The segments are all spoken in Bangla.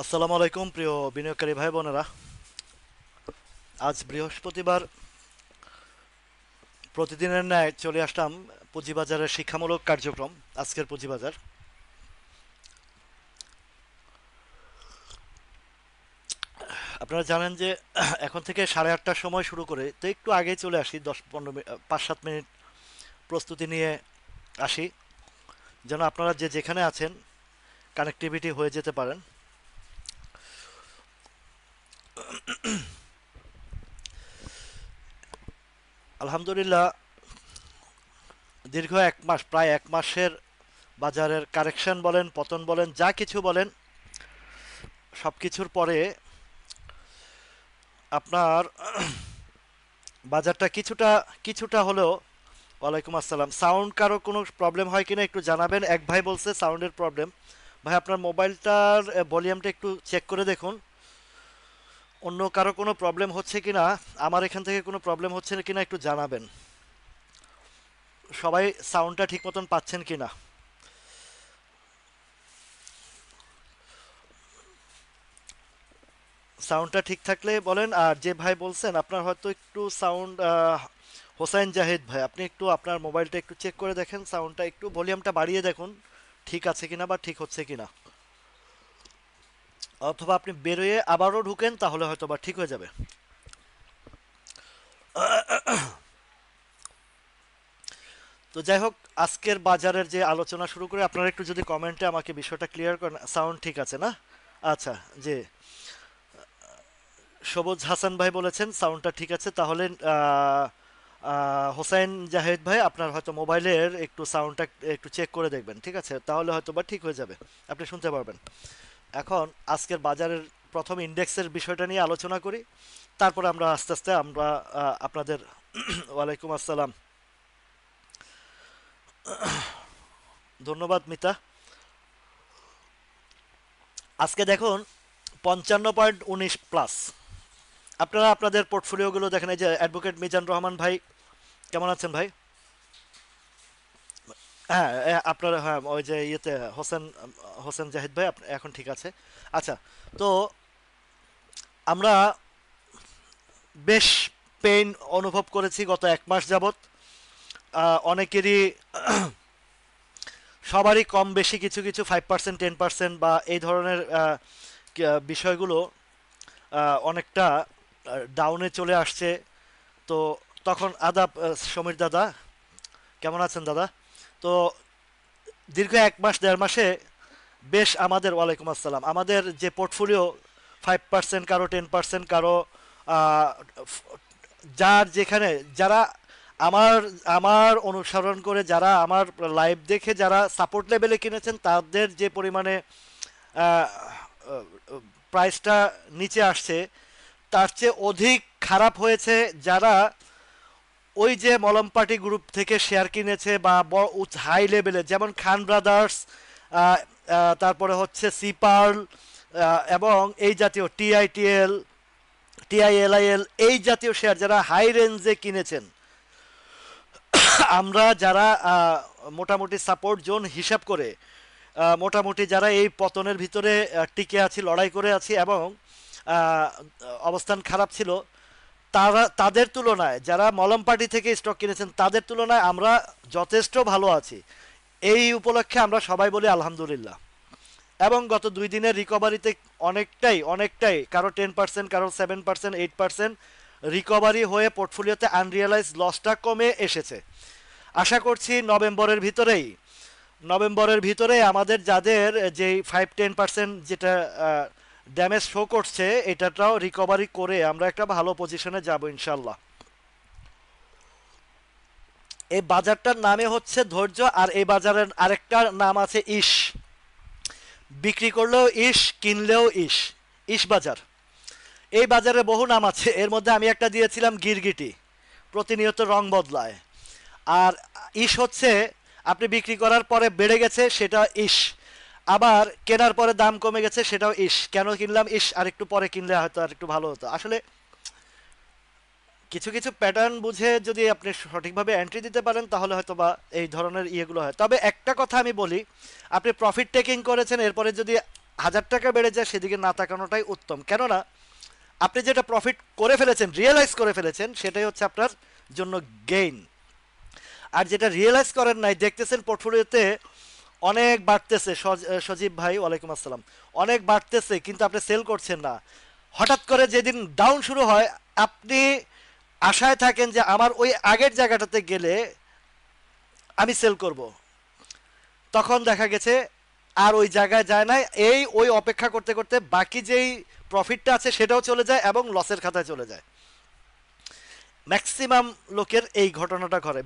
আসসালামু আলাইকুম প্রিয় বিনিয়োগকারী ভাই বোনেরা। আজ বৃহস্পতিবার প্রতিদিনের ন্যায় চলে আসলাম পুঁজিবাজারের শিক্ষামূলক কার্যক্রম। আজকের পুঁজিবাজার আপনারা জানেন যে এখন থেকে 8:30টার সময় শুরু করে তো একটু আগে চলে আসি, 10-15 মিনিট 5-7 মিনিট প্রস্তুতি নিয়ে আসি, যেন আপনারা যে যেখানে আছেন কানেক্টিভিটি হয়ে যেতে পারেন। আলহামদুলিল্লাহ, দীর্ঘ 1 মাস, প্রায় 1 মাসের বাজারের কারেকশন বলেন, পতন বলেন, যা কিছু বলেন, সব কিছুর পরে আপনার বাজারটা কিছুটা কিছুটা হলেও। ওয়ালাইকুম আসসালাম। সাউন্ড কারো কোনো প্রবলেম হয় কিনা একটু জানাবেন। এক ভাই বলছে সাউন্ডের প্রবলেম। ভাই আপনার মোবাইলটার ভলিউমটা একটু চেক করে দেখুন, অন্য কারো কোনো প্রবলেম হচ্ছে কিনা, আমার এখান থেকে কোনো প্রবলেম হচ্ছে কিনা একটু জানাবেন। সবাই সাউন্ডটা ঠিক মতন পাচ্ছেন কিনা। সাউন্ডটা ঠিক থাকলে বলেন। আর যে ভাই বলছেন আপনার হয়তো একটু সাউন্ড, হোসাইন জাহিদ ভাই, আপনি একটু আপনার মোবাইলটা একটু চেক করে দেখেন, সাউন্ডটা একটু ভলিউমটা বাড়িয়ে দেখুন ঠিক আছে কিনা বা ঠিক হচ্ছে কিনা। অথবা আপনি বেরোয় আবারও ঢুকেন, তাহলে হয়তো বা ঠিক হয়ে যাবে। তো যাই হোক, আজকের বাজারের যে আলোচনা শুরু করে আপনারা একটু যদি কমেন্টে আমাকে বিষয়টা ক্লিয়ার করেন। সাউন্ড ঠিক আছে না? আচ্ছা, যে সবুজ হাসান ভাই বলেছেন সাউন্ডটা ঠিক আছে, তাহলে হোসাইন জাহেদ ভাই আপনার হয়তো মোবাইলের একটু সাউন্ডটা একটু চেক করে দেখবেন, ঠিক আছে, তাহলে হয়তো বা ঠিক হয়ে যাবে, আপনি শুনতে পারবেন। এখন আজকের বাজারের প্রথম ইন্ডেক্সের বিষয়টা নিয়ে আলোচনা করি, তারপরে আমরা আস্তে আস্তে আমরা আপনাদের ওয়ালাইকুম আসসালাম, ধন্যবাদ মিতা। আজকে দেখুন 55.19 প্লাস। আপনারা আপনাদের পোর্টফোলিওগুলো দেখেন। এই যে অ্যাডভোকেট মিজান রহমান ভাই, কেমন আছেন ভাই? হ্যাঁ, আপনার, হ্যাঁ, ওই যে ইয়েতে হোসেন, হোসেন জাহিদ ভাই এখন ঠিক আছে। আচ্ছা, তো আমরা বেশ পেইন অনুভব করেছি গত 1 মাস যাবৎ। অনেকেরই, সবারই কম বেশি কিছু কিছু 5%, 10% বা এই ধরনের বিষয়গুলো অনেকটা ডাউনে চলে আসছে। তো তখন আদাব, সমীর দাদা, কেমন আছেন দাদা? তো দীর্ঘ 1 মাস 1.5 মাসে বেশ আমাদের, ওয়ালাইকুম আসসালাম, আমাদের যে পোর্টফোলিও 5%, কারো 10%, কারো আহ, যার যেখানে, যারা আমার আমার অনুসরণ করে, যারা আমার লাইভ দেখে যারা সাপোর্ট লেভেলে কিনেছেন, তাদের যে পরিমাণে প্রাইসটা নিচে আসছে, তার চেয়ে অধিক খারাপ হয়েছে যারা ওই যে মলম পার্টি গ্রুপ থেকে শেয়ার কিনেছে বা হাই লেভেলে, যেমন খান ব্রাদার্স, তারপরে হচ্ছে সি পার্ল, এবং এই জাতীয় টিআইটিএল, টিআইএলআইএল, এই জাতীয় শেয়ার যারা হাই রেঞ্জে কিনেছেন, আমরা যারা মোটামুটি সাপোর্ট জোন হিসাব করে মোটামুটি যারা এই পতনের ভিতরে টিকে আছি, লড়াই করে আছি, এবং আহ, অবস্থান খারাপ ছিল, তাদের তুলনায়, যারা মলম পার্টি থেকে স্টক কিনেছেন তাদের তুলনায় আমরা যথেষ্ট ভালো আছি। এই উপলক্ষে আমরা সবাই বলি আলহামদুলিল্লাহ। এবং গত 2 দিনের রিকভারিতে অনেকটাই অনেকটাই, কারো 10%, কারো 7%, 8% রিকভারি হয়ে পোর্টফোলিওতে আনরিয়ালাইজ লসটা কমে এসেছে। আশা করছি নভেম্বরের ভিতরে আমাদের যাদের যেই 5-10% যেটা ড্যামেজ শো করছে, এটাটাও রিকভারি করে আমরা একটা ভালো পজিশনে যাব ইনশাল্লাহ। এই বাজারটার নামে হচ্ছে ধৈর্য, আর এই বাজারের আরেকটা নাম আছে ইশ। বিক্রি করলেও ইশ, কিনলেও ইশ, ইশ বাজার। এই বাজারে বহু নাম আছে, এর মধ্যে আমি একটা দিয়েছিলাম গিরগিটি, প্রতিনিয়ত রং বদলায়। আর ইস হচ্ছে আপনি বিক্রি করার পরে বেড়ে গেছে, সেটা ইস। আবার কেনার পরে দাম কমে গেছে, সেটাও ইস। কেন কিনলাম, ইস, আর একটু পরে কিনলে হয়তো আর একটু ভালো হতো। আসলে কিছু কিছু প্যাটার্ন বুঝে যদি আপনি সঠিকভাবে এন্ট্রি দিতে পারেন, তাহলে হয়তো বা এই ধরনের ইয়েগুলো হয়। তবে একটা কথা আমি বলি, আপনি প্রফিট টেকিং করেছেন, এরপরে যদি 1000 টাকা বেড়ে যায় সেদিকে না তাকানোটাই উত্তম। কেননা আপনি যেটা প্রফিট করে ফেলেছেন, রিয়েলাইজ করে ফেলেছেন, সেটাই হচ্ছে আপনার জন্য গেইন। আর যেটা রিয়েলাইজ করেন নাই, দেখতেছেন পোর্টফোলিওতে অনেক বাড়তেছে, সজীব ভাই ওয়ালাইকুম আসসালাম, অনেক বাড়তেছে কিন্তু আপনি সেল করছেন না। হঠাৎ করে যেদিন ডাউন শুরু হয়, আপনি আশায় থাকেন যে আমার ওই আগের জায়গাটাতে গেলে আমি সেল করব, তখন দেখা গেছে আর ওই জায়গায় যায় না। ওই অপেক্ষা করতে করতে বাকি যেই প্রফিটটা আছে সেটাও চলে যায় এবং লসের খাতায় চলে যায়। ম্যাক্সিমাম লোকের এই ঘটনাটা ঘটে।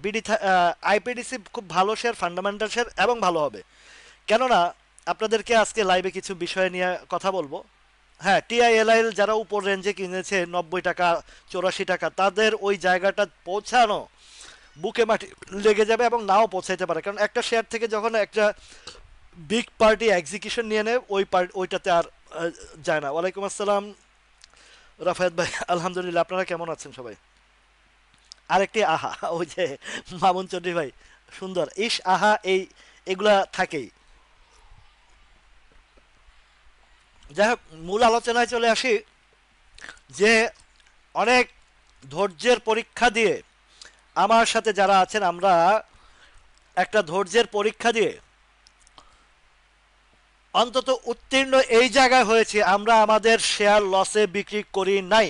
আইপিডিসি খুব ভালো শেয়ার, ফান্ডামেন্টাল শেয়ার এবং ভালো হবে। কেননা আপনাদেরকে আজকে লাইভে কিছু বিষয় নিয়ে কথা বলবো। হ্যাঁ, টিআইএলআইএল যারা উপর রেঞ্জে কিনেছে 90 টাকা 84 টাকা, তাদের ওই জায়গাটা পৌঁছানো বুকে মাটি লেগে যাবে এবং নাও পৌঁছাইতে পারে। কারণ একটা শেয়ার থেকে যখন একটা বিগ পার্টি এক্সিকিউশন নিয়ে নেয়, ওইটাতে আর যায় না। ওয়ালাইকুম আসসালাম রাফায়েত ভাই, আলহামদুলিল্লাহ, আপনারা কেমন আছেন সবাই? আরেকটি আহা, ওই যে মামুন চৌধুরী ভাই, সুন্দর ইস আহা, এগুলা থাকেই। যাই হোক, মূল আলোচনায় চলে আসি। যে অনেক ধৈর্যের পরীক্ষা দিয়ে আমার সাথে যারা আছেন, আমরা একটা ধৈর্যের পরীক্ষা দিয়ে অন্তত উত্তীর্ণ এই জায়গায় হয়েছে, আমরা আমাদের শেয়ার লসে বিক্রি করি নাই।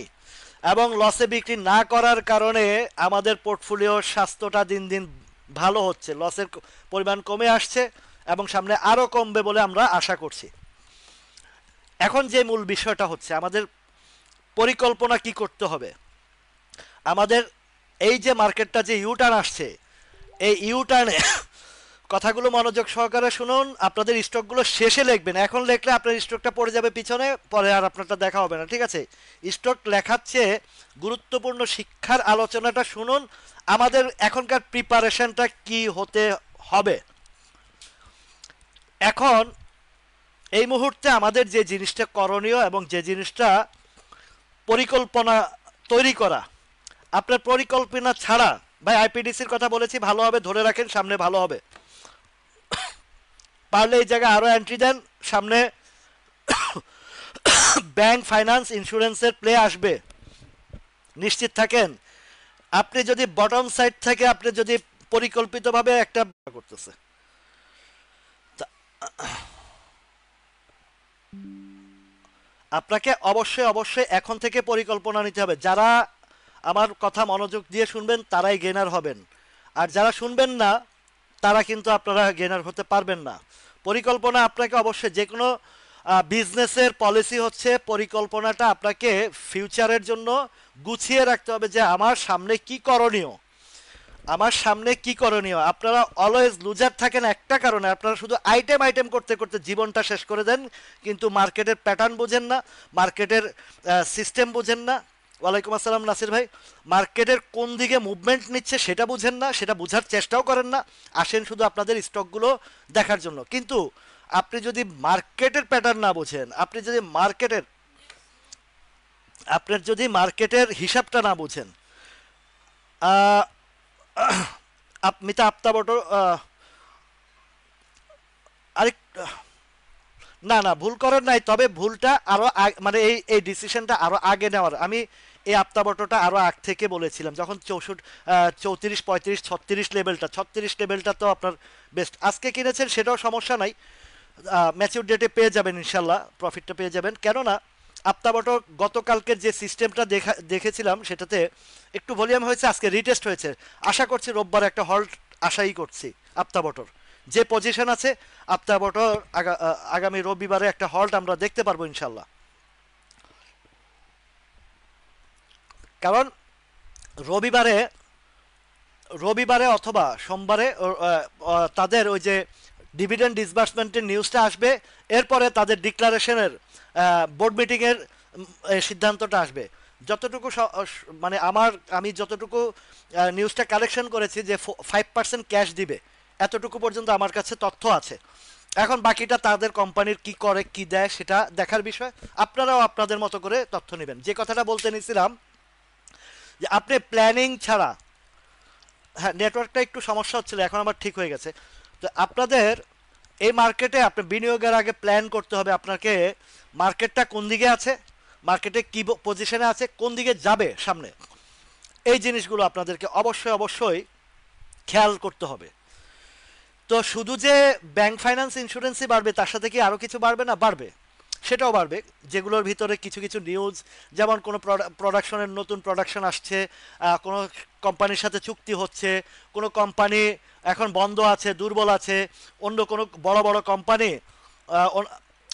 এবং লসে বিক্রি না করার কারণে আমাদের পোর্টফোলিওর স্বাস্থ্যটা দিন দিন ভালো হচ্ছে, লসের পরিমাণ কমে আসছে এবং সামনে আরও কমবে বলে আমরা আশা করছি। এখন যে মূল বিষয়টা হচ্ছে আমাদের পরিকল্পনা কি করতে হবে। আমাদের এই যে মার্কেটটা যে ইউটার্ন আসছে, এই ইউটার্নে কথাগুলো মনোযোগ সহকারে শুনুন। আপনাদের স্টকগুলো শেষে লিখবেন, এখন লিখলে আপনার স্টকটা পড়ে যাবে পিছনে, পরে আর আপনারটা দেখা হবে না, ঠিক আছে? স্টক লেখার চেয়ে গুরুত্বপূর্ণ শিক্ষার আলোচনাটা শুনুন। আমাদের এখনকার প্রিপারেশনটা কি হতে হবে। এখন এই মুহূর্তে আমাদের যে জিনিসটা করণীয় এবং যে জিনিসটা পরিকল্পনা তৈরি করা, আপনার পরিকল্পনা ছাড়া, ভাই আইপিডিসির কথা বলেছি, ভালো হবে, ধরে রাখেন, সামনে ভালো হবে। পারলে এই জায়গায় আরও এন্ট্রি দেন, সামনে ব্যাংক, ফাইন্যান্স, ইন্স্যুরেন্সের প্লে আসবে, নিশ্চিত থাকেন। আপনি যদি বটম সাইড থেকে আপনি যদি পরিকল্পিতভাবে একটা করতেছে, আপনাকে অবশ্যই অবশ্যই এখন থেকে পরিকল্পনা নিতে হবে। যারা আমার কথা মনোযোগ দিয়ে শুনবেন তারাই গেনার হবেন, আর যারা শুনবেন না তারা কিন্তু আপনারা গেনার হতে পারবেন না। পরিকল্পনা আপনাকে অবশ্যই, যে কোনো বিজনেসের পলিসি হচ্ছে পরিকল্পনাটা আপনাকে ফিউচারের জন্য গুছিয়ে রাখতে হবে, যে আমার সামনে কি করণীয়, আমার সামনে কি করণীয়। আপনারা অলওয়েজ লুজার থাকেন একটা কারণে, আপনারা শুধু আইটেম আইটেম করতে করতে জীবনটা শেষ করে দেন, কিন্তু মার্কেটের প্যাটার্ন বোঝেন না, মার্কেটের সিস্টেম বোঝেন না। ওয়ালাইকুম আসসালাম নাসির ভাই, মার্কেটের কোন দিকে মুভমেন্ট নিচ্ছে সেটা বুঝেন না, সেটা বোঝার চেষ্টাও করেন না। আসেন শুধু আপনাদের স্টকগুলো দেখার জন্য, কিন্তু আপনি যদি মার্কেটের প্যাটার্ন না বোঝেন, আপনার যদি মার্কেটের হিসাবটা না বুঝেন, মিতা আপ্তা বটো, আরেক, না না, ভুল করেন নাই, তবে ভুলটা আরো মানে এই ডিসিশনটা আরো আগে নেওয়ার, আমি এই আপ্তাবটটা আরো আগ থেকে বলেছিলাম, যখন 34, 35, 36 লেভেলটা তো আপনার বেস্ট। আজকে কিনেছেন সেটাও সমস্যা নাই, ম্যাচিউর ডেটে পেয়ে যাবেন ইনশাল্লাহ, প্রফিটটা পেয়ে যাবেন। কেননা আপ্তাবটো গতকালকের যে সিস্টেমটা দেখেছিলাম সেটাতে একটু ভলিউম হয়েছে, আজকে রিটেস্ট হয়েছে। আশা করছি রোববার একটা হল্ট আশাই করছি আপ্তাবটোর যে পজিশন আছে। আপ্তাবটোর আগামী রবিবারে একটা হল্ট আমরা দেখতে পারবো ইনশাল্লাহ। কারণ রবিবারে রবিবারে অথবা সোমবারে তাদের ওই যে ডিভিডেন্ড ডিসবার্সমেন্টের নিউজটা আসবে, এরপরে তাদের ডিক্লারেশনের বোর্ড মিটিংয়ের সিদ্ধান্তটা আসবে। যতটুকু মানে আমি যতটুকু নিউজটা কালেকশন করেছি যে 5% ক্যাশ দিবে, এতটুকু পর্যন্ত আমার কাছে তথ্য আছে। এখন বাকিটা তাদের কোম্পানির কি করে কি দেয় সেটা দেখার বিষয়, আপনারাও আপনাদের মতো করে তথ্য নেবেন। যে কথাটা বলতে নিছিলাম, যে আপনি প্ল্যানিং ছাড়া, হ্যাঁ নেটওয়ার্কটা একটু সমস্যা হচ্ছিল, এখন আমার ঠিক হয়ে গেছে। তো আপনাদের এই মার্কেটে আপনি বিনিয়োগের আগে প্ল্যান করতে হবে আপনাকে মার্কেটটা কোন দিকে আছে, মার্কেটে কি পজিশনে আছে, কোন দিকে যাবে সামনে। এই জিনিসগুলো আপনাদেরকে অবশ্যই অবশ্যই খেয়াল করতে হবে। তো শুধু যে ব্যাংক ফাইন্যান্স ইন্স্যুরেন্সই বাড়বে তার সাথে কি আরও কিছু বাড়বে না? বাড়বে, সেটাও বাড়বে। যেগুলোর ভিতরে কিছু কিছু নিউজ, যেমন কোনো প্রোডাকশনের নতুন প্রোডাকশন আসছে, কোনো কোম্পানির সাথে চুক্তি হচ্ছে, কোনো কোম্পানি এখন বন্ধ আছে, দুর্বল আছে, অন্য কোনো বড় বড় কোম্পানি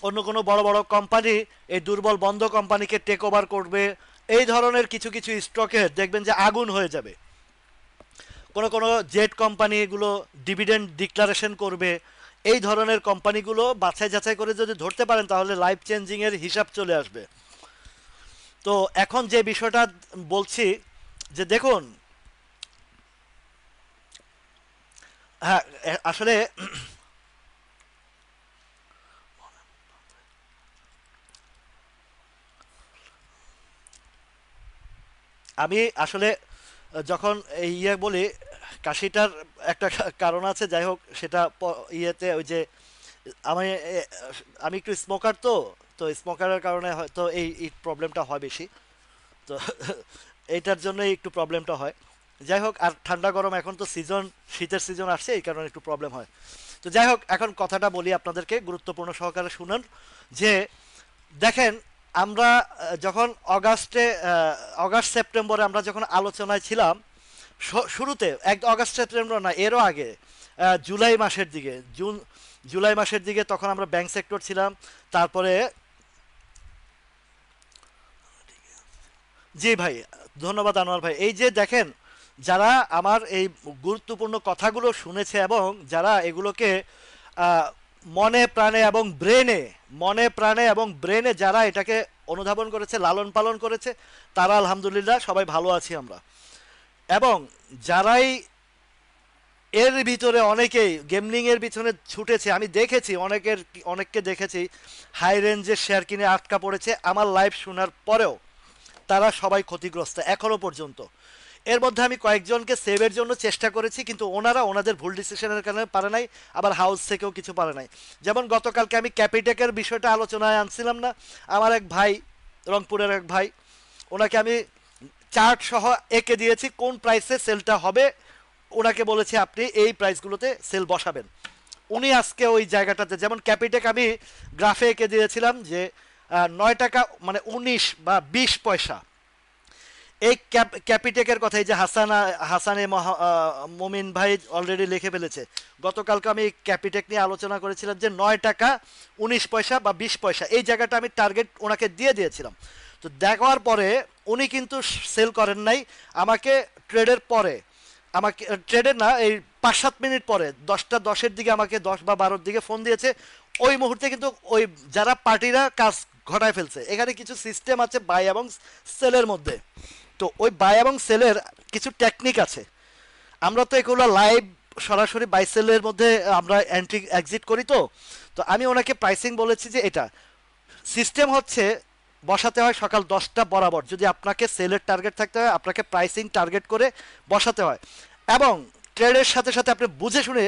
অন্য কোনো বড় বড় কোম্পানি এই দুর্বল বন্ধ কোম্পানিকে টেক ওভার করবে। এই ধরনের কিছু কিছু স্টকে দেখবেন যে আগুন হয়ে যাবে। কোনো কোনো জেট কোম্পানি এগুলো ডিভিডেন্ড ডিক্লারেশন করবে। এই ধরনের কোম্পানিগুলো বাছাই যাচাই করে যদি ধরতে পারেন তাহলে লাইফ চেঞ্জিংয়ের হিসাব চলে আসবে। তো এখন যে বিষয়টা বলছি যে দেখুন, হ্যাঁ আসলে আমি আসলে যখন এই বলি কাশিটার একটা কারণ আছে, যাই হোক সেটা ইয়েতে ওই যে আমি আমি একটু স্মোকার, তো তো স্মোকারের কারণে হয়তো এই প্রবলেমটা হয় বেশি। তো এইটার জন্যই একটু প্রবলেমটা হয়। যাই হোক, আর ঠান্ডা গরম এখন তো সিজন, শীতের সিজন আসছে, এই কারণে একটু প্রবলেম হয়। তো যাই হোক, এখন কথাটা বলি আপনাদেরকে গুরুত্বপূর্ণ সহকারে শুনুন। যে দেখেন, আমরা যখন অগাস্ট সেপ্টেম্বরে আমরা যখন আলোচনায় ছিলাম, শুরুতে অগাস্ট সেপ্টেম্বর না, এরও আগে জুলাই মাসের দিকে, জুলাই মাসের দিকে তখন আমরা ব্যাংক সেক্টর ছিলাম। তারপরে জি ভাই, ধন্যবাদ আনোয়ার ভাই। এই যে দেখেন, যারা আমার এই গুরুত্বপূর্ণ কথাগুলো শুনেছে এবং যারা এগুলোকে আহ, মনে প্রাণে এবং ব্রেনে যারা এটাকে অনুধাবন করেছে, লালন পালন করেছে, তারা আলহামদুলিল্লাহ সবাই ভালো আছি আমরা। এবং যারাই এর ভিতরে অনেকেই গেমলিং এর পিছনে ছুটেছে, আমি দেখেছি অনেককে দেখেছি হাই রেঞ্জের শেয়ার কিনে আটকা পড়েছে আমার লাইভ শোনার পরেও, তারা সবাই ক্ষতিগ্রস্ত এখনো পর্যন্ত। এর মধ্যে আমি কয়েকজনকে সেভের জন্য চেষ্টা করেছি, কিন্তু ওনারা ওনাদের ভুল ডিসিশনের কারণে পারে নাই, আবার হাউস থেকেও কিছু পারে নাই। যেমন গতকালকে আমি ক্যাপিটেকের বিষয়টা আলোচনায় আনছিলাম না, আমার এক ভাই, রংপুরের এক ভাই, ওনাকে আমি চার্ট সহ এঁকে দিয়েছি কোন প্রাইসে সেলটা হবে। ওনাকে বলেছি আপনি এই প্রাইসগুলোতে সেল বসাবেন। উনি আজকে ওই জায়গাটাতে, যেমন ক্যাপিটেক আমি গ্রাফে এঁকে দিয়েছিলাম যে 9 টাকা মানে 19 বা 20 পয়সা। এই ক্যাপিটেকের কথা এই যে হাসানে মমিন ভাই অলরেডি লিখে ফেলেছে। গতকালকে আমি ক্যাপিটেক নিয়ে আলোচনা করেছিলাম যে 9 টাকা 19 পয়সা বা 20 পয়সা, এই জায়গাটা আমি টার্গেট ওনাকে দিয়ে দিয়েছিলাম। তো দেখার পরে উনি কিন্তু সেল করেন নাই। আমাকে ট্রেডের পরে, আমাকে ট্রেডের না, এই 5-7 মিনিট পরে 10টা 10-এর দিকে আমাকে 10 বা 12-র দিকে ফোন দিয়েছে। ওই মুহূর্তে কিন্তু ওই যারা পার্টিরা কাজ ঘটায় ফেলছে। এখানে কিছু সিস্টেম আছে বাই এবং সেলের মধ্যে। তো ওই বাই এবং সেলের কিছু টেকনিক আছে। আমরা তো এগুলো লাইভ সরাসরি বাই সেলের মধ্যে আমরা এন্ট্রি এক্সিট করি। তো তো আমি ওনাকে প্রাইসিং বলেছি যে এটা সিস্টেম হচ্ছে বসাতে হয় সকাল 10টা বরাবর। যদি আপনাকে সেলের টার্গেট থাকতে হয়, আপনাকে প্রাইসিং টার্গেট করে বসাতে হয়, এবং ট্রেডের সাথে সাথে আপনি বুঝে শুনে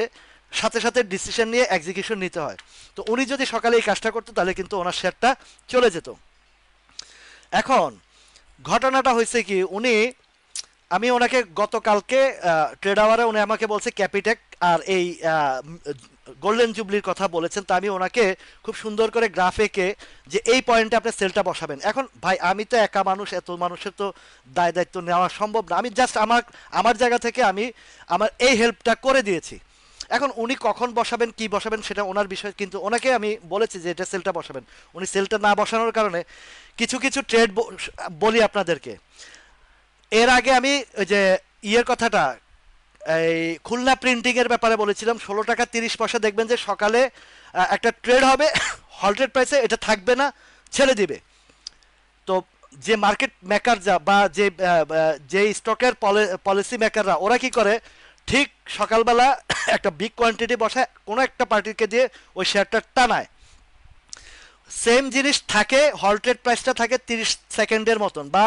সাথে সাথে ডিসিশন নিয়ে এক্সিকিউশন নিতে হয়। তো উনি যদি সকালে এই কাজটা করতো তাহলে কিন্তু ওনার শেয়ারটা চলে যেত। এখন ঘটনাটা হয়েছে কি, আমি ওনাকে গতকালকে ট্রেড আওয়ারে উনি আমাকে বলছে ক্যাপিটেক আর এই গোল্ডেন জুবলির কথা বলেছেন। তা আমি ওনাকে খুব সুন্দর করে গ্রাফ এঁকে যে এই পয়েন্টে আপনি সেলটা বসাবেন। এখন ভাই আমি তো একা মানুষ, এত মানুষের তো দায় দায়িত্ব নেওয়া সম্ভব না। আমি জাস্ট আমার জায়গা থেকে আমি আমার এই হেল্পটা করে দিয়েছি। এখন উনি কখন বসাবেন কি বসাবেন সেটা ওনার বিষয়, কিন্তু ওনাকে আমি বলেছি যে এটা সেলটা বসাবেন। উনি সেলটা না বসানোর কারণে কিছু কিছু ট্রেড বলি আপনাদেরকে। এর আগে আমি ওই যে কথাটা, এই খুলনা প্রিন্টিং এর ব্যাপারে বলেছিলাম, 16 টাকা 30 পয়সা দেখবেন যে সকালে একটা ট্রেড হবে হল্টেড প্রাইসে, এটা থাকবে না, ছেড়ে দিবে। তো যে মার্কেট মেকার বা যে স্টকের পলিসি মেকাররা ওরা কি করে, ঠিক সকালবেলা একটা বিগ কোয়ান্টিটি বসায় কোনো একটা পার্টিকে দিয়ে ওই শেয়ারটা টানায়। সেম জিনিস থাকে, হল্টেড প্রাইসটা থাকে 30 সেকেন্ডের মতন, বা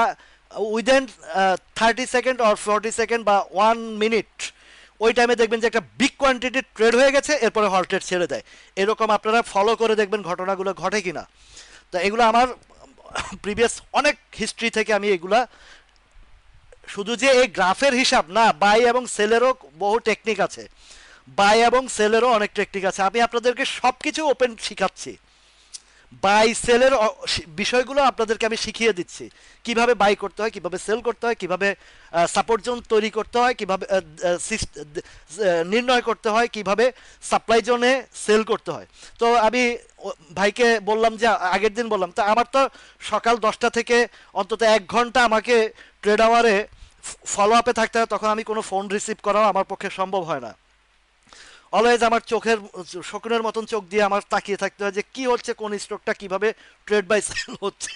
উইদিন 30 সেকেন্ড অর 40 সেকেন্ড বা 1 মিনিট। ওই টাইমে দেখবেন যে একটা বিগ কোয়ান্টিটি ট্রেড হয়ে গেছে, এরপরে হল ট্রেড ছেড়ে দেয়। এরকম আপনারা ফলো করে দেখবেন ঘটনাগুলো ঘটে কিনা। তো এগুলো আমার প্রিভিয়াস অনেক হিস্ট্রি থেকে আমি এগুলা, শুধু যে এই গ্রাফের হিসাব না, বাই এবং সেলেরও বহু টেকনিক আছে, বাই এবং সেলেরও অনেক টেকনিক আছে। আমি আপনাদেরকে সব কিছু ওপেন শিখাচ্ছি, বাই সেলের বিষয়গুলো আপনাদেরকে আমি শিখিয়ে দিচ্ছি, কিভাবে বাই করতে হয়, কিভাবে সেল করতে হয়, কিভাবে সাপোর্ট জোন তৈরি করতে হয়, কিভাবে নির্ণয় করতে হয়, কিভাবে সাপ্লাই জোনে সেল করতে হয়। তো আমি ভাইকে বললাম যে আগের দিন বললাম, তো আমার তো সকাল 10টা থেকে অন্তত 1 ঘন্টা আমাকে ট্রেড আওয়ারে ফলো আপে থাকতে হয়, তখন আমি কোনো ফোন রিসিভ করাও আমার পক্ষে সম্ভব হয় না। অলওয়েজ আমার চোখের শকুনের মতন চোখ দিয়ে আমার তাকিয়ে থাকতে হয় যে কি হচ্ছে, কোন স্টকটা কিভাবে ট্রেড বাই সেল হচ্ছে।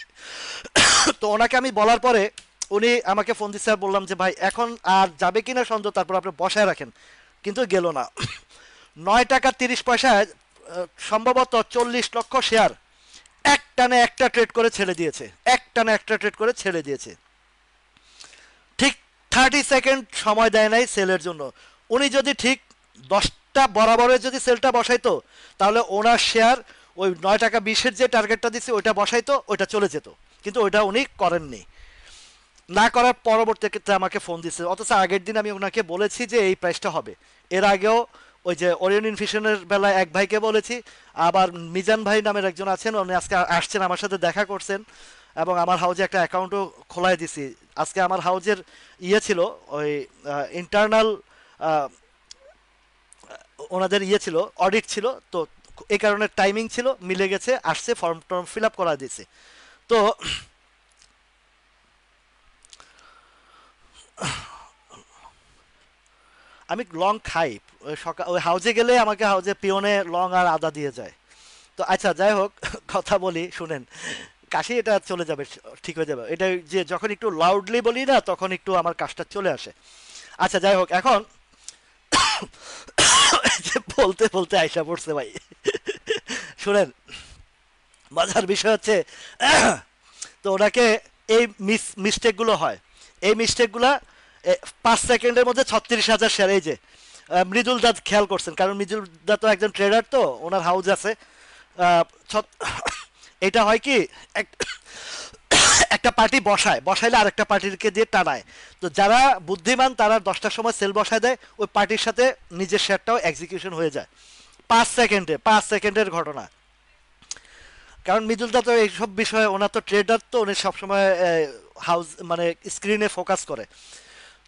তো ওনাকে আমি বলার পরে উনি আমাকে ফোন দিচ্ছে, আর বললাম যে ভাই এখন আর যাবে কিনা সন্দেহ, তারপর আপনি বসায় রাখেন, কিন্তু গেল না। 9 টাকা 30 পয়সায় সম্ভবত 40 লক্ষ শেয়ার এক টানে একটা ট্রেড করে ছেড়ে দিয়েছে, এক টানে একটা ট্রেড করে ছেড়ে দিয়েছে। ঠিক 30 সেকেন্ড সময় দেয় নাই সেলের জন্য। উনি যদি ঠিক 10টা বরাবরের যদি সেলটা বসাইতো, তাহলে ওনার শেয়ার ওই 9 টাকা 20-এর যে টার্গেটটা দিচ্ছে ওইটা বসাইতো, ওইটা চলে যেত, কিন্তু ওইটা উনি করেননি। না করার পরবর্তী ক্ষেত্রে আমাকে ফোন দিচ্ছে, অথচ আগের দিন আমি ওনাকে বলেছি যে এই প্রাইসটা হবে। এর আগেও ওই যে ওরিয়ন ইনফিউশনের বেলায় এক ভাইকে বলেছি, আবার মিজান ভাই নামের একজন আছেন, উনি আজকে আসছেন, আমার সাথে দেখা করছেন, এবং আমার হাউজে একটা অ্যাকাউন্টও খোলাই দিছি। আজকে আমার হাউজের ইয়ে ছিল, ওই ইন্টারনাল ওনাদের ইয়ে ছিল, অডিট ছিল, তো এই কারণে টাইমিং ছিল, মিলে গেছে, আসছে, ফর্ম টর্ম ফিল আপ করা দিয়েছে। তো আমি লং খাই, ওই সকাল ওই হাউজে গেলে আমাকে হাউজে পিওনে লং আর আদা দিয়ে যায়। তো আচ্ছা যাই হোক, কথা বলি শুনেন, কাশি এটা চলে যাবে, ঠিক হয়ে যাবে। এটা যে যখন একটু লাউডলি বলি না, তখন একটু আমার কাশটা চলে আসে। আচ্ছা যাই হোক, এখন যে বলতে বলতে আইসা পড়ছে ভাই। শুনেন, মজার বিষয় হচ্ছে, তো ওনাকে এই মিস্টেকগুলো হয়, এই মিস্টেকগুলো 5 সেকেন্ডের মধ্যে 36,000 শেয়ার। এই যে মৃদুল দাদ খেয়াল করছেন, কারণ মৃদুল দাদ তো একজন ট্রেডার, তো ওনার হাউস আছে। আহ, ছত- এটা হয় কি, একটা পার্টি বসাইলে আরেকটা পার্টিকে দিয়ে টানায়। তো যারা বুদ্ধিমান তারা 10টার সময় সেল বসায় দেয়, ওই পার্টির সাথে নিজের শেয়ারটাও এক্সিকিউশন হয়ে যায় 5 সেকেন্ডে, 5 সেকেন্ডের ঘটনা। কারণ মৃদুলদা তো এইসব বিষয়ে, ওনার তো ট্রেডার, তো উনি সবসময় হাউস মানে স্ক্রিনে ফোকাস করে।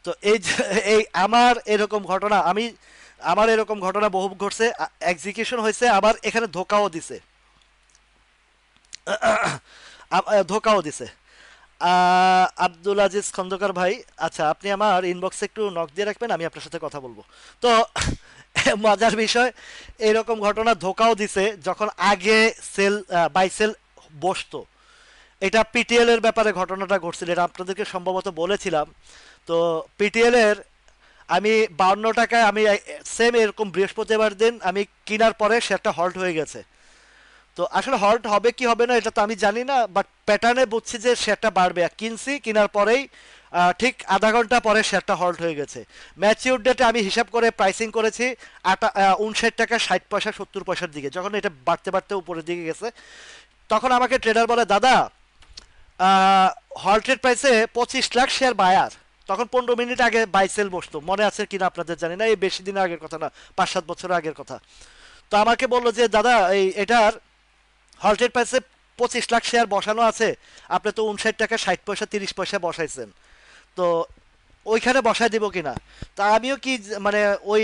তো এই আমার এরকম ঘটনা বহু ঘটছে, এক্সিকিউশন হয়েছে, আবার এখানে ধোকাও দিছে। আব্দুল আজিজ খন্দকার ভাই, আচ্ছা আপনি আমার ইনবক্সে একটু নক দিয়ে রাখবেন, আমি আপনার সাথে কথা বলবো। তো মজার বিষয়, এরকম ঘটনা ধোকাও দিছে যখন আগে সেল বাই সেল বসতো। এটা পিটিএল এর ব্যাপারে ঘটনাটা ঘটছিল, এটা আপনাদেরকে সম্ভবত বলেছিলাম। তো পিটিএল এর আমি 52 টাকায়, আমি সেম এরকম বৃহস্পতিবার দিন আমি কেনার পরে শেয়ারটা হল্ট হয়ে গেছে। তো আসলে হল্ট হবে কি হবে না এটা তো আমি জানি না, বাট প্যাটার্নে বুঝছি যে শেয়ারটা বাড়বে, কিনছি, কেনার পরেই ঠিক আধা ঘন্টা পরে শেয়ারটা হল্ট হয়ে গেছে। ম্যাচিউর ডেটে আমি হিসাব করে প্রাইসিং করেছি 59 টাকা 60 পয়সা 70 পয়সার দিকে, যখন এটা বাড়তে বাড়তে উপরের দিকে গেছে। তখন আমাকে ট্রেডার বলে, দাদা হল্টের প্রাইসে 25 লাখ শেয়ার বায়ার। তখন 15 মিনিট আগে বাই সেল বসতো, মনে আছে কিনা আপনাদের জানি না, এই বেশি দিন আগের কথা না, 5-7 বছর আগের কথা। তো আমাকে বললো যে দাদা এটার হল্টের প্রাইসে 25 লাখ শেয়ার বসানো আছে, আপনি তো 59 টাকা 60 পয়সা 30 পয়সা বসাইছেন, তো ওইখানে বসায় দিব কিনা। তা আমিও কি মানে ওই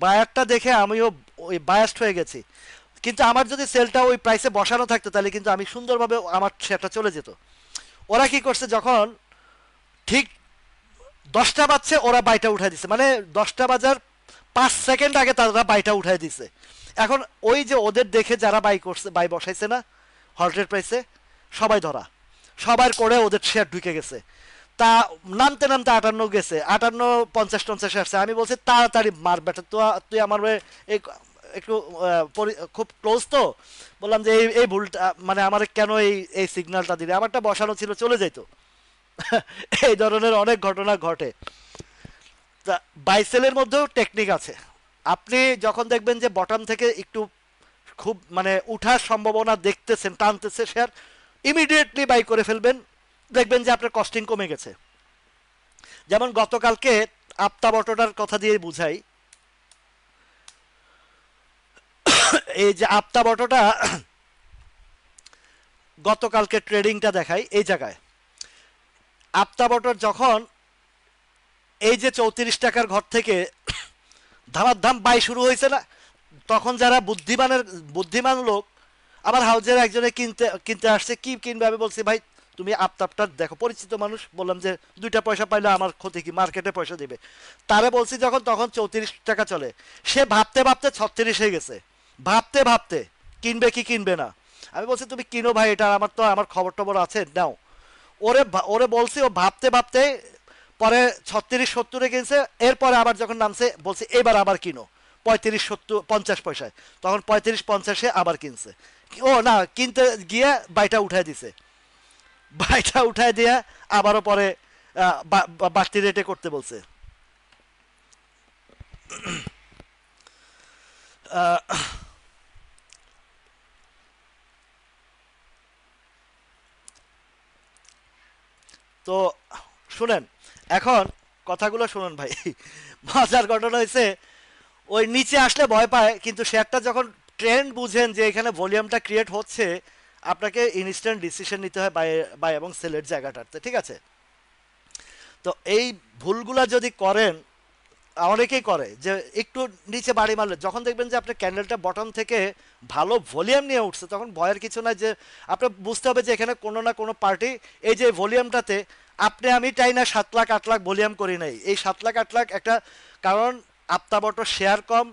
বায়ারটা দেখে আমিও ওই বায়াস্ট হয়ে গেছি। কিন্তু আমার যদি সেলটা ওই প্রাইসে বসানো থাকতো, তাহলে কিন্তু আমি সুন্দরভাবে আমার শেয়ারটা চলে যেত। ওরা কি করছে, যখন ঠিক 10টা বাজছে ওরা বাইটা উঠাই দিছে, মানে 10টা বাজার 5 সেকেন্ড আগে তারা বাইটা উঠাই দিছে। এখন ওই যে ওদের দেখে যারা বাই করছে, বাই বসাইছে না হল্টের প্রাইসে, সবাই ধরা, সবার করে ওদের শেয়ার ঢুকে গেছে। তা নামতে নামতে 58 গেছে, 58 50 50 আসছে। আমি বলছি তাড়াতাড়ি মার বেটা, তুই আমার এই একটু খুব ক্লোজ, তো বললাম যে এই ভুলটা মানে আমার কেন এই সিগন্যালটা দিলে, আমারটা বসানো ছিল, চলে যাইতো। এই ধরনের অনেক ঘটনা ঘটে। তা বাইসেলের মধ্যেও টেকনিক আছে। আপনি যখন দেখবেন যে বটম থেকে একটু খুব মানে উঠার সম্ভাবনা দেখতেছেন, টানতেছে শেয়ার, ইমিডিয়েটলি বাই করে ফেলবেন, দেখবেন যে আপনার কস্টিং কমে গেছে। যেমন গতকালকে আপতা বটটার কথা দিয়ে বুঝাই। এই যে আপতা বটটা গতকালকে ট্রেডিংটা দেখাই, এই জায়গায় আপতা বটর যখন এই যে 34 টাকার ঘর থেকে ধামাধাম বাই শুরু হয়েছে না, তখন যারা বুদ্ধিমান লোক, আমার হাউজের একজনে কিনতে কিনতে আসছে, কি কিনবে আমি বলছি ভাই তুমি আপতাপটা দেখো, পরিচিত মানুষ, বললাম যে 2টা পয়সা পাইলে আমার ক্ষতি কি, মার্কেটে পয়সা দিবে। তারে বলছি যখন, তখন 34 টাকা চলে, সে ভাবতে ভাবতে 36 হয়ে গেছে, ভাবতে ভাবতে কিনবে কি কিনবে না। আমি বলছি তুমি কিনো ভাই, এটা আমার তো আমার খবর টবর আছে, নাও। ওরে বলছি, ও ভাবতে ভাবতে পরে 36-70-এ কিনছে। এরপরে আবার যখন নামছে বলছি এবার আবার কিনো 35-70-50 পয়সায়, তখন 35-50-এ আবার কিনছে। ও না, কিনতে গিয়ে বাইটা উঠায় দিছে, বাইটা উঠায় দিয়ে আবারও পরে বাড়তি রেটে করতে বলছে। আহ, তো শুনেন, এখন কথাগুলো শুনুন ভাই। মজার ঘটনা হয়েছে, ওই নিচে আসলে ভয় পায়, কিন্তু শেয়ারটা যখন ট্রেন্ড বুঝেন যে এখানে ভলিউমটা ক্রিয়েট হচ্ছে, আপনাকে ইনস্ট্যান্ট ডিসিশন নিতে হয় বাই বাই এবং সেলের জায়গাটাতে, ঠিক আছে? তো এই ভুলগুলা যদি করেন, অনেকেই করে যে একটু নিচে বাড়ি মারলে, যখন দেখবেন যে আপনার ক্যান্ডেলটা বটম থেকে ভালো ভলিউম নিয়ে উঠছে, তখন ভয়ের কিছু নাই। যে আপনার বুঝতে হবে যে এখানে কোনো না কোনো পার্টি এই যে ভলিউমটাতে, আপনি আমি তাই না 7 লাখ 8 লাখ ভলিউম করি নাই, এই 7 লাখ 8 লাখ একটা কারণ, আপতা বটো শেয়ার কম,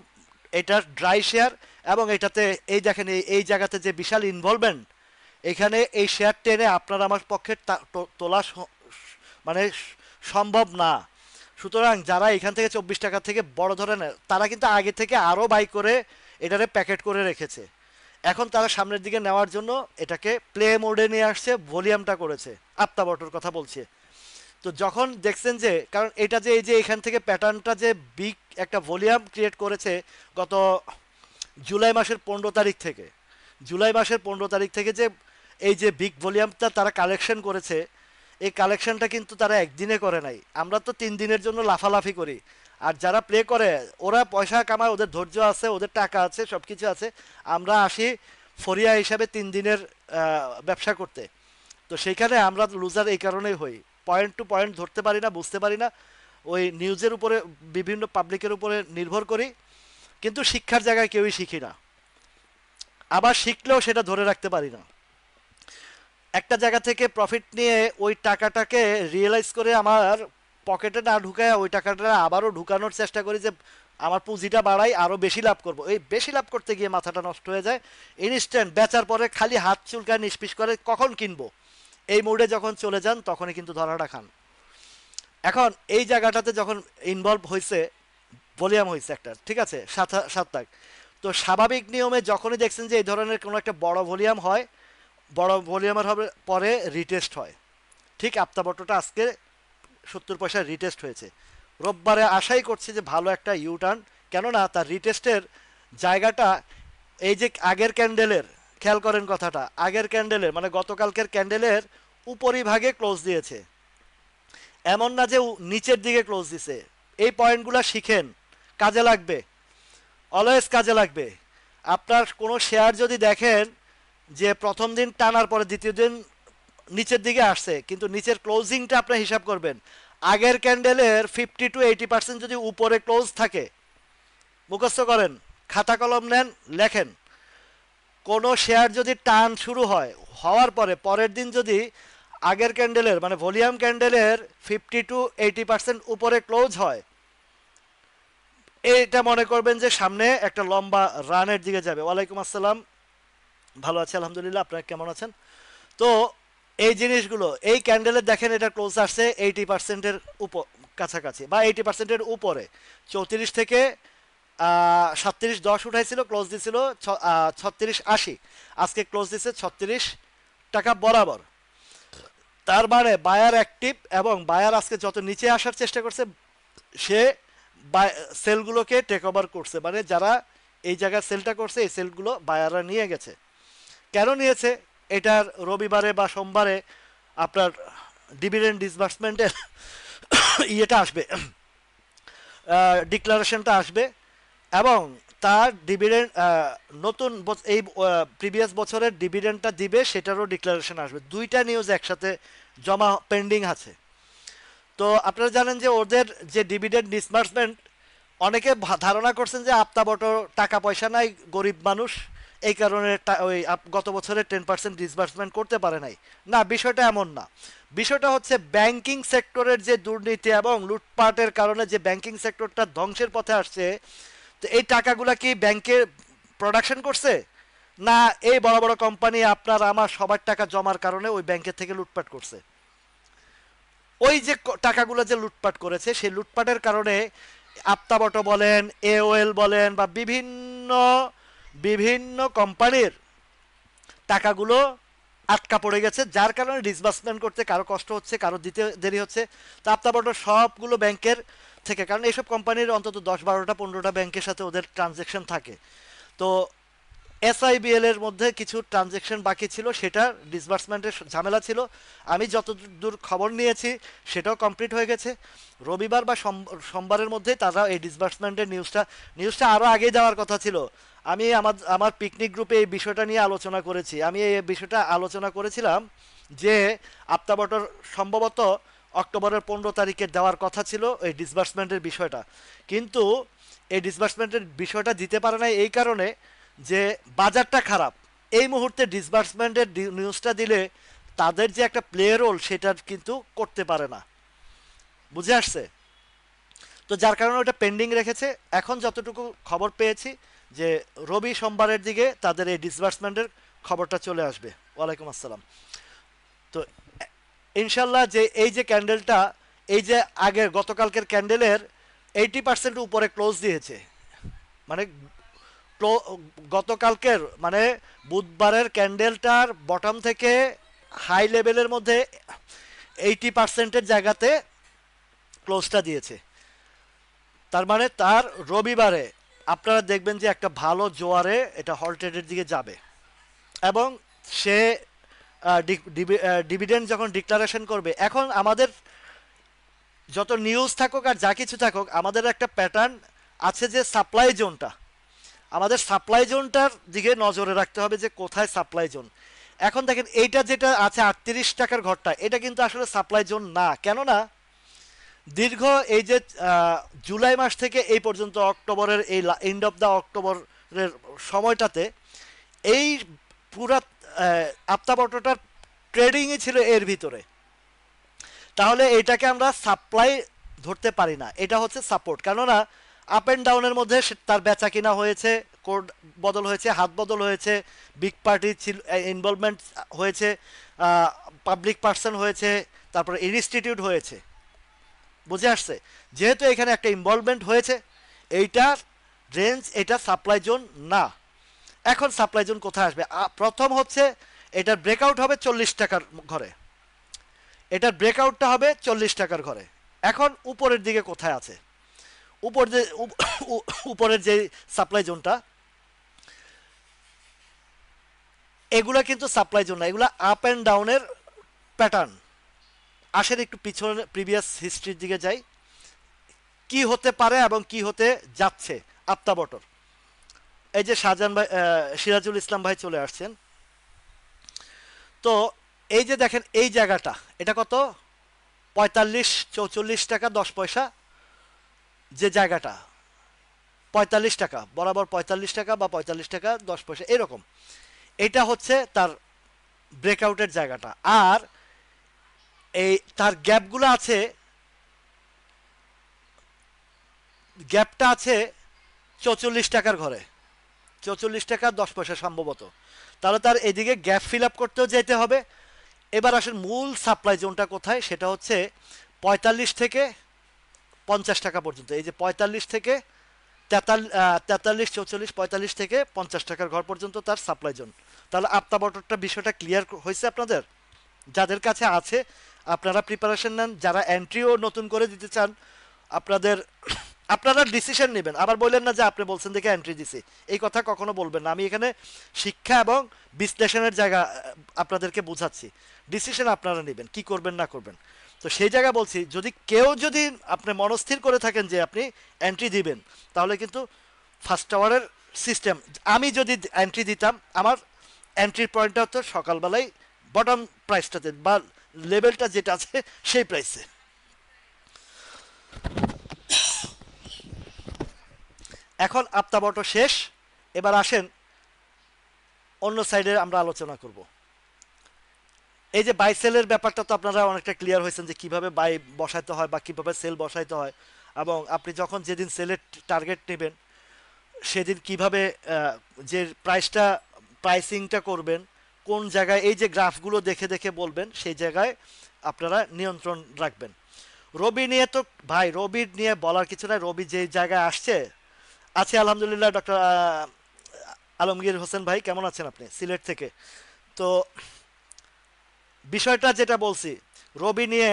এটা ড্রাই শেয়ার, এবং এটাতে এই দেখেন এই জায়গাতে যে বিশাল ইনভলভমেন্ট, এখানে এই শেয়ার টেনে আপনার আমার পক্ষে তোলা মানে সম্ভব না। সুতরাং যারা এখান থেকে 24 টাকা থেকে বড় ধরনের, তারা কিন্তু আগে থেকে আরও বাই করে এটারে প্যাকেট করে রেখেছে। এখন তারা সামনের দিকে নেওয়ার জন্য এটাকে প্লে মোডে নিয়ে আসছে, ভলিউমটা করেছে, আপতা বটর কথা বলছে। তো যখন দেখছেন যে, কারণ এটা যে এই যে এখান থেকে প্যাটার্নটা যে বিগ একটা ভলিউম ক্রিয়েট করেছে গত জুলাই মাসের 15 তারিখ থেকে, জুলাই মাসের 15 তারিখ থেকে যে এই যে বিগ ভলিউমটা তারা কালেকশন করেছে, এই কালেকশনটা কিন্তু তারা একদিনে করে নাই। আমরা তো 3 দিনের জন্য লাফালাফি করি, আর যারা প্লে করে ওরা পয়সা কামায়, ওদের ধৈর্য আছে, ওদের টাকা আছে, সব কিছু আছে। আমরা আসি ফরিয়া হিসাবে 3 দিনের ব্যবসা করতে। তো সেইখানে আমরা লুজার এই কারণেই হই, পয়েন্ট টু পয়েন্ট ধরতে পারি না, বুঝতে পারি না, ওই নিউজের উপরে বিভিন্ন পাবলিকের উপরে নির্ভর করি, কিন্তু শিক্ষার জায়গায় কেউই শিখি না, আবার শিখলেও সেটা ধরে রাখতে পারি না। একটা জায়গা থেকে প্রফিট নিয়ে ওই টাকাটাকে রিয়েলাইজ করে আমার পকেটে না ঢুকায়, ওই টাকাটা আবারও ঢুকানোর চেষ্টা করি যে আমার পুঁজিটা বাড়াই, আরও বেশি লাভ করব। এই বেশি লাভ করতে গিয়ে মাথাটা নষ্ট হয়ে যায়। ইনস্ট্যান্ট বেচার পরে খালি হাত চুলকায়, নিষ্পিস করে কখন কিনবো, এই মুডে যখন চলে যান তখনই কিন্তু ধরাটা খান। এখন এই জায়গাটাতে যখন ইনভলভ হয়েছে, ভলিউম হয়েছে একটা, ঠিক আছে, 7 লাখ। তো স্বাভাবিক নিয়মে যখনই দেখছেন যে এই ধরনের কোনো একটা বড় ভলিউম হয়, বড় ভলিউমের হবে পরে রিটেস্ট হয়, ঠিক আপতা বটটা আজকে 70 পয়সা রিটেস্ট হয়েছে। রোববারে আশাই করছি যে ভালো একটা ইউটার্ন, কেননা তার রিটেস্টের জায়গাটা এই যে আগের ক্যান্ডেলের, খেয়াল করেন কথাটা, আগের ক্যান্ডেলের মানে গতকালকের ক্যান্ডেলের উপরিভাগে ক্লোজ দিয়েছে, এমন না যে নিচের দিকে ক্লোজ দিছে। এই পয়েন্টগুলো শিখেন, কাজে লাগবে, অলওয়েজ কাজে লাগবে। আপনার কোনো শেয়ার যদি দেখেন যে প্রথম দিন টানার পরে দ্বিতীয় দিন নিচের দিকে আসছে, কিন্তু নিচের ক্লোজিংটা আপনি হিসাব করবেন, আগের ক্যান্ডেলের 50-80% যদি উপরে ক্লোজ থাকে, মুখস্থ করেন, খাতা কলম নেন, লেখেন, কোনো শেয়ার যদি টান শুরু হয়, হওয়ার পরে পরের দিন যদি আগের ক্যান্ডেলের মানে ভলিউম ক্যান্ডেলের 50-80% উপরে ক্লোজ হয়, এটা মনে করবেন যে সামনে একটা লম্বা রানের দিকে যাবে। ওয়ালাইকুম আসসালাম, ভালো আছি আলহামদুলিল্লাহ, আপনারা কেমন আছেন? তো এই জিনিসগুলো, এই ক্যান্ডেলের দেখেন এটা ক্লোজ আসছে 80%-এর কাছাকাছি বা 80%-এর উপরে, 34 থেকে 37.10 উঠাইছিল, ক্লোজ দিছিল 36.80, আজকে ক্লোজ দিছে 36 টাকা বরাবর। তার মানে বায়ার অ্যাক্টিভ, এবং বায়ার আজকে যত নিচে আসার চেষ্টা করছে, সে সেলগুলোকে টেক ওভার করছে, মানে যারা এই জায়গায় সেলটা করছে এই সেলগুলো বায়াররা নিয়ে গেছে। কেন নিয়েছে? এটার রবিবারে বা সোমবারে আপনার ডিভিডেন্ড ডিসবার্সমেন্টের ইয়েটা আসবে, ডিক্লারেশনটা আসবে, এবং তার ডিভিডেন্ড নতুন এই প্রিভিয়াস বছরের ডিভিডেন্ডটা দিবে সেটারও ডিক্লারেশন আসবে। দুইটা নিউজ একসাথে জমা পেন্ডিং আছে। তো আপনারা জানেন যে ওদের যে ডিভিডেন্ড ডিসবার্সমেন্ট, অনেকে ধারণা করছেন যে আপতা বটো টাকা পয়সা নাই, গরিব মানুষ, এই কারণে ওই গত বছরে 10% ডিসবার্সমেন্ট করতে পারে নাই। না, বিষয়টা এমন না। বিষয়টা হচ্ছে ব্যাংকিং সেক্টরের যে দুর্নীতি এবং লুটপাটের কারণে যে ব্যাংকিং সেক্টরটা ধ্বংসের পথে আসছে, তো এই টাকাগুলা কি ব্যাংকে প্রোডাকশন করছে? না, এই বড় বড় কোম্পানি আপনার আমার সবার টাকা জমার কারণে ওই ব্যাংকের থেকে লুটপাট করছে। ওই যে টাকাগুলো যে লুটপাট করেছে সেই লুটপাটের কারণে আপ্তাবটো বলেন, এওএল বলেন, বা বিভিন্ন বিভিন্ন কোম্পানির টাকাগুলো আটকা পড়ে গেছে, যার কারণে ডিসবার্সমেন্ট করতে কারো কষ্ট হচ্ছে, কারো দিতে দেরি হচ্ছে। তো আপ্তাবটো সবগুলো ব্যাংকের থেকে, কারণ এইসব কোম্পানির অন্তত 10-12-15টা ব্যাংকের সাথে ওদের ট্রানজেকশন থাকে। তো এসআইবিএল এর মধ্যে কিছু ট্রানজেকশন বাকি ছিল, সেটা ডিসবার্সমেন্টের ঝামেলা ছিল। আমি যতদূর খবর নিয়েছি সেটাও কমপ্লিট হয়ে গেছে। রবিবার বা সোমবারের মধ্যে তারা এই ডিসবার্সমেন্টের নিউজটা আরও আগেই দেওয়ার কথা ছিল। আমি আমার পিকনিক গ্রুপে এই বিষয়টা নিয়ে আলোচনা করেছি। আমি এই বিষয়টা আলোচনা করেছিলাম যে আপ্তাবটর সম্ভবত অক্টোবরের 15 তারিখে দেওয়ার কথা ছিল এই ডিসবার্সমেন্টের বিষয়টা, কিন্তু এই ডিসবার্সমেন্টের বিষয়টা দিতে পারে না এই কারণে যে বাজারটা খারাপ। এই মুহূর্তে ডিসবার্সমেন্টের নিউজটা দিলে তাদের যে একটা প্লে রোল সেটা কিন্তু করতে পারে না। বুঝে আসছে? তো যার কারণে ওটা পেন্ডিং রেখেছে। এখন যতটুকু খবর পেয়েছি যে রবি সোমবারের দিকে তাদের এই ডিসবার্সমেন্টের খবরটা চলে আসবে। ওয়ালাইকুম আসসালাম। তো ইনশাল্লাহ যে এই যে ক্যান্ডেলটা, এই যে আগের গতকালকের ক্যান্ডেলের 80% উপরে ক্লোজ দিয়েছে, মানে গতকালকের মানে বুধবারের ক্যান্ডেলটার বটম থেকে হাই লেভেলের মধ্যে 80%-এর জায়গাতে ক্লোজটা দিয়েছে। তার মানে তার রবিবারে আপনারা দেখবেন যে একটা ভালো জোয়ারে এটা হল্টেডের দিকে যাবে, এবং সে ডিভিডেন্ড যখন ডিক্লারেশন করবে, এখন আমাদের যত নিউজ থাকুক আর যা কিছু থাকুক, আমাদের একটা প্যাটার্ন আছে যে সাপ্লাই জোনটা, আমাদের সাপ্লাই জোনটার দিকে নজরে রাখতে হবে যে কোথায় সাপ্লাই জোন। এখন দেখেন এইটা যেটা আছে 38 টাকার ঘরটা, এটা কিন্তু আসলে সাপ্লাই জোন না। কেননা দীর্ঘ এই যে জুলাই মাস থেকে এই পর্যন্ত অক্টোবরের এই এন্ড অফ দ্য অক্টোবরের সময়টাতে এই পুরা আপ্তাবটটার ট্রেডিংই ছিল এর ভিতরে। তাহলে এটাকে আমরা সাপ্লাই ধরতে পারি না, এটা হচ্ছে সাপোর্ট। কেননা আপ অ্যান্ড ডাউনের মধ্যে তার বেচা কিনা হয়েছে, কোড বদল হয়েছে, হাত বদল হয়েছে, বিগ পার্টি ইনভলভমেন্ট হয়েছে, পাবলিক পার্সন হয়েছে, তারপরে ইনস্টিটিউট হয়েছে। বুঝে আসছে? যেহেতু এখানে একটা ইনভলভমেন্ট হয়েছে, এইটার রেঞ্জ, এটা সাপ্লাই জোন না। এখন সাপ্লাই জোন কোথায় আসবে? প্রথম হচ্ছে এটার ব্রেকআউট হবে 40 টাকার ঘরে, এটার ব্রেকআউটটা হবে 40 টাকার ঘরে। এখন উপরের দিকে কোথায় আছে? উপরের যে সাপ্লাই জোনটা, এগুলা কিন্তু সাপ্লাই জোন না, এগুলা আপ অ্যান্ড ডাউনের প্যাটার্ন। আসেন একটু পিছনে প্রিভিয়াস হিস্ট্রির দিকে যাই, কি হতে পারে এবং কি হতে যাচ্ছে আপ্তাবটর। এই যে শাহজাহান ভাই, সিরাজুল ইসলাম ভাই চলে আসছেন। তো এই যে দেখেন এই জায়গাটা, এটা কত? 45-44 টাকা 10 পয়সা, যে জায়গাটা 45 টাকা বরাবর, 45 টাকা বা 45 টাকা 10 পয়সা এরকম, এটা হচ্ছে তার ব্রেকআউটের জায়গাটা। আর এই তার গ্যাপগুলো আছে, গ্যাপটা আছে 44 টাকার ঘরে, 44 টাকা 10 পয়সা সম্ভবত। তাহলে তার এদিকে গ্যাপ ফিল আপ করতেও যেতে হবে। এবার আসেন মূল সাপ্লাই জোনটা কোথায়, সেটা হচ্ছে 45 থেকে 50 টাকা পর্যন্ত। এই যে 45 থেকে 43, 44, 45 থেকে 50 টাকার ঘর পর্যন্ত তার সাপ্লাই জোন। তাহলে আপ্তাবটরটা বিষয়টা ক্লিয়ার হয়েছে আপনাদের? যাদের কাছে আছে আপনারা প্রিপারেশন নেন, যারা এন্ট্রিও নতুন করে দিতে চান আপনাদের আপনারা ডিসিশন নেবেন, আবার বললেন না যে আপনি বলছেন দেখে এন্ট্রি দিছি, এই কথা কখনো বলবেন না। আমি এখানে শিক্ষা এবং বিশ্লেষণের জায়গা আপনাদেরকে বোঝাচ্ছি। ডিসিশন আপনারা নেবেন কি করবেন না করবেন। তো সেই জায়গা বলছি, যদি কেউ যদি আপনি মনস্থির করে থাকেন যে আপনি এন্ট্রি দিবেন, তাহলে কিন্তু ফার্স্ট আওয়ারের সিস্টেম, আমি যদি এন্ট্রি দিতাম, আমার এন্ট্রির পয়েন্টটা হতো সকালবেলায় বটম প্রাইসটাতে বা লেভেলটা যেটা আছে সেই প্রাইসে। এখন আপ্তাবট শেষ, এবার আসেন অন্য সাইডে আমরা আলোচনা করব। এই যে বাই সেলের ব্যাপারটা তো আপনারা অনেকটা ক্লিয়ার হয়েছেন যে কিভাবে বাই বসাইতে হয় বা কিভাবে সেল বসাইতে হয়, এবং আপনি যখন যেদিন সেলের টার্গেট নেবেন সেদিন কিভাবে যে প্রাইসিংটা করবেন, কোন জায়গায় এই যে গ্রাফগুলো দেখে দেখে বলবেন, সেই জায়গায় আপনারা নিয়ন্ত্রণ রাখবেন। রবি নিয়ে তো ভাই, রবি নিয়ে বলার কিছু নাই। রবি যে জায়গায় আসছে, আছে আলহামদুলিল্লাহ। ডক্টর আলমগীর হোসেন ভাই কেমন আছেন আপনি সিলেট থেকে? তো বিষয়টা যেটা বলছি, রবি নিয়ে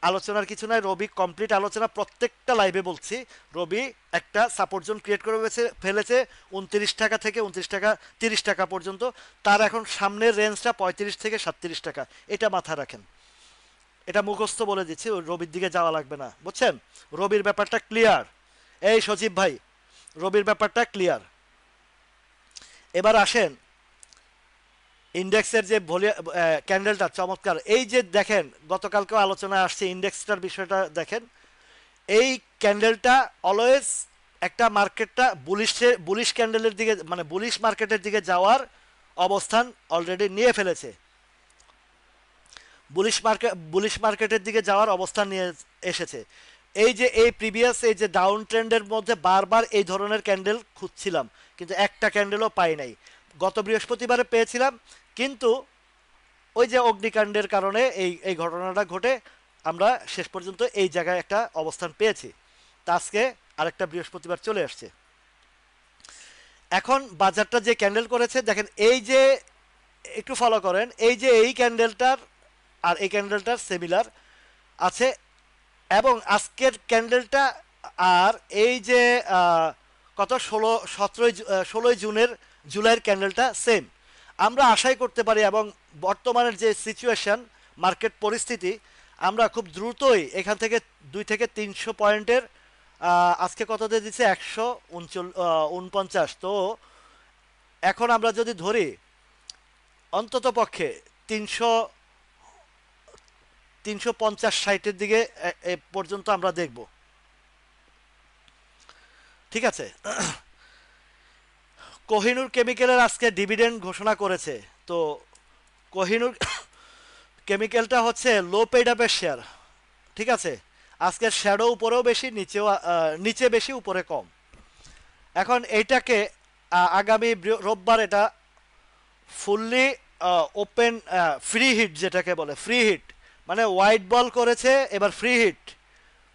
আলোচনার কিছু নাই। রবি কমপ্লিট আলোচনা প্রত্যেকটা লাইভে বলছি। রবি একটা সাপোর্ট জোন ক্রিয়েট করে ফেলেছে 29 টাকা থেকে 29 টাকা 30 টাকা পর্যন্ত। তার এখন সামনের রেঞ্জটা 35 থেকে 37 টাকা, এটা মাথায় রাখেন। এটা মুখস্থ বলে দিচ্ছি, ওই রবির দিকে যাওয়া লাগবে না, বুঝছেন? রবির ব্যাপারটা ক্লিয়ার। এই সজীব ভাই, রবির ব্যাপারটা ক্লিয়ার। এবার আসেন ইন্ডেক্সের যে ক্যান্ডেলটা চমৎকার। এই যে দেখেন, গতকালকেও আলোচনা আসছে ইন্ডেক্সটার বিষয়টা দেখেন। এই ক্যান্ডেলটা অলওয়েজ একটা মার্কেটটা বুলিশ ক্যান্ডেলের দিকে, মানে বুলিশ মার্কেটের দিকে যাওয়ার অবস্থান অলরেডি নিয়ে ফেলেছে। বুলিশ মার্কেটের দিকে যাওয়ার অবস্থান নিয়ে এসেছে। এই যে এই প্রিভিয়াস এই যে ডাউন ট্রেন্ডের মধ্যে বারবার এই ধরনের ক্যান্ডেল খুঁজছিলাম, কিন্তু একটা ক্যান্ডেলও পাই নাই। গত বৃহস্পতিবারে পেয়েছিলাম, কিন্তু ওই যে অগ্নিকাণ্ডের কারণে এই এই ঘটনাটা ঘটে আমরা শেষ পর্যন্ত এই জায়গায় একটা অবস্থান পেয়েছি। তা আজকে আরেকটা বৃহস্পতিবার চলে আসছে। এখন বাজারটা যে ক্যান্ডেল করেছে দেখেন, এই যে একটু ফলো করেন, এই যে এই ক্যান্ডেলটার আর এই ক্যান্ডেলটার সিমিলার আছে, এবং আজকের ক্যান্ডেলটা আর এই যে কত 16 জুনের জুলাইয়ের ক্যান্ডেলটা সেম। আমরা আশাই করতে পারি, এবং বর্তমানের যে সিচুয়েশন মার্কেট পরিস্থিতি, আমরা খুব দ্রুতই এখান থেকে 2 থেকে 300 পয়েন্টের আজকে কত দিয়ে দিচ্ছে 149, তো এখন আমরা যদি ধরি অন্তত পক্ষে 350-350-60-এর দিকে পর্যন্ত আমরা দেখব। ঠিক আছে। কোহিনুর কেমিক্যালের আজকে ডিভিডেন্ড ঘোষণা করেছে। তো কোহিনুর কেমিক্যালটা হচ্ছে লো পেইড আপের শেয়ার। ঠিক আছে, আজকের শ্যাডো উপরেও বেশি, নিচে বেশি, উপরে কম। এখন এইটাকে আগামী রোববার এটা ফুললি ওপেন ফ্রি হিট, যেটাকে বলে ফ্রি হিট, মানে হোয়াইট বল করেছে, এবার ফ্রি হিট।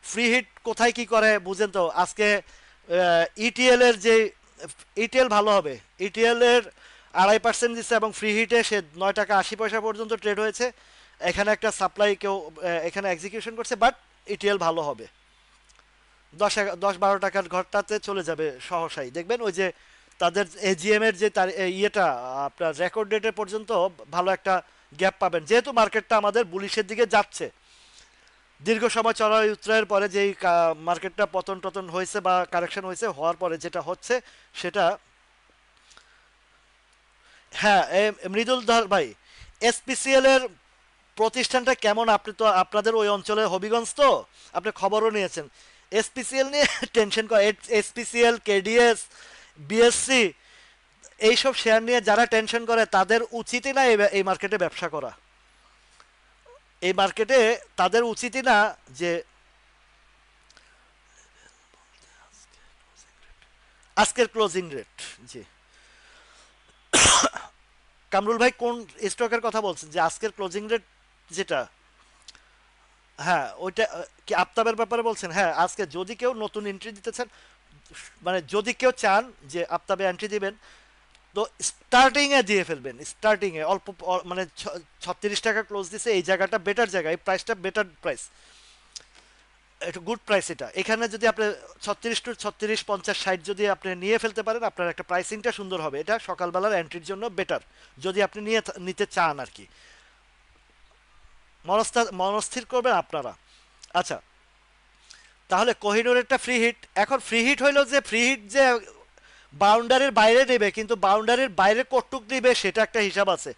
ফ্রি হিট কোথায় কি করে বুঝেন তো? আজকে ইটিএল এর যে ইটিএল ভালো হবে, ইটিএল এর 2.5% দিচ্ছে, এবং ফ্রি হিটে সে 9 টাকা 80 পয়সা পর্যন্ত ট্রেড হয়েছে। এখানে একটা সাপ্লাই কেউ এখানে এক্সিকিউশন করছে, বাট ইটিএল ভালো হবে। 10-12 টাকার ঘরটাতে চলে যাবে সহসাই, দেখবেন ওই যে তাদের এজিএম এর যে তার ইয়েটা আপনার রেকর্ড ডেটের পর্যন্ত ভালো একটা গ্যাপ পাবেন, যেহেতু মার্কেটটা আমাদের বুলিশের দিকে যাচ্ছে। দীর্ঘ সময় চড়াই উতরাইয়ের পরে যেই মার্কেটটা পতন টতন হয়েছে বা কারেকশন হয়েছে, হওয়ার পরে যেটা হচ্ছে সেটা। হ্যাঁ, মৃদুল ধর ভাই, এসপিসিএল এর প্রতিষ্ঠানটা কেমন? আপনি তো আপনাদের ওই অঞ্চলে হবিগঞ্জ, তো আপনি খবরও নিয়েছেন। এসপিসিএল নিয়ে টেনশন করে, এসপিসিএল, কেডিএস, বিএসসি, এইসব শেয়ার নিয়ে যারা টেনশন করে তাদের উচিতই না এই মার্কেটে ব্যবসা করা। এই মার্কেটে তাদের উচিতই না যে আজকের ক্লোজিং রেট। জি, কামরুল ভাই কোন স্টকের কথা বলছেন? যে আজকের ক্লোজিং রেট যেটা, হ্যাঁ ওইটা কি আফতাবের ব্যাপারে বলছেন? হ্যাঁ, আজকে যদি কেউ নতুন এন্ট্রি দিতে চান, মানে যদি কেউ চান যে আফতাবে এন্ট্রি দিবেন, তো স্টার্টিং এ দিয়ে ফেলবেন। স্টার্টিং এ অল্প মানে 36 টাকা ক্লোজ দিছে, এই জায়গাটা বেটার জায়গা, এই প্রাইসটা বেটার প্রাইস। একটু গুড প্রাইস এটা। এখানে যদি আপনি 36 টু 36, 50, 60 যদি আপনি নিয়ে ফেলতে পারেন, আপনার একটা প্রাইসিংটা সুন্দর হবে। এটা সকালবেলার এন্ট্রির জন্য বেটার, যদি আপনি নিতে চান আর কি। মনস্থির করবেন আপনারা। আচ্ছা, তাহলে কোহিনুরেরটা ফ্রি হিট। এখন ফ্রি হিট হইলো যে ফ্রি হিট যে বাউন্ডারির বাইরে নেবে, কিন্তু বাউন্ডারির বাইরে কটুক নেবে সেটা একটা হিসাব আছে।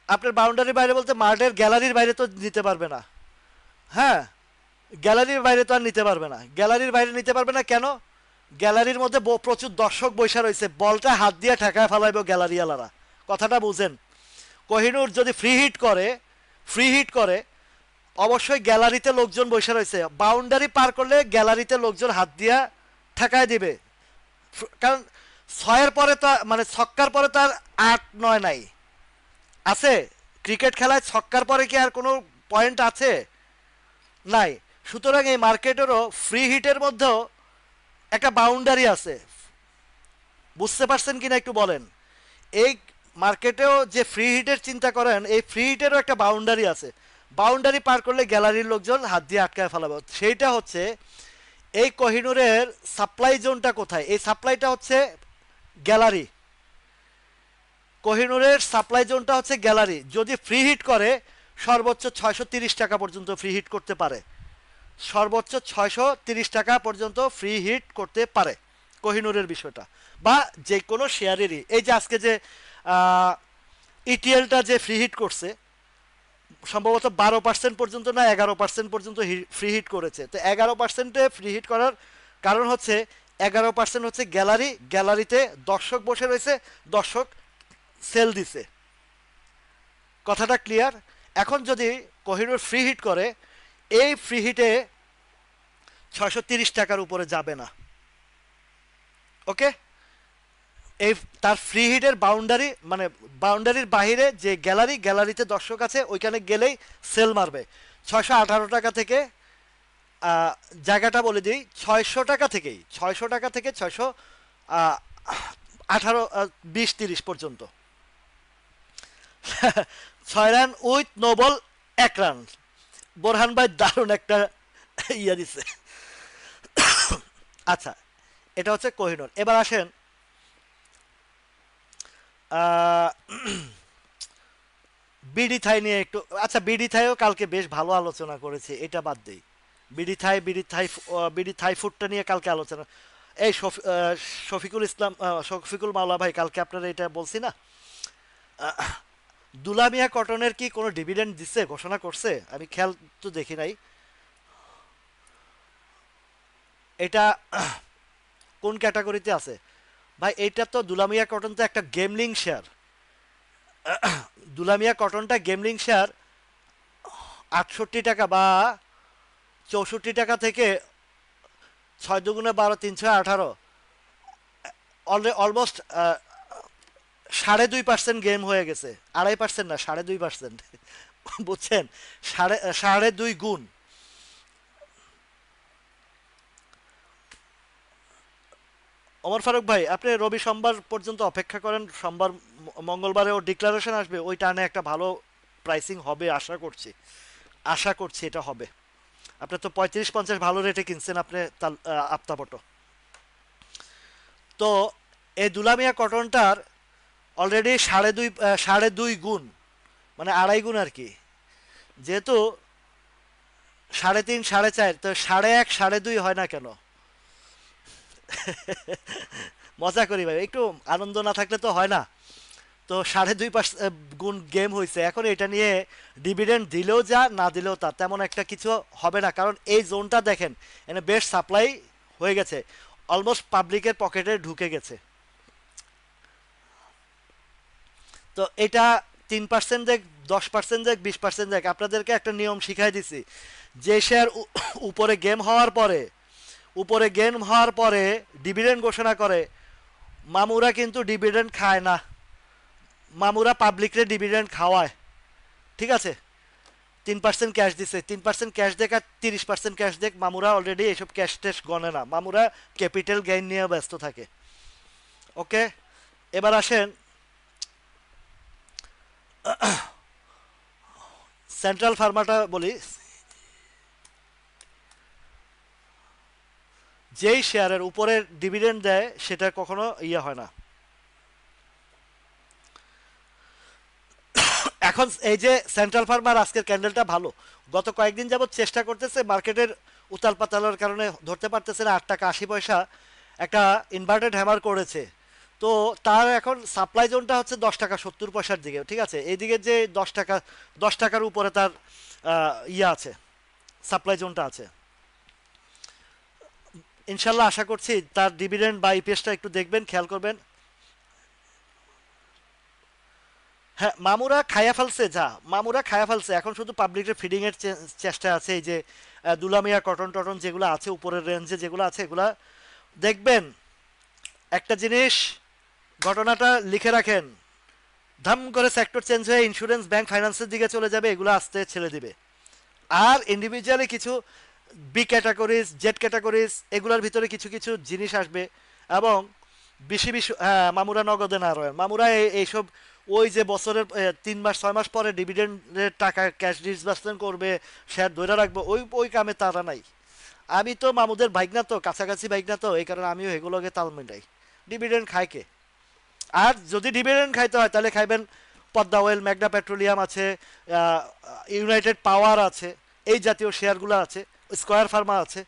আপনার বাউন্ডারির বাইরে বলতে মাঠের গ্যালারির বাইরে তো নিতে পারবে না। হ্যাঁ, গ্যালারির বাইরে তো আর নিতে পারবে না। গ্যালারির বাইরে নিতে পারবে না কেন? গ্যালারির মধ্যে প্রচুর দর্শক বৈশা রয়েছে, বলটা হাত দিয়ে ঠেকায় ফেলাইব গ্যালারিওয়ালারা। কথাটা বুঝেন। কোহিনুর যদি ফ্রি হিট করে অবশ্যই গ্যালারিতে লোকজন বসে রয়েছে, বাউন্ডারি পার করলে গ্যালারিতে লোকজন হাত দিয়া ঠেকায় দিবে। কারণ ছয়ের পরে তো মানে ছক্কার পরে তো আর 8, 9 নাই। আছে? ক্রিকেট খেলায় ছক্কার পরে কি আর কোনো পয়েন্ট আছে? নাই। সুতরাং এই মার্কেটেরও ফ্রি হিটের মধ্যেও একটা বাউন্ডারি আছে। বুঝতে পারছেন কিনা একটু বলেন। এই মার্কেটেও যে ফ্রি হিটের চিন্তা করেন, এই ফ্রি হিটেরও একটা বাউন্ডারি আছে। বাউন্ডারি পার করলে গ্যালারির লোকজন হাত দিয়ে আটকায় ফেলাবে। সেইটা হচ্ছে এই কোহিনুরের সাপ্লাই জোনটা কোথায়? এই সাপ্লাইটা হচ্ছে গ্যালারি। কোহিনুরের সাপ্লাই জোনটা হচ্ছে গ্যালারি। যদি ফ্রি হিট করে সর্বোচ্চ 630 টাকা পর্যন্ত ফ্রি হিট করতে পারে। সর্বোচ্চ 630 টাকা পর্যন্ত ফ্রি হিট করতে পারে কোহিনুরের বিষয়টা, বা যে কোনো শেয়ারেরই। এই যে আজকে যে ইটিএলটা যে ফ্রি হিট করছে, সম্ভবত 12% পর্যন্ত না 11% পর্যন্ত ফ্রি হিট করেছে। তো 11%-এ ফ্রি হিট করার কারণ হচ্ছে 11% হচ্ছে গ্যালারি, গ্যালারিতে দর্শক বসে রয়েছে, দর্শক সেল দিছে। কথাটা ক্লিয়ার? এখন যদি কোহিনুর ফ্রি হিট করে, এই ফ্রি হিটে 630 টাকার উপরে যাবে না। ওকে? এই তার ফ্রি হিটের বাউন্ডারি মানে বাউন্ডারির বাহিরে যে গ্যালারি, গ্যালারিতে দর্শক আছে, ওইখানে গেলেই সেল মারবে। 618 টাকা থেকে জায়গাটা বলে দিই, 600 টাকা থেকে 618, 20, 30 পর্যন্ত। 6 run with no ball, 1 run. Borhan ভাই দারুণ একটা ইয়া দিছে। আচ্ছা, এটা হচ্ছে কোহিনুর। এবার আসেন বিডি থাই নিয়ে একটু। আচ্ছা, বিডি থাইও কালকে বেশ ভালো আলোচনা করেছে, এটা বাদ দেই। বিডি থাই ফুডটা নিয়ে কালকে আলোচনা। এই শফিকুল ইসলাম, শফিকুল মাওলা ভাই, কালকে আপনারা এটা বলছি না, দুলামিয়া কটনের কি কোনো ডিভিডেন্ড দিচ্ছে, ঘোষণা করছে? আমি খেয়াল তো দেখি নাই। এটা কোন ক্যাটাগরিতে আছে ভাই? এইটা তো দুলামিয়া কটন তো একটা গেমলিং শেয়ার। দুলামিয়া কটনটা গেমলিং শেয়ার। 68 টাকা বা 64 টাকা থেকে 6 × 2 = 12, 3 × 6 = 18, অলমোস্ট 2.5% গেম হয়ে গেছে। 2.5% না, 2.5%। বুঝছেন? সাড়ে দুই গুণ। ওমর ফারুক ভাই, আপনি রবি সোমবার পর্যন্ত অপেক্ষা করেন। সোমবার মঙ্গলবারে ও ডিক্লারেশন আসবে, ওই টানে একটা ভালো প্রাইসিং হবে আশা করছি। আশা করছি এটা হবে। আপনি তো 35-50 ভালো রেটে কিনছেন আপনি আপতাপটো। তো এই দুলামিয়া কটনটার অলরেডি সাড়ে দুই গুণ, মানে 2.5 গুণ আর কি। যেহেতু 3.5, 4.5, তো 1.5, 2.5 হয় না কেন? মজা করি ভাই, একটু আনন্দ না থাকলে তো হয় না। তো 2.5 গুণ গেম হয়েছে। এখন এটা নিয়ে ডিভিডেন্ড দিলেও যা, না দিলেও তা, তেমন একটা কিছু হবে না। কারণ এই জোনটা দেখেন, এখানে বেশ সাপ্লাই হয়ে গেছে, অলমোস্ট পাবলিকের পকেটে ঢুকে গেছে। তো এটা 3% দেখ, 10% দেখ, 20% দেখ, আপনাদেরকে একটা নিয়ম শিখাই দিছি। যে শেয়ার উপরে গেম হওয়ার পরে ডিভিডেন্ড ঘোষণা করে, মামুরা কিন্তু ডিভিডেন্ড খায় না। মামুরা পাবলিকরে ডিভিডেন্ড খাওয়ায়। ঠিক আছে? 3% ক্যাশ দিছে, 3% ক্যাশ দেখ আর 30% ক্যাশ দেখ, মামুরা অলরেডি এইসব ক্যাশ ট্যাশ গণে না। মামুরা ক্যাপিটাল গেইন নিয়ে ব্যস্ত থাকে। ওকে? এবার আসেন সেন্ট্রাল ফার্মাটা বলি। যেই শেয়ারের উপরে ডিভিডেন্ড দেয় সেটা কখনো ইয়ে হয় না। এখন এই যে সেন্ট্রাল ফার্মার আজকের ক্যান্ডেলটা ভালো, গত কয়েকদিন যাবত চেষ্টা করতেছে মার্কেটের উতাল পাতালের কারণে ধরতে পারতেছে না, 8 টাকা 80 পয়সা একটা ইনভার্টেড হ্যামার করেছে। তো তার এখন সাপ্লাই জোনটা হচ্ছে 10 টাকা 70 পয়সার দিকে, ঠিক আছে, এইদিকে যে 10 টাকা 10 টাকার উপরে তার ইয়ে আছে, সাপ্লাই জোনটা আছে। ইনশাল্লাহ আশা করছি তার ডিভিডেন্ড বা ইপিএসটা একটু দেখবেন, খেয়াল করবেন। হ্যাঁ, মামুরা খায়া ফেলছে, যা মামুরা খায়া ফেলছে, এখন শুধু পাবলিকের ফিডিং এর চেষ্টা আছে। এই যে দুলামিয়া কটন টটন যেগুলো আছে উপরের রেঞ্জে যেগুলো আছে এগুলা দেখবেন। একটা জিনিস, ঘটনাটা লিখে রাখেন, ধাম করে সেক্টর চেঞ্জ হয়ে ইন্স্যুরেন্স ব্যাংক ফাইন্যান্সের দিকে চলে যাবে, এগুলো আস্তে ছেড়ে দিবে। আর ইন্ডিভিজুয়ালি কিছু বি ক্যাটাগরিজ জেড ক্যাটাগরিজ এগুলোর ভিতরে কিছু কিছু জিনিস আসবে। এবং বেশি বেশি হ্যাঁ, মামুরা নগদে না রয়েন, মামুরা এইসব ওই যে বছরের 3 মাস 6 মাস পরে ডিভিডেন্ডের টাকা ক্যাশ ডিসবার্সমেন্ট করবে, শেয়ার ধরে রাখবো, ওই ওই কামে তারা নাই। আমি তো মামুদের বাইক না, তো কাছাকাছি বাইক না, তো এই কারণে আমিও এগুলোকে তাল মেটাই। ডিভিডেন্ড খায় কে? আর যদি ডিভিডেন্ড খাইতে হয় তাহলে খাইবেন পদ্মা অয়েল, ম্যাগনা পেট্রোলিয়াম আছে, ইউনাইটেড পাওয়ার আছে, এই জাতীয় শেয়ারগুলো আছে, স্কয়ার ফার্মা আছে।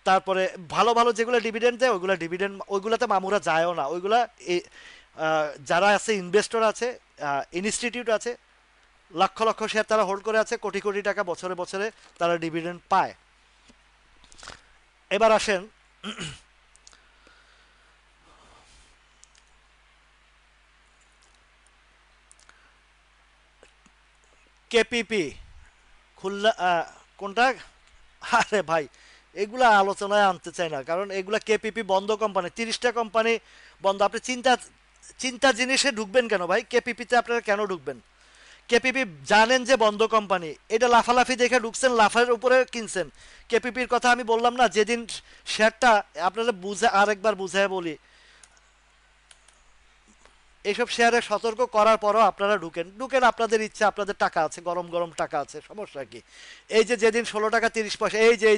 তারপরে ভালো ভালো যেগুলো ডিভিডেন্ড দেয় ওইগুলো ডিভিডেন্ড, ওইগুলোতে মামুরা যায়ও না, ওইগুলা যারা আছে ইনভেস্টর আছে, ইনস্টিটিউট আছে, লক্ষ লক্ষ শেয়ার তারা হোল্ড করে আছে, কোটি কোটি টাকা বছরে বছরে তারা ডিভিডেন্ড পায়। এবার আসেন কেপিপি খুলনা, কোনটা? আরে ভাই, এগুলা আলোচনায় আনতে চাই না, কারণ এগুলা কেপিপি বন্ধ কোম্পানি, 30টা কোম্পানি বন্ধ। আপনি চিন্তা চিন্তা জিনিসে ঢুকবেন কেন ভাই? কেপিপিতে আপনারা কেন ঢুকবেন? কেপিপি জানেন যে বন্ধ কোম্পানি, এটা লাফালাফি দেখে ঢুকছেন, লাফার উপরে কিনছেন। কেপিপির কথা আমি বললাম না যেদিন শেয়ারটা, আপনারা বুঝে আরেকবার বুঝায় বলি, এইসব শেয়ারে সতর্ক করার পরও আপনারা ঢুকেন ঢুকেন, আপনাদের ইচ্ছা, আপনাদের টাকা আছে, গরম গরম টাকা আছে, সমস্যা কি? এই যে যেদিন 16 টাকা 30 পয়সা, এই যে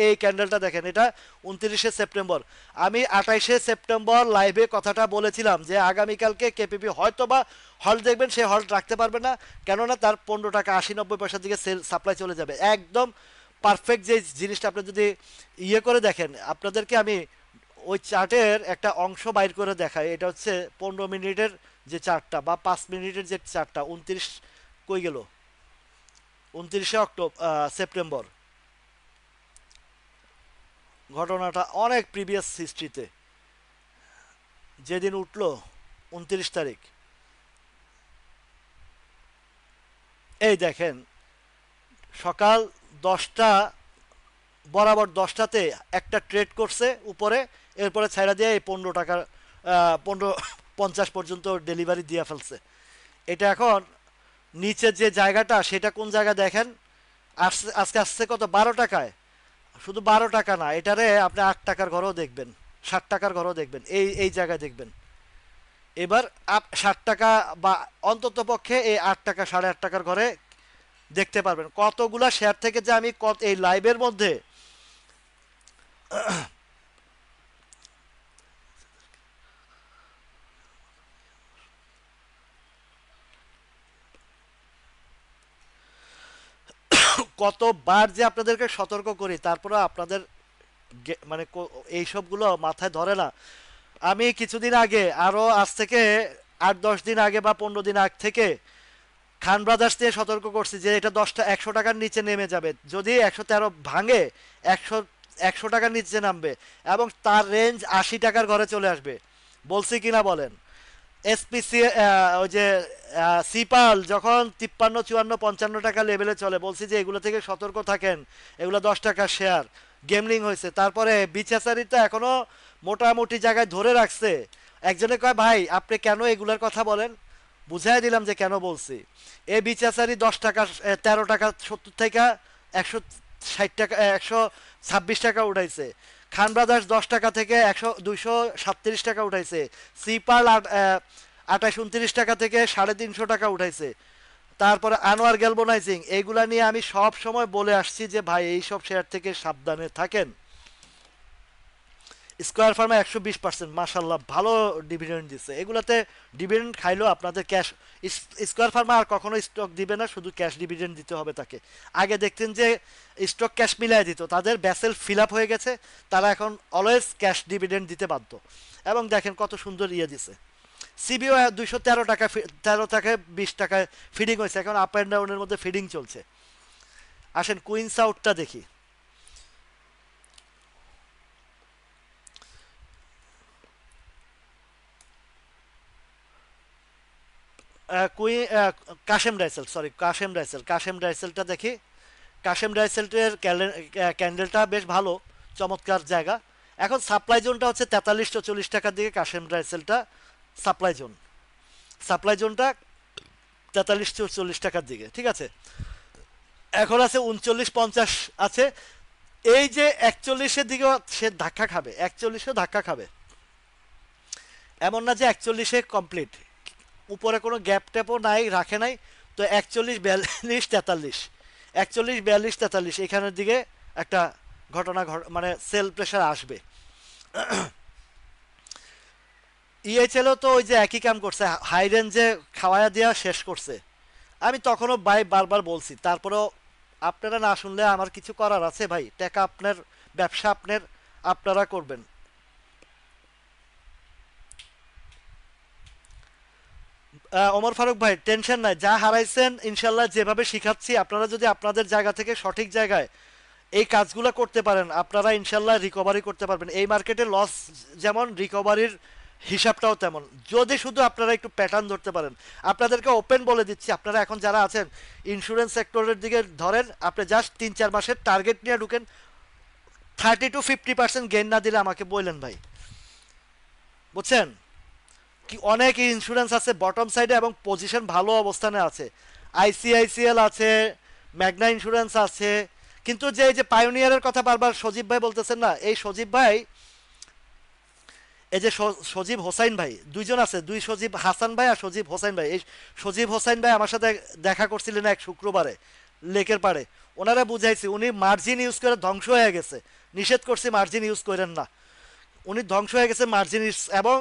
এই ক্যান্ডেলটা দেখেন, এটা 29শে সেপ্টেম্বর। আমি 28শে সেপ্টেম্বর লাইভে কথাটা বলেছিলাম যে আগামীকালকে কেপিপি হয়তো বা হল্ট দেখবেন, সে হল্ট রাখতে পারবে না, কেননা তার 15 টাকা 80 90 পয়সার দিকে সেল সাপ্লাই চলে যাবে একদম পারফেক্ট। যে জিনিসটা আপনি যদি ইয়ে করে দেখেন, আপনাদেরকে আমি ওই চার্টের একটা অংশ বাইর করে দেখায়, এটা হচ্ছে 15 মিনিটের যে চার্টটা বা 5 মিনিটের যে চার্টটা, 29 কই গেল, 29শে সেপ্টেম্বর। ঘটনাটা অনেক প্রিভিয়াস হিস্ট্রিতে, যেদিন উঠলো 29 তারিখ, এই দেখেন, সকাল 10টা, বরাবর 10টাতে একটা ট্রেড করছে উপরে, এরপরে ছাইড়া দিয়ে এই 15 টাকার 15.50 পর্যন্ত ডেলিভারি দিয়ে ফেলছে। এটা এখন নিচের যে জায়গাটা সেটা কোন জায়গা দেখেন, আজকে আসছে কত, 12 টাকায়। শুধু 12 টাকা না, এটারে আপনি 8 টাকার ঘরেও দেখবেন, 60 টাকার ঘরেও দেখবেন, এই এই জায়গায় দেখবেন। এবার 60 টাকা বা অন্তত পক্ষে এই 8 টাকা 8.5 টাকার ঘরে দেখতে পারবেন। কতগুলা শেয়ার থেকে যে আমি এই লাইভের মধ্যে কতবার যে আপনাদেরকে সতর্ক করি, তারপরে আপনাদের মানে এই সবগুলো মাথায় ধরে না। আমি কিছুদিন আগে, আরো আজ থেকে 8 10 দিন আগে বা 15 দিন আগ থেকে খান ব্রাদার্স দিয়ে সতর্ক করছি যে এটা 100 টাকার নিচে নেমে যাবে, যদি 113 ভাঙে 100 100 টাকার নিচে নামবে, এবং তার রেঞ্জ 80 টাকার ঘরে চলে আসবে। বলছি কিনা বলেন? এসপিসি, ওই যে সিপাল যখন 53 54 55 টাকা লেভেলে চলে, বলছি যে এগুলো থেকে সতর্ক থাকেন, এগুলো 10 টাকার শেয়ার, গেমলিং হয়েছে। তারপরে বিচাচারিতা এখনো মোটামুটি জায়গায় ধরে রাখছে। একজনে কয় ভাই আপনি কেন এগুলার কথা বলেন, বুঝাই দিলাম যে কেন বলছি। এই বিচাচারি 10 টাকা 13 টাকা 70 থেকে 160 টাকা 126 টাকা উঠাইছে। খান ব্রাদার্স 10 টাকা থেকে 237 টাকা উঠাইছে। সিপাল 28 29 টাকা থেকে 350 টাকা উঠাইছে। তারপরে আনোয়ার গ্যালবোনাইজিং, এইগুলা নিয়ে আমি সব সময় বলে আসছি যে ভাই এইসব শেয়ার থেকে সাবধানে থাকেন। স্কোয়ার ফার্মে 120%, মাশাল্লাহ ভালো ডিভিডেন্ড দিচ্ছে। এগুলাতে ডিভিডেন্ড খাইলেও আপনাদের ক্যাশ, স্কোয়ার ফার্মে আর কখনো স্টক দিবে না, শুধু ক্যাশ ডিভিডেন্ড দিতে হবে তাকে। আগে দেখতেন যে স্টক ক্যাশ মিলাই দিত, তাদের ব্যাসেল ফিল আপ হয়ে গেছে, তারা এখন অলওয়েজ ক্যাশ ডিভিডেন্ড দিতে বাধ্য। এবং দেখেন কত সুন্দর ইয়ে দিছে। সিবিও 213 টাকা, 13 টাকায় 20 টাকায় ফিডিং হয়েছে, এখন আপ অ্যান্ড ডাউনের মধ্যে ফিডিং চলছে। আসেন কুইন্স আউটটা দেখি। কুই কাশেম রাইসেল, সরি কাশেম রাইসেলটা দেখি। কাশেম রাইসেলের ক্যান্ডেলটা বেশ ভালো, চমৎকার জায়গা। এখন সাপ্লাই জোনটা হচ্ছে 43-44 টাকার দিকে। কাশেম রাইসেলটা সাপ্লাই জোন, সাপ্লাই জোনটা 43-44 টাকার দিকে, ঠিক আছে। এখন আছে 39-50 আছে। এই যে 41-এর দিকে সে ধাক্কা খাবে, 41-এও ধাক্কা খাবে, এমন না যে 41-এ কমপ্লিট। উপরে কোনো গ্যাপ ট্যাপও নাই, রাখে নাই। তো 41-42-43, 41-42-43 এখানের দিকে একটা ঘটনা মানে সেল প্রেশার আসবে। ইএইচএলও তো ওই যে একই কাম করছে, হাই রেঞ্জে খাওয়ায়া দেওয়া শেষ করছে। আমি তখনও ভাই বারবার বলছি, তারপরেও আপনারা না শুনলে আমার কিছু করার আছে ভাই। টাকা আপনার, ব্যবসা আপনার, আপনারা করবেন। ওমর ফারুক ভাই টেনশন নাই, যা হারাইছেন ইনশাল্লাহ যেভাবে শিখাচ্ছি, আপনারা যদি আপনাদের জায়গা থেকে সঠিক জায়গায় এই কাজগুলো করতে পারেন, আপনারা ইনশাল্লাহ রিকভারি করতে পারবেন। এই মার্কেটে লস যেমন, রিকভারির হিসাবটাও তেমন, যদি শুধু আপনারা একটু প্যাটার্ন ধরতে পারেন। আপনাদেরকে ওপেন বলে দিচ্ছি, আপনারা এখন যারা আছেন ইন্স্যুরেন্স সেক্টরের দিকে ধরেন, আপনি জাস্ট 3-4 মাসের টার্গেট নিয়ে ঢুকেন। 30-50% গেইন না দিলে আমাকে বললেন ভাই, বুঝছেন কি? অনেক ইন্স্যুরেন্স আছে বটম সাইডে এবং পজিশন ভালো অবস্থানে আছে। আইসিআইসিএল আছে, ম্যাগনা ইন্স্যুরেন্স আছে। কিন্তু যে এই যে পায়োনিয়ারের কথা বারবার সজীব ভাই বলতেছেন না, এই সজীব ভাই, এই যে সজীব হোসাইন ভাই, দুইজন আছে, দুই সজীব, হাসান ভাই আর সজীব হোসাইন ভাই। এই সজীব হোসাইন ভাই আমার সাথে দেখা করছিলেন এক শুক্রবারে লেকের পাড়ে। ওনারা বুঝাইছি, উনি মার্জিন ইউজ করে ধ্বংস হয়ে গেছে। নিষেধ করছি মার্জিন ইউজ করেন না, উনি ধ্বংস হয়ে গেছে মার্জিন ইউজ। এবং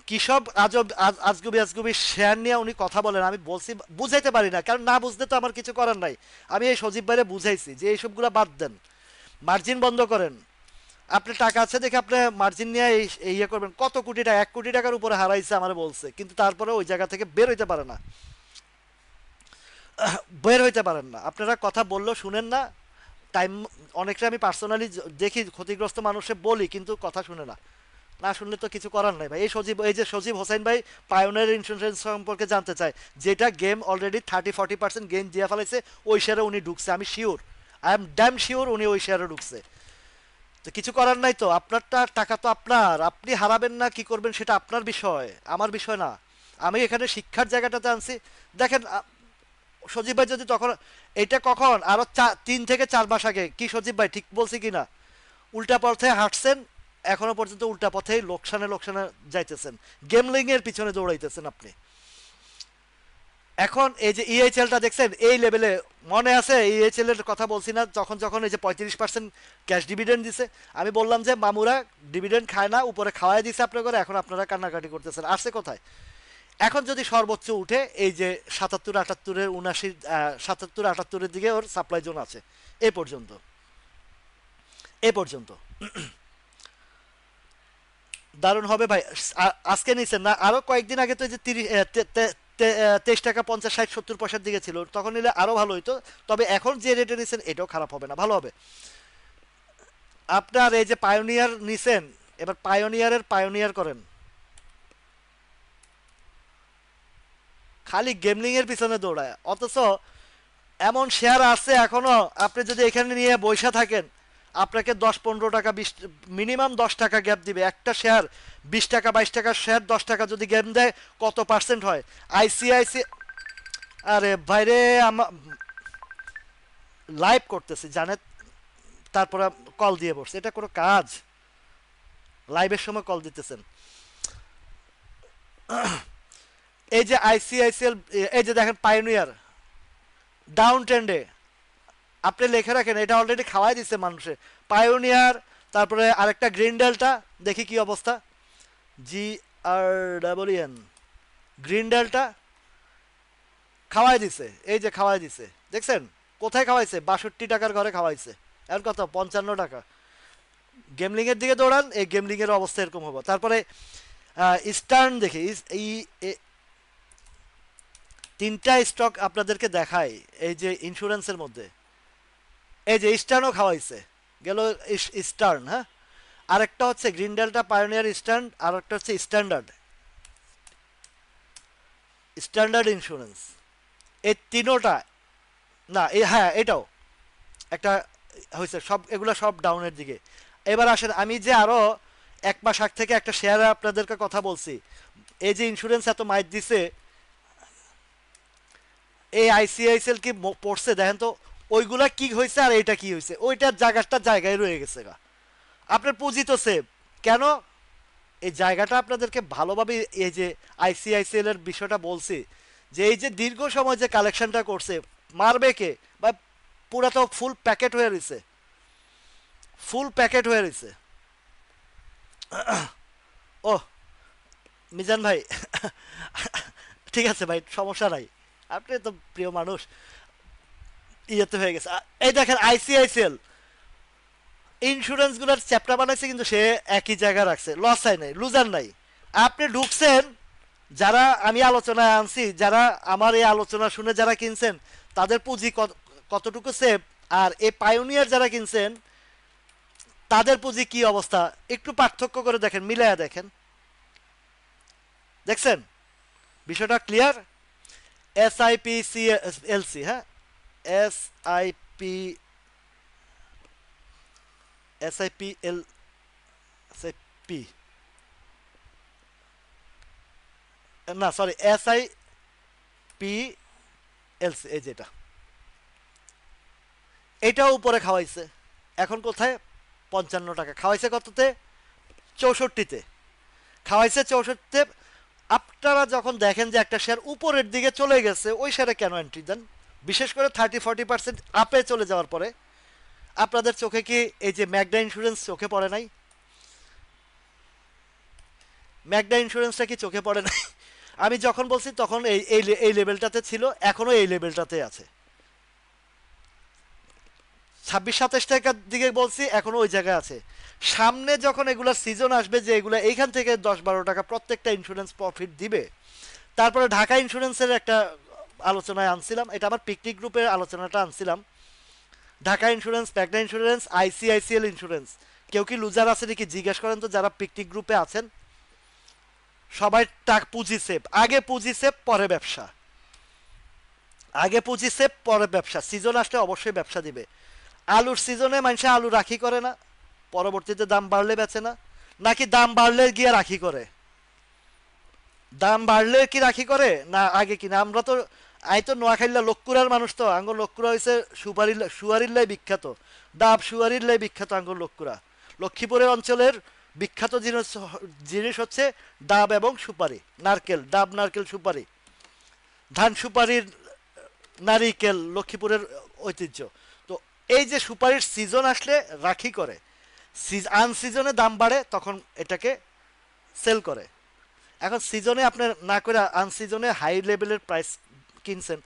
কি সব আজব আজগুবি আজগুবি শেয়ার নিয়ে উনি কথা বলেন, আমি বলছি বুঝাইতে পারি না, কারণ না বুঝতে তো আমার কিছু করার নাই। আমি এই সজীব ভাইরে বুঝাইছি যে এইসবগুলো বাদ দেন, মার্জিন বন্ধ করেন। আপনি টাকা আছে দেখে আপনি মার্জিন নিয়ে এই ইয়ে করবেন। কত কোটি টাকা, 1 কোটি টাকার উপরে হারাইছে আমার বলছে, কিন্তু তারপরে ওই জায়গা থেকে বের হইতে পারে না, বের হইতে পারেন না। আপনারা কথা বললেও শুনেন না। টাইম অনেকটা আমি পার্সোনালি দেখি, ক্ষতিগ্রস্ত মানুষে বলি, কিন্তু কথা শুনে না। না শুনলে তো কিছু করার নাই ভাই। এই যে সজীব হোসেন ভাই পায়োনিয়ার ইন্স্যুরেন্স সম্পর্কে জানতে চায়, যেটা গেম অলরেডি 30-40% গেম দিয়ে ফেলাইছে, ওই শেয়ারে উনি ঢুকছে। আমি sure, I am damn sure উনি ওই শেয়ারে ঢুকছে। তো কিছু করার নাই তো, আপনারটা টাকা তো আপনার, আপনি হারাবেন না কি করবেন সেটা আপনার বিষয়, আমার বিষয় না। আমি এখানে শিক্ষার জায়গাটাতে আনছি। দেখেন সজীব ভাই যদি তখন, এটা কখন আরো 3 থেকে 4 মাস আগে, কি সজীব ভাই ঠিক বলছি কিনা? উল্টা পথে হাঁটছেন, এখনো পর্যন্ত উল্টা পথেই লোকসানে লোকসানে যাইতেছেন, গেমলিং এর পিছনে দৌড়াইতেছেন আপনি। এখন এই যে ইএইচএলটা দেখছেন এই লেভেলে, মনে আছে ইএইচএল এর কথা বলছি না, যখন যখন এই যে 35% ক্যাশ ডিভিডেন্ড দিছে, আমি বললাম যে মামুরা ডিভিডেন্ড খায় না, উপরে খাওয়াই দিছে আপনার করে, এখন আপনারা কান্নাকাটি করতেছেন, আসছে কোথায়? এখন যদি সর্বোচ্চ উঠে এই যে 77-78-এর 79, 77-78-এর দিকে ওর সাপ্লাই জোন আছে। এ পর্যন্ত, এ পর্যন্ত দারুণ হবে ভাই। আজকে নিছেন না, আরো কয়েকদিন আগে তো এই যে 23 টাকা 50 60 70 পয়সার দিকে ছিল, তখন নিলে আরো ভালো হইতো। তবে এখন যে রেটে নিছেন এটাও খারাপ হবে না, ভালো হবে। আপনার এই যে পায়োনিয়ার নিছেন, এবার পায়োনিয়ার করেন। খালি গেমলিং এর পিছনে দৌড়ায়, অথচ এমন শেয়ার আছে এখনো, আপনি যদি এখানে নিয়ে বৈশা থাকেন, আপনাকে 10-15 টাকা, 20, মিনিমাম 10 টাকা গ্যাপ দিবে একটা শেয়ার। 20 টাকা 22 টাকার শেয়ার 10 টাকা যদি গ্যাপ দেয়, কত পার্সেন্ট হয়? আইসিআইসি, আরে ভাইরে, লাইভ করতেছি জানে, তারপরে কল দিয়ে বসছে, এটা কোনো কাজ? লাইভের সময় কল দিতেছেন। এই যে আইসিআইসিএল, এই যে দেখেন পায়োনিয়ার ডাউন ট্রেন্ডে, আপনি লেখে রাখেন, এটা অলরেডি খাওয়াই দিচ্ছে মানুষে। পায়োনিয়ার তারপরে আরেকটা গ্রিন ডেল্টা, দেখি কি অবস্থা। GREEN, গ্রিন ডেল্টা খাওয়াই দিছে, এই যে খাওয়াই দিছে, দেখছেন কোথায় খাওয়াইছে? 62 টাকার ঘরে খাওয়াইছে, এখন কত? 55 টাকা। গেমলিং এর দিকে দৌড়ান, এই গেমলিং এর অবস্থা এরকম হবে। তারপরে ইস্টার্ন দেখি, তিনটা স্টক আপনাদেরকে দেখাই এই যে ইন্স্যুরেন্সের মধ্যে। এই যে ইস্টার্নও খাওয়াইছে, গেল ইস্টার্ন, হ্যাঁ। আরেকটা হচ্ছে গ্রিন ডেল্টা, পায়োনিয়ার, ইস্টার্ন, আর একটা হচ্ছে স্ট্যান্ডার্ড, স্ট্যান্ডার্ড ইন্স্যুরেন্স। এই তিনোটা, না এই, হ্যাঁ এটাও একটা হয়েছে, সব এগুলো সব ডাউনের দিকে। এবার আসেন, আমি যে আরো 1 মাস আগ থেকে একটা শেয়ারে আপনাদেরকে কথা বলছি, এই যে ইন্স্যুরেন্স এত মাইট দিছে, এই ICICL কি পড়ছে দেখেন তো, ওইগুলা কি হয়েছে আর এইটা কি হয়েছে, ওইটার জায়গাটা জায়গায় রয়ে গেছে গা। আপনার পুঁজি তো সেভ, কেন? এই জায়গাটা আপনাদেরকে ভালোভাবে, এই যে ICICL এর বিষয়টা বলছি, যে এই যে দীর্ঘ সময় যে কালেকশনটা করছে, মারবে কে? বা পুরা তো ফুল প্যাকেট হয়ে রয়েছে, ফুল প্যাকেট হয়ে রয়েছে। ও মিজান ভাই, ঠিক আছে ভাই, সমস্যা নাই, আপনি তো প্রিয় মানুষ, ইয়েতে হয়ে গেছে। এই দেখেন ICICL ইন্স্যুরেন্স গুলার চ্যাপ্টার বানাইছে, কিন্তু সে একই জায়গায় রাখছে, লস হয় নাই, লুজার নাই। আপনি ঢুকছেন, যারা আমি আলোচনায় আনছি, যারা আমার এই আলোচনা শুনে যারা কিনছেন, তাদের পুঁজি কতটুকু সেভ, আর এই পায়োনিয়ার যারা কিনছেন তাদের পুঁজি কি অবস্থা, একটু পার্থক্য করে দেখেন, মিলায়া দেখেন, দেখছেন বিষয়টা ক্লিয়ার? SIPCLC, হ্যাঁ, SIP SIPL SIP, না সরি, SIPLC, এই যেটা, এটাও উপরে খাওয়াইছে। এখন কোথায়? 55 টাকা খাওয়াইছে, কততে? 64-তে খাওয়াইছে, 64-তে। আপনারা যখন দেখেন যে একটা শেয়ার উপরের দিকে চলে গেছে, ওই শেয়ারে কেন এন্ট্রি দেন? বিশেষ করে 30-40% আপে চলে যাওয়ার পরে আপনাদের চোখে কি এই যে ম্যাগডা ইন্স্যুরেন্স চোখে পড়ে নাই? ম্যাগডা ইন্স্যুরেন্সটা কি চোখে পড়ে নাই? আমি যখন বলছি তখন এই এই লেভেলটাতে ছিল, এখনো এই লেভেলটাতে আছে। 26-27 টাকার দিকে বলছি, এখনো ওই জায়গায় আছে। সামনে যখন এগুলা সিজন আসবে, যে এগুলা এইখান থেকে 10-12 টাকা প্রত্যেকটা ইন্স্যুরেন্স প্রফিট দিবে, তারপরে ঢাকা ইন্স্যুরেন্সের একটা আলোচনায় আনছিলাম, এটা আমার পিকনিক গ্রুপের আলোচনাটা আনছিলাম। Dhaka insurance, Magna insurance, ICICL insurance, কেউ কি লুজার আছে নাকি জিজ্ঞেস করেন তো, যারা পিকনিক গ্রুপে আছেন। সবাই টাক পুঁজি সেভ, আগে পুঁজি সেভ পরে ব্যবসা, আগে পুঁজি সেভ পরে ব্যবসা। সিজন আসলে অবশ্যই ব্যবসা দিবে। আলুর সিজনে মানুষে আলু রাখি করে না, পরবর্তীতে দাম বাড়লে বেচে না, নাকি দাম বাড়লে গিয়ে রাখি করে? দাম বাড়লে কি রাখি করে না আগে কিনা? আমরা তো, আই তো নোয়াখাইল্লা লক্কুরার মানুষ, তো আঙ্গুর লক্কুরা হয়েছে সুপারি সুয়ারিল্লাই বিখ্যাত, ডাব সুয়ারিল্লাই বিখ্যাত আঙ্গুর লক্কুরা। লক্ষ্মীপুরের অঞ্চলের বিখ্যাত জিনিস, জিনিস হচ্ছে ডাব এবং সুপারি, নারকেল, ডাব নারকেল সুপারি, ধান সুপারির নারিকেল, লক্ষ্মীপুরের ঐতিহ্য। তো এই যে সুপারির সিজন আসলে রাখি করে, আনসিজনে দাম বাড়ে, তখন এটাকে সেল করে। এখন সিজনে আপনার না করে আনসিজনে হাই লেভেলের প্রাইস কিনছেন।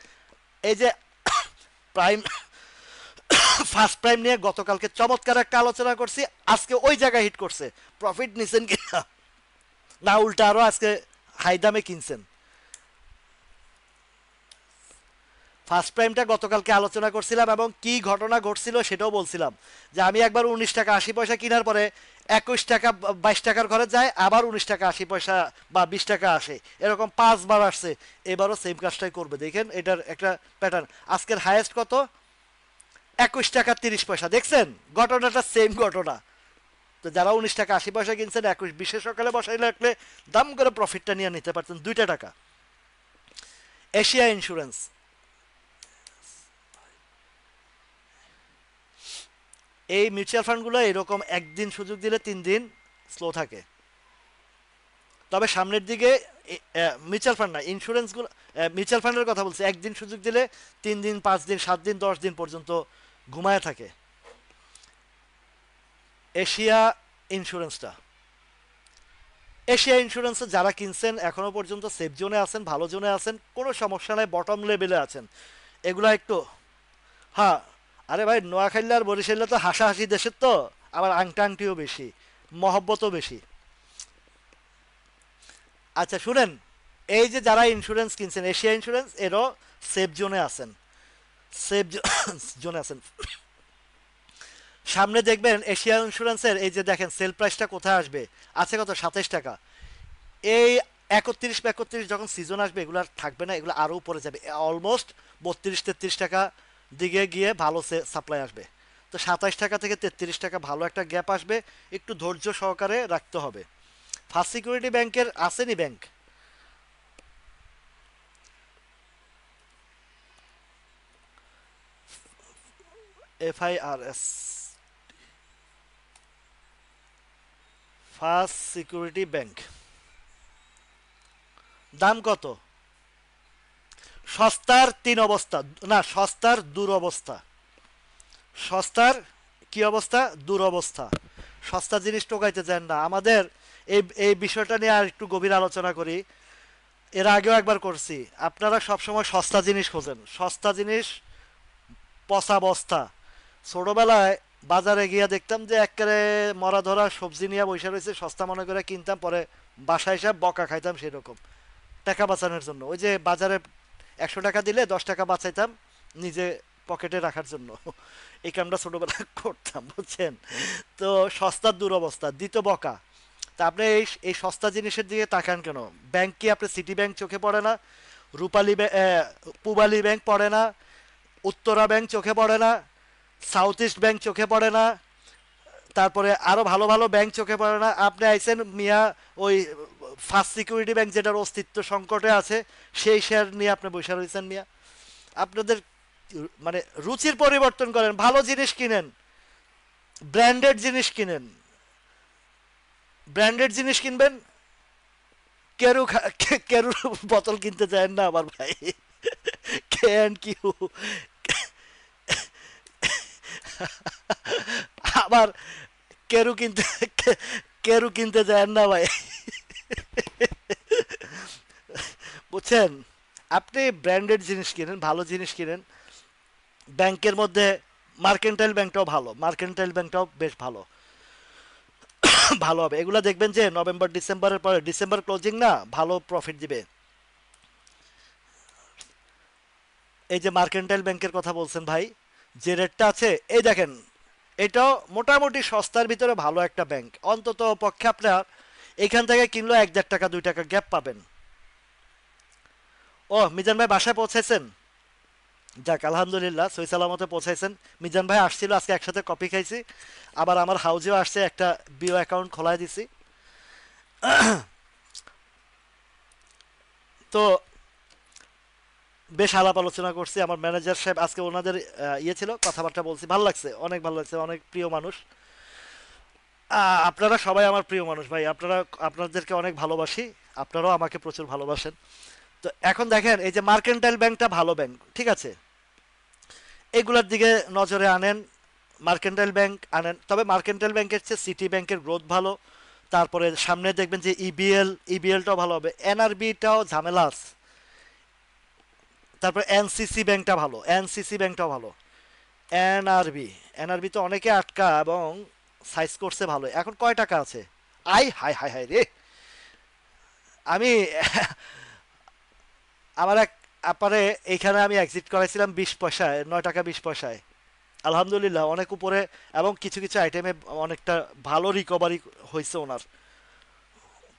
এই যে প্রাইম, ফার্স্ট প্রাইম নিয়ে গতকালকে চমৎকার একটা আলোচনা করছি, আজকে ওই জায়গায় হিট করছে, প্রফিট নিছেন কিনা, না উল্টা আরো আজকে হাই দামে কিনছেন? ফার্স্ট প্রাইমটা গতকালকে আলোচনা করছিলাম, এবং কি ঘটনা ঘটছিল সেটাও বলছিলাম, যে আমি একবার 19 টাকা 80 পয়সা কেনার পরে 21 টাকা 22 টাকার ঘরে যায়, আবার 19 টাকা 80 পয়সা বা 20 টাকা আসে, এরকম 5 বার আসছে। এবারও সেম কাজটাই করবে, দেখেন এটার একটা প্যাটার্ন। আজকের হাইয়েস্ট কত? 21 টাকা 30 পয়সা, দেখছেন ঘটনাটা সেম ঘটনা। তো যারা 19 টাকা 80 পয়সা কিনছেন, 21 সকালে বসাই রাখলে দাম করে প্রফিটটা নিয়ে নিতে পারতেন 2 টাকা। এশিয়া ইন্স্যুরেন্স, এই মিউচুয়াল ফান্ডগুলো এরকম একদিন সুযোগ দিলে 3 দিন স্লো থাকে, তবে সামনের দিকে মিউচুয়াল ফান্ড না, ইন্স্যুরেন্সগুলো, মিউচুয়াল ফান্ডের কথা বলছি, একদিন সুযোগ দিলে 3 দিন 5 দিন 7 দিন 10 দিন পর্যন্ত ঘুমায় থাকে। এশিয়া ইন্স্যুরেন্সটা, এশিয়া ইন্স্যুরেন্সে যারা কিনছেন এখনো পর্যন্ত সেফ জোনে আছেন, ভালো জোনে আছেন, কোনো সমস্যা নাই, বটম লেভেলে আছেন। এগুলা একটু, হ্যাঁ, আরে ভাই নোয়াখালী আর বরিশালে তো হাসাহাসি দেশের তো, আবার আংটা আংটিও বেশি, মহব্বতও বেশি। আচ্ছা শুনেন, এই যে যারা ইন্স্যুরেন্স কিনছেন এশিয়া ইন্স্যুরেন্স, এরও সেফ জোনে আছেন, সেফ জোনে আছেন। সামনে দেখবেন এশিয়া ইন্স্যুরেন্সের এই যে দেখেন সেল প্রাইসটা কোথায় আসবে, আছে কত, 27 টাকা। এই 31-32 যখন সিজন আসবে এগুলো আর থাকবে না, এগুলো আরও উপরে যাবে, অলমোস্ট 32-33 টাকা দিকে গিয়ে ভালো সাপ্লাই আসবে। তো 27 টাকা থেকে 33 টাকা ভালো একটা গ্যাপ আসবে, একটু ধৈর্য সহকারে রাখতে হবে। ফার্স্ট সিকিউরিটি ব্যাংকের আসেনি bank, FIRS, first security bank, দাম কত? সস্তার তিন অবস্থা, না সস্তার দুরবস্থা, সস্তার কি অবস্থা, দুরবস্থা। সস্তা জিনিস টোকাইতে চান না আমাদের। এই এই বিষয়টা নিয়ে আর একটু গভীর আলোচনা করি, এর আগেও একবার করছি। আপনারা সবসময় সস্তা জিনিস খোঁজেন, সস্তা জিনিস পচা বস্তা। ছোটবেলায় বাজারে গিয়ে দেখতাম যে একেবারে মরা ধরা সবজি নিয়ে বসে রয়েছে, সস্তা মনে করে কিনতাম, পরে বাসায় এসে বকা খাইতাম সেরকম, টাকা বাঁচানোর জন্য। ওই যে বাজারে 100 টাকা দিলে 10 টাকা বাঁচাইতাম নিজে পকেটে রাখার জন্য, এই কামটা ছোটবেলায় করতাম, বুঝছেন? তো সস্তার দুরবস্থা, দিত বকা। তা আপনি এই সস্তা জিনিসের দিকে তাকান কেন? ব্যাংক কি আপনি সিটি ব্যাংক চোখে পড়ে না? রূপালী পূবালী ব্যাংক পড়ে না? উত্তরা ব্যাংক চোখে পড়ে না? সাউথ ইস্ট ব্যাংক চোখে পড়ে না? তারপরে আরো ভালো ভালো ব্যাংক চোখে পড়ে না? আপনি আইছেন মিয়া ওই ফার্স্ট সিকিউরিটি ব্যাংক যেটার অস্তিত্ব সংকটে আছে, সেই শেয়ার নিয়ে আপনি বসে রয়েছেন মিয়া। আপনাদের মানে রুচির পরিবর্তন করেন, ভালো জিনিস কিনেন, ব্র্যান্ডেড জিনিস কিনেন। ব্র্যান্ডেড জিনিস কিনবেন, কেরু কেরু বোতল কিনতে চান না আমার ভাই, কে অ্যান্ড কিউ, আবার কেরু কিনতে, কেরু কিনতে চান না ভাই, বুঝছেন? আপনি ব্র্যান্ডেড জিনিস কিনেন, ভালো জিনিস কিনেন। ব্যাংকের মধ্যে মার্কেন্টাইল ব্যাংকটাও ভালো, মার্কেন্টাইল ব্যাংকটাও বেশ ভালো, ভালো হবে। এগুলা দেখবেন যে নভেম্বর ডিসেম্বরের পরে, ডিসেম্বর ক্লোজিং না, ভালো প্রফিট দিবে। এই যে মার্কেন্টাইল ব্যাংকের কথা বলছেন ভাই, যে রেটটা আছে এই দেখেন, এটাও মোটামুটি সস্তার ভিতরে ভালো একটা ব্যাংক। অন্তত পক্ষে আপনার এখান থেকে কিনলেও 1-1.5 টাকা 2 টাকা গ্যাপ পাবেন। ও মিজান ভাই বাসায় পৌঁছাইছেন? যাক আলহামদুলিল্লাহ, সই সালামতে পৌঁছাইছেন। মিজান ভাই আসছিল আজকে, একসাথে কফি খাইছি, আবার আমার হাউজেও আসছে, একটা বিও অ্যাকাউন্ট খোলাই দিছি। তো বেশ আলাপ আলোচনা করছি, আমার ম্যানেজার সাহেব আজকে ওনাদের ইয়ে ছিল, কথাবার্তা বলছি, ভালো লাগছে, অনেক ভালো লাগছে, অনেক প্রিয় মানুষ। আপনারা সবাই আমার প্রিয় মানুষ ভাই, আপনারা, আপনাদেরকে অনেক ভালোবাসি, আপনারাও আমাকে প্রচুর ভালোবাসেন। তো এখন দেখেন এই যে মার্কেন্টাইল ব্যাংকটা ভালো ব্যাংক, ঠিক আছে, এগুলোর দিকে নজরে আনেন, মার্কেন্টাইল ব্যাংক আনেন। তবে মার্কেন্টাইল ব্যাংকের চেয়ে সিটি ব্যাংকের গ্রোথ ভালো। তারপরে সামনে দেখবেন যে ইবিএলটাও ভালো হবে, এনআরবিটাও ঝামেলা আছে। তারপরে এনসিসি ব্যাংকটা ভালো, এনসিসি ব্যাংকটাও ভালো। এনআরবি, এনআরবি তো অনেকে আটকা এবং সাইজ করছে ভালো, এখন কয় টাকা আছে? আই হাই হাই হাই রে, আমি আমার এক আপারে এইখানে আমি এক্সিট করাইছিলাম 20 পয়সায়, 9 টাকা 20 পয়সায়, আলহামদুলিল্লাহ অনেক উপরে। এবং কিছু কিছু আইটেমে অনেকটা ভালো রিকভারি হয়েছে, ওনার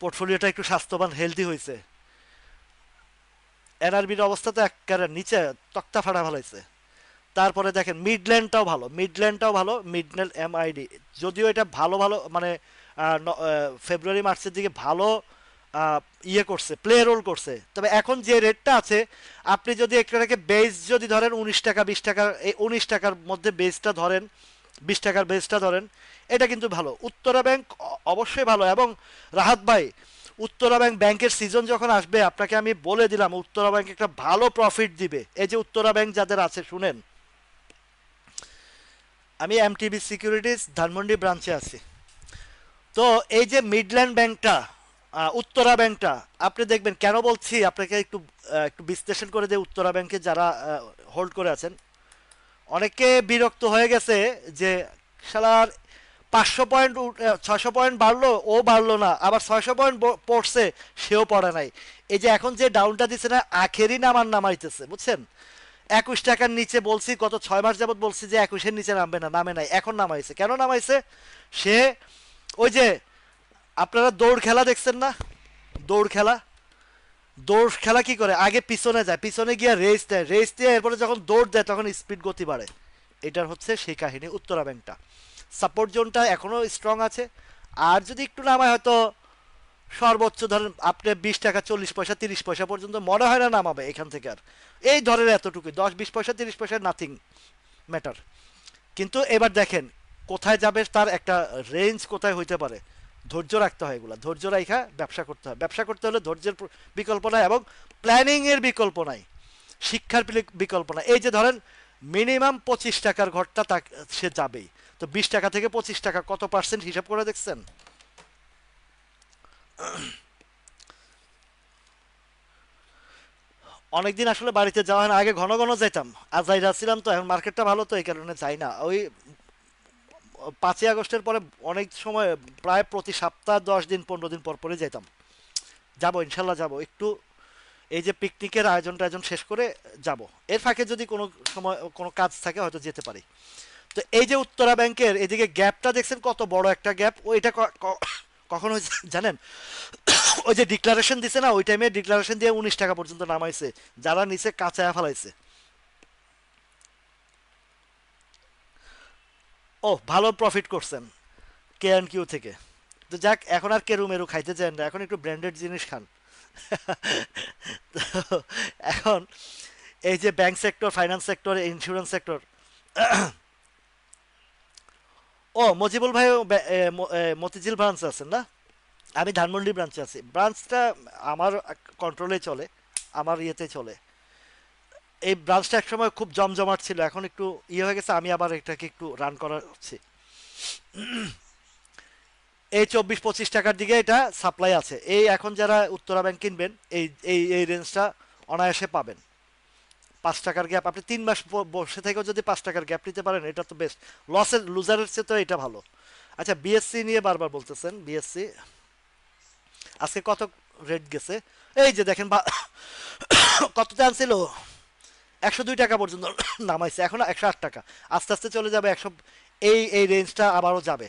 পোর্টফোলিওটা একটু স্বাস্থ্যবান হেলদি হয়েছে। এনআরবির অবস্থা তো একেবারে নিচে, তক্তা ফাটা ফেলাইছে। তারপরে দেখেন মিডল্যান্ডটাও ভালো, মিডল্যান্ডটাও ভালো, মিডল্যান্ড এমআইডি, যদিও এটা ভালো ভালো মানে ফেব্রুয়ারি মার্চের দিকে ভালো আহ, ইয়ে করছে, প্লে রোল করছে। তবে এখন যে রেটটা আছে, আপনি যদি একটাকে বেস যদি ধরেন 19 টাকা 20 টাকার, এই 19 টাকার মধ্যে বেসটা ধরেন, 20 টাকার বেসটা ধরেন, এটা কিন্তু ভালো। উত্তরা ব্যাংক অবশ্যই ভালো। এবং রাহাত ভাই, উত্তরা ব্যাংক, ব্যাংকের সিজন যখন আসবে আপনাকে আমি বলে দিলাম, উত্তরা ব্যাংক একটা ভালো প্রফিট দিবে। এই যে উত্তরা ব্যাংক যাদের আছে শুনেন, আমি এমটিবি সিকিউরিটিজ ধানমন্ডি ব্রাঞ্চে আছি। তো এই যে মিডল্যান্ড ব্যাংকটা, উত্তরা ব্যাংকটা, আপনি দেখবেন কেন বলছি আপনাকে একটু একটু বিশ্লেষণ করে দিয়ে, উত্তরা ব্যাংকে যারা হোল্ড করে আছেন অনেকে বিরক্ত হয়ে গেছে যে শালার 500 পয়েন্ট 600 পয়েন্ট বাড়লো, ও বাড়লো না, আবার 600 পয়েন্ট পড়ছে, সেও পড়ে নাই। এই যে এখন যে ডাউনটা দিচ্ছে না, আখেরই নামাইতেছে, বুঝছেন? 21 টাকার নিচে বলছি, গত 6 মাস যাবত বলছি যে 21-এর নিচে নামবে না, নামে নাই, এখন নামাইছে। কেন নামাইছে? সে ওই যে আপনারা দৌড় খেলা দেখছেন না, দৌড় খেলা, দৌড় খেলা কি করে, আগে পিছনে যায়, পিছনে গিয়ে রেস দেয়, রেস দিয়ে এরপরে যখন দৌড় দেয় তখন স্পিড গতি বাড়ে। এটার হচ্ছে সেই কাহিনী উত্তরা ব্যাংকটা। সাপোর্ট জোনটা এখনো স্ট্রং আছে। আর যদি একটু নামায় হয়তো সর্বোচ্চ ধরেন আপনি 20 টাকা 40 পয়সা 30 পয়সা পর্যন্ত মনে হয় না নামাবে এখান থেকে আর। এই ধরেন এতটুকুই, 10 20 পয়সা 30 পয়সা নাথিং ম্যাটার। কিন্তু এবার দেখেন কোথায় যাবে, তার একটা রেঞ্জ কোথায় হইতে পারে। ধৈর্য রাখতে হয়, এগুলা ধৈর্য রাখা ব্যবসা করতে হয়। ব্যবসা করতে হলে ধৈর্যের বিকল্প নাই এবং প্ল্যানিং এর বিকল্প নাই, শিক্ষার বিকল্প নাই। এই যে ধরেন মিনিমাম 25 টাকার ঘরটা সে যাবেই। তো 20 টাকা থেকে 25 টাকা কত পার্সেন্ট হিসাব করে দেখছেন? অনেকদিন আসলে বাড়িতে যাওয়া হয় না, আগে ঘন ঘন যাইতাম, আর যাই যাচ্ছিলাম তো, এখন মার্কেটটা ভালো তো এই কারণে যাই না। ওই 5ই আগস্টের পরে অনেক সময় প্রায় প্রতি সপ্তাহ 10 দিন 15 দিন পর পরে যাইতাম। যাবো ইনশাল্লাহ, যাবো একটু, এই যে পিকনিকের আয়োজন শেষ করে যাব। এর ফাঁকে যদি কোনো সময় কোনো কাজ থাকে হয়তো যেতে পারি। তো এই যে উত্তরা ব্যাংকের এদিকে গ্যাপটা দেখছেন, কত বড় একটা গ্যাপ। ওইটা কখন হয়েছে জানেন? ওই যে ডিক্লারেশন দিছে না, ওই টাইমে ডিক্লারেশন দিয়ে 19 টাকা পর্যন্ত নামাইছে, যারা নিচে কাঁচায় ফেলাইছে। ও, ভালো প্রফিট করছেন কে এন্ড কিউ থেকে। তো যাক, এখন আর কেরু মেরু খাইতে চান না, এখন একটু ব্র্যান্ডেড জিনিস খান। তো এখন এই যে bank sector, finance sector, insurance sector. ও, মজিবুল ভাই মতিঝিল ব্রাঞ্চে আছেন না? আমি ধানমন্ডি ব্রাঞ্চে আছি। ব্রাঞ্চটা আমার কন্ট্রোলে চলে, আমার ইয়েতে চলে। এই ব্রাঞ্চটা একসময় খুব জমজমাট ছিল, এখন একটু ইয়ে হয়ে গেছে, আমি আবার এটাকে একটু রান করাচ্ছি। এই 24 25 টাকার দিকে এটা সাপ্লাই আছে। এই এখন যারা উত্তরা ব্যাংক কিনবেন, এই এই এই রেঞ্জটা অনায়াসে পাবেন। 5 টাকার গ্যাপ, আপনি 3 মাস বসে থেকেও যদি 5 টাকার গ্যাপ নিতে পারেন, এটা তো বেস্ট। লসের লুজারের চেয়ে তো এটা ভালো। আচ্ছা, বিএসসি নিয়ে বারবার বলতেছেন, বিএসসি আজকে কত রেট গেছে? এই যে দেখেন কততে আনছিল, 102 টাকা পর্যন্ত নামাইছে, এখন 108 টাকা, আস্তে আস্তে চলে যাবে 100। এই এই রেঞ্জটা আবারও যাবে।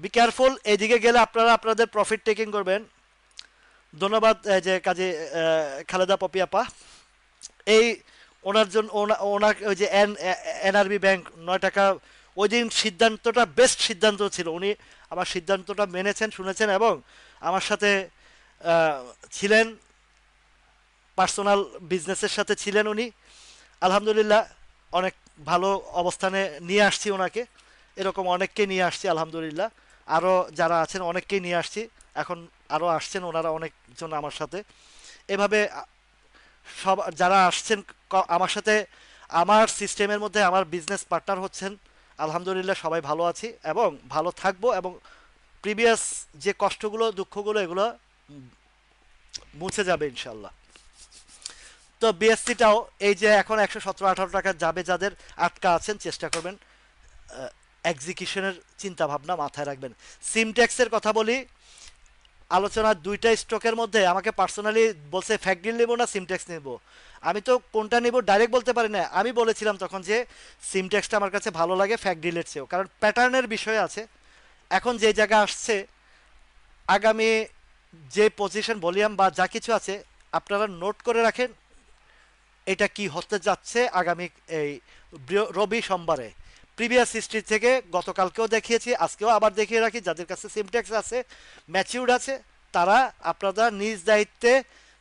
বি কেয়ারফুল, এইদিকে গেলে আপনারা আপনাদের প্রফিট টেকিং করবেন। ধন্যবাদ যে কাজে খালেদা পপিয়াপা। এই ওনার জন্য ওনার ওই যে এনআরবি ব্যাংক 9 টাকা, ওই দিন সিদ্ধান্তটা বেস্ট সিদ্ধান্ত ছিল। উনি আমার সিদ্ধান্তটা মেনেছেন, শুনেছেন এবং আমার সাথে ছিলেন, পার্সোনাল বিজনেসের সাথে ছিলেন উনি। আলহামদুলিল্লাহ, অনেক ভালো অবস্থানে নিয়ে আসছি ওনাকে। এরকম অনেককে নিয়ে আসছি আলহামদুলিল্লাহ। আরও যারা আছেন অনেককেই নিয়ে আসছি, এখন আরও আসছেন ওনারা অনেকজন আমার সাথে। এভাবে সব যারা আসছেন আমার সাথে, আমার সিস্টেমের মধ্যে আমার বিজনেস পার্টনার হচ্ছেন, আলহামদুলিল্লাহ সবাই ভালো আছি এবং ভালো থাকবো। এবং প্রিভিয়াস যে কষ্টগুলো দুঃখগুলো এগুলো মুছে যাবে ইনশাল্লাহ। তো বিএসসিটাও এই যে এখন 117 18 টাকা যাবে, যাদের আটকা আছেন চেষ্টা করবেন এক্সিকিউশনের চিন্তা ভাবনা মাথায় রাখবেন। সিমটেক্সের কথা বলি, আলোচনার দুইটা স্টকের মধ্যে আমাকে পার্সোনালি বলছে ফ্যাকডিল নেবো না সিমটেক্স নেব। আমি তো কোনটা নেব ডাইরেক্ট বলতে পারি না। আমি বলেছিলাম তখন যে সিমটেক্সটা আমার কাছে ভালো লাগে ফ্যাকডিলের চেয়েও, কারণ প্যাটার্নের বিষয় আছে। এখন যে জায়গা আসছে, আগামী যে পজিশন ভলিউম বা যা কিছু আছে আপনারা নোট করে রাখেন, এটা কি হতে যাচ্ছে আগামী এই রবি সোমবারে। প্রিভিয়াস হিস্ট্রি থেকে গতকালকেও দেখিয়েছি, আজকেও আবার দেখিয়ে রাখি, যাদের কাছে সিমটেক্স আছে, ম্যাচিউর্ড আছে, তারা আপনারা নিজ দায়িত্বে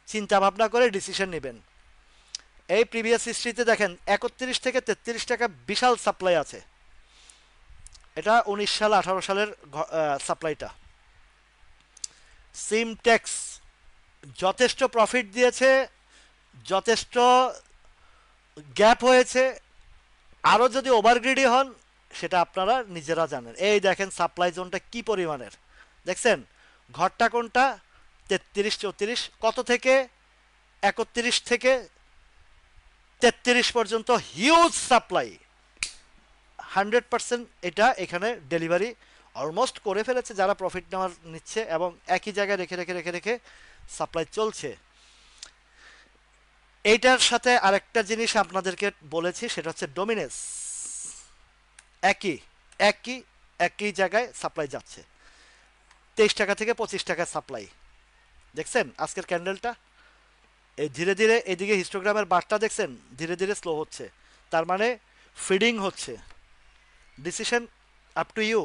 চিন্তা ভাবনা করে ডিসিশন নেবেন। এই প্রিভিয়াস হিস্ট্রিতে দেখেন 31 থেকে 33 টাকা বিশাল সাপ্লাই আছে। এটা 19 সাল 18 সালের সাপ্লাইটা। সিমটেক্স যথেষ্ট প্রফিট দিয়েছে, যথেষ্ট গ্যাপ হয়েছে। আরও যদি ওভারগ্রিডি হন সেটা আপনারা নিজেরা জানেন। এই দেখেন সাপ্লাই জোনটা কি পরিমাণের, দেখছেন ঘরটা কোনটা, 33 34, কত থেকে 31 থেকে 33 পর্যন্ত হিউজ সাপ্লাই। 100% এটা এখানে ডেলিভারি অলমোস্ট করে ফেলেছে যারা প্রফিট নেওয়ার নিচ্ছে, এবং একই জায়গায় রেখে রেখে রেখে রেখে সাপ্লাই চলছে। এইটার সাথে আরেকটা জিনিস আপনাদেরকে বলেছি, সেটা হচ্ছে ডোমিনেন্স। একই একই একই জায়গায় সাপ্লাই যাচ্ছে, 23 টাকা থেকে 25 টাকা সাপ্লাই। দেখছেন আজকের ক্যান্ডেলটা, এই ধীরে ধীরে এদিকে হিস্টোগ্রামের বারটা দেখছেন ধীরে ধীরে স্লো হচ্ছে, তার মানে ফিডিং হচ্ছে। Decision up to you.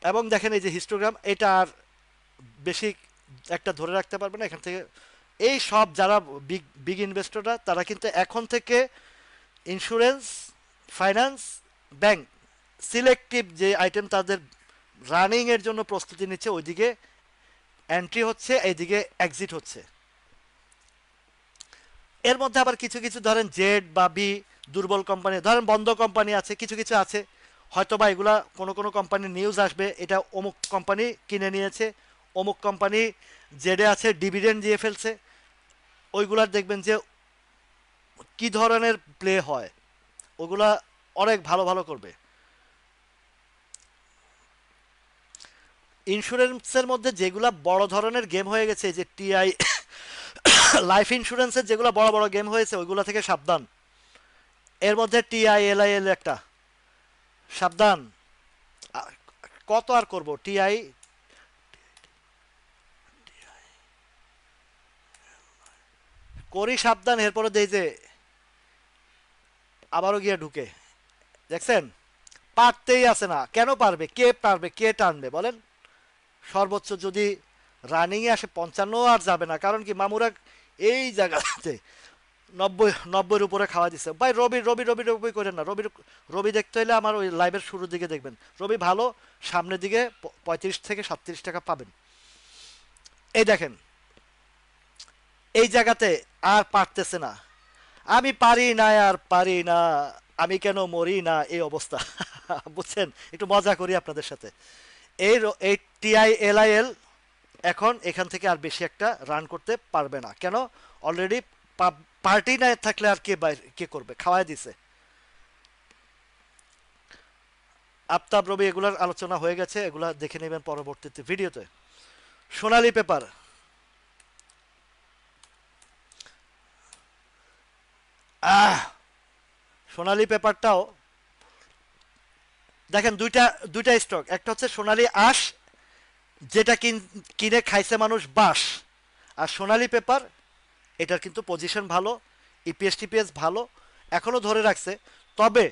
এবং দেখেন এই যে হিস্টোগ্রাম, এটা আর বেশি একটা ধরে রাখতে পারবে না এখান থেকে। এই সব যারা বিগ বিগ ইনভেস্টররা তারা কিন্তু এখন থেকে ইন্স্যুরেন্স, ফাইন্যান্স, ব্যাংক, সিলেক্টিভ যে আইটেম তাদের রানিং এর জন্য প্রস্তুতি নিচ্ছে, ওইদিকে এন্ট্রি হচ্ছে, এইদিকে এক্সিট হচ্ছে। এর মধ্যে আবার কিছু কিছু ধরেন জেড বা বি দুর্বল কোম্পানি, ধরেন বন্ধ কোম্পানি আছে, কিছু কিছু আছে হয়তো বা এগুলা কোনো কোনো কোম্পানির নিউজ আসবে এটা অমুক কোম্পানি কিনে নিয়েছে, অমুক কোম্পানি জেডে আছে ডিভিডেন্ড দিয়ে ফেলছে, ওইগুলার দেখবেন যে কি ধরনের প্লে হয়, ওগুলা অনেক ভালো ভালো করবে। ইন্স্যুরেন্সের মধ্যে যেগুলা বড় ধরনের গেম হয়ে গেছে, যে টিআই লাইফ ইন্স্যুরেন্সের যেগুলো বড় বড় গেম হয়েছে ওইগুলো থেকে সাবধান। এর মধ্যে টিআইএলআইএল একটা সাবধান। কত আর করব, টিআই করি সাবধান, এরপরে দেই যে আবারও গিয়ে ঢুকে, দেখছেন পারতেই আছে না। কেন পারবে, কে পারবে, কে টানবে বলেন? সর্বোচ্চ যদি রানিংয়ে আসে 55 আর যাবে না, কারণ কি মামুরা এই জায়গাতে 90-90-এর উপরে খাওয়া দিচ্ছে ভাই। রবি রবি রবি রবি করেন না, রবি দেখতে হলে আমার ওই লাইভের শুরুর দিকে দেখবেন, রবি ভালো সামনের দিকে 35 থেকে 37 টাকা পাবেন। এই দেখেন এই জায়গাতে আর পারতেছে না, আমি পারি না আর পারি না, আমি কেন মরি না, এই অবস্থা বুঝছেন? একটু মজা করি আপনাদের সাথে। এই টিআইএলআইএল এখন এখান থেকে আর বেশি একটা রান করতে পারবে না, কেন? অলরেডি পার্টি না থাকলে আর কে করবে, খাওয়াই দিছে। আফতাব রবি এগুলার আলোচনা হয়ে গেছে, এগুলা দেখে নেবেন পরবর্তীতে ভিডিওতে। সোনালী পেপার, সোনালী পেপারটাও দেখেন দুইটা স্টক, একটা হচ্ছে সোনালী আঁশ যেটা কিনে খাইছে মানুষ বাস, আর সোনালী পেপার এটার কিন্তু পজিশন ভালো, ইপিএস টিপিএস ভালো, এখনো ধরে রাখছে। তবে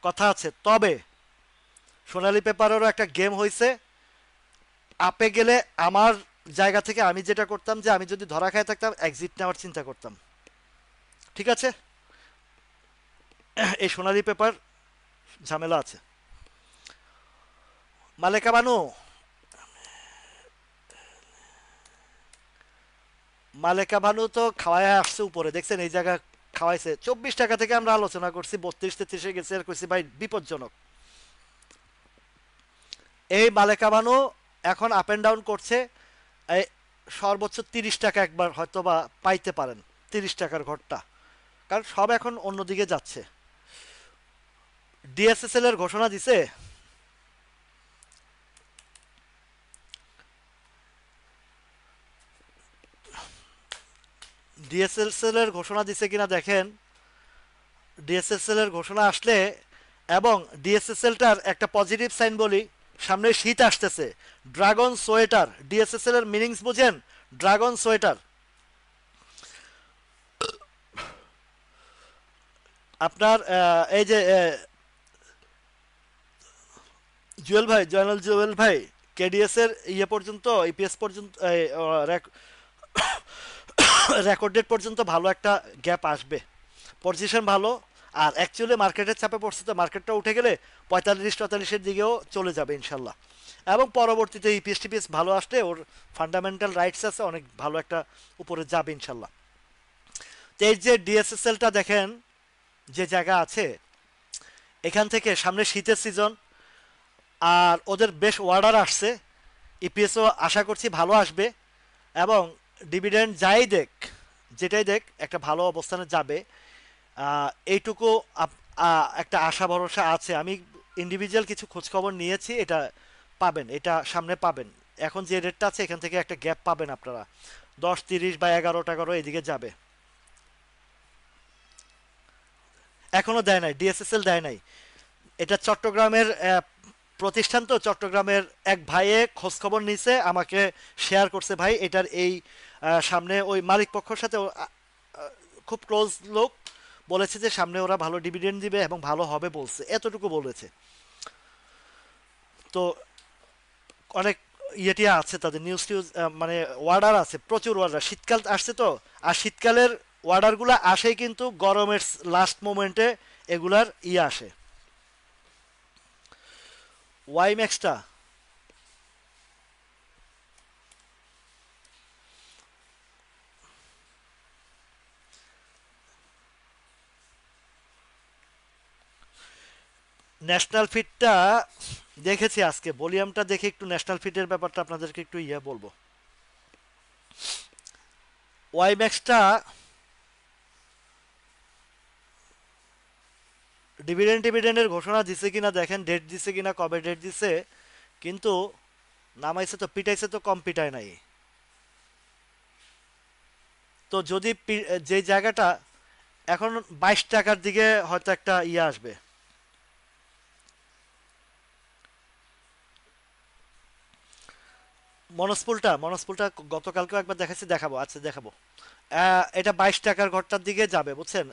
কথা আছে, তবে সোনালী পেপারেরও একটা গেম হয়েছে, আপে গেলে আমার জায়গা থেকে আমি যেটা করতাম, যে আমি যদি ধরা খায় থাকতাম এক্সিট নেওয়ার চিন্তা করতাম। ঠিক আছে, এই সোনালী পেপার ঝামেলা আছে। মালেকা বানু, মালেকা বানু তো খাওয়ায় আসছে উপরে, দেখছেন এই জায়গা খাওয়াইছে। 24 টাকা থেকে আমরা আলোচনা করছি 32-33-এ গেছে, আর কইছি ভাই বিপজ্জনক। এই মালেকা বানু এখন আপ এন্ড ডাউন করছে, এই সর্বোচ্চ 30 টাকা একবার হয়তো বা পাইতে পারেন, 30 টাকার ঘরটা, কারণ সব এখন অন্যদিকে যাচ্ছে। ডিএসএসএল এর ঘোষণা দিছে, ডিএসএসএল এর ঘোষণা দিছে কিনা দেখেন। ডিএসএসএল এর ঘোষণা আসলে, এবং ডিএসএসএলটার একটা পজিটিভ সাইন বলি, সামনে শীত আসতেছে, ড্রাগন সোয়েটার, ডিএসএসএল এর মিনিংস বুঝেন? ড্রাগন সোয়েটার, আপনার এই যে জুয়েল ভাই, জয়নাল জুয়েল ভাই, কেডিএস এর ইয়ে পর্যন্ত, ইপিএস পর্যন্ত, রেকর্ড ডেট পর্যন্ত ভালো একটা গ্যাপ আসবে, পজিশন ভালো। আর অ্যাকচুয়ালি মার্কেটের চাপে পড়ছে, তো মার্কেটটা উঠে গেলে 45-44-এর দিকেও চলে যাবে ইনশাল্লাহ। এবং পরবর্তীতে ইপিএস টিপিএস ভালো আসলে ওর ফান্ডামেন্টাল রাইটস আছে, অনেক ভালো একটা উপরে যাবে ইনশাল্লাহ। তো এই যে ডিএসএসএলটা দেখেন, যে জায়গা আছে, এখান থেকে সামনে শীতের সিজন, আর ওদের বেশ অর্ডার আসছে, ইপিএসও আশা করছি ভালো আসবে, এবং ডিভিডেন্ড যাই দেখ, যেটাই দেখ একটা ভালো অবস্থানে যাবে। এইটুকু একটা আশা ভরসা আছে। আমি ইন্ডিভিজুয়াল কিছু খোঁজখবর নিয়েছি, এটা পাবেন, এটা সামনে পাবেন। এখন যে রেটটা আছে এখান থেকে একটা গ্যাপ পাবেন আপনারা, 10, 30 বা 11 টাকারও এদিকে যাবে। এখনো দেয় নাই, ডিএসএসএল দেয় নাই। এটা চট্টগ্রামের প্রতিষ্ঠান, তো চট্টগ্রামের এক ভাইয়ে খোঁজখবর নিছে, আমাকে শেয়ার করছে, ভাই এটার এই সামনে ওই মালিক পক্ষের সাথে খুব ক্লোজ লোক, বলেছে যে সামনে ওরা ভালো ডিভিডেন্ড দিবে এবং ভালো হবে বলছে, এতটুকু বলেছে। তো অনেক ইয়েটিয়া আছে তাদের, নিউজ টিউজ মানে অর্ডার আছে, প্রচুর অর্ডার, শীতকাল আসছে তো। আর শীতকালের অর্ডারগুলো আসেই কিন্তু গরমের লাস্ট মোমেন্টে এগুলার ইয়ে আসে। ওয়াই ম্যাক্সটা ন্যাশনাল ফিটটা দেখেছি আজকে, ভলিউমটা দেখে একটু ন্যাশনাল ফিটের ব্যাপারটা আপনাদেরকে একটু ইয়ে বলবো। ওয়াই ম্যাক্সটা ডিভিডেন্ডের ঘোষণা দিছে কিনা দেখেন, ডেট দিছে কিনা, কবে ডেট দিছে, কিন্তু নামাইছে তো, পিটাইছে তো, কম পিটায় নাই। তো যদি যে জায়গাটা এখন 22 টাকার দিকে হয়তো একটা ইয়ে আসবে। মনস্পুলটা গতকালকে একবার দেখাচ্ছি, দেখাবো, আচ্ছা দেখাবো। এটা 22 টাকার ঘরটার দিকে যাবে, বুঝছেন।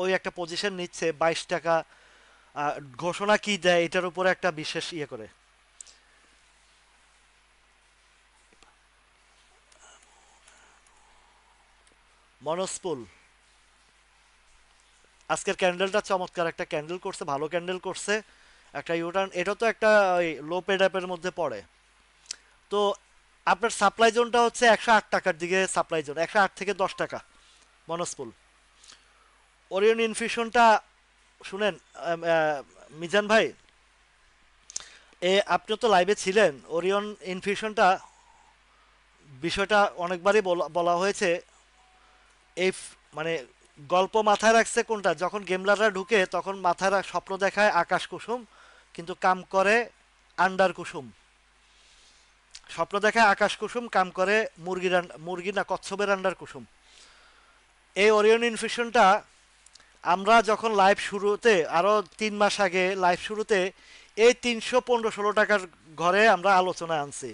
ওই একটা পজিশন নিচ্ছে 22 টাকা। ঘোষণা কি দেয় এটার উপরে একটা বিশেষ ইয়ে করে। মনস্পুল আজকের ক্যান্ডেলটা চমৎকার একটা ক্যান্ডেল করছে, ভালো ক্যান্ডেল করছে, একটা ইউটার্ন। এটা তো একটা ওই লো পেড অ্যাপের মধ্যে পড়ে। তো আপনার সাপ্লাই জোনটা হচ্ছে 108 টাকার দিকে, সাপ্লাই জোন 108 থেকে 10 টাকা মনস্পুল। ওরিয়ন ইনফিউশনটা শুনেন, মিজান ভাই, আপনি তো লাইভে ছিলেন, ওরিয়ন ইনফিউশনটা বিষয়টা অনেকবারই বলা হয়েছে। এই মানে গল্প মাথায় রাখছে কোনটা, যখন গেমলাররা ঢুকে তখন মাথায় স্বপ্ন দেখায় আকাশ কুসুম, কিন্তু কাম করে আন্ডার কুসুম। স্বপ্ন দেখায় আকাশ কুসুম, কাম করে মুরগি না কচ্ছপের আন্ডার কুসুম। এই ওরিয়ন ইনফিউশনটা আমরা যখন লাইভ শুরুতে, আরো 3 মাস আগে লাইভ শুরুতে, এই 315-16 টাকার ঘরে আমরা আলোচনা আনছি।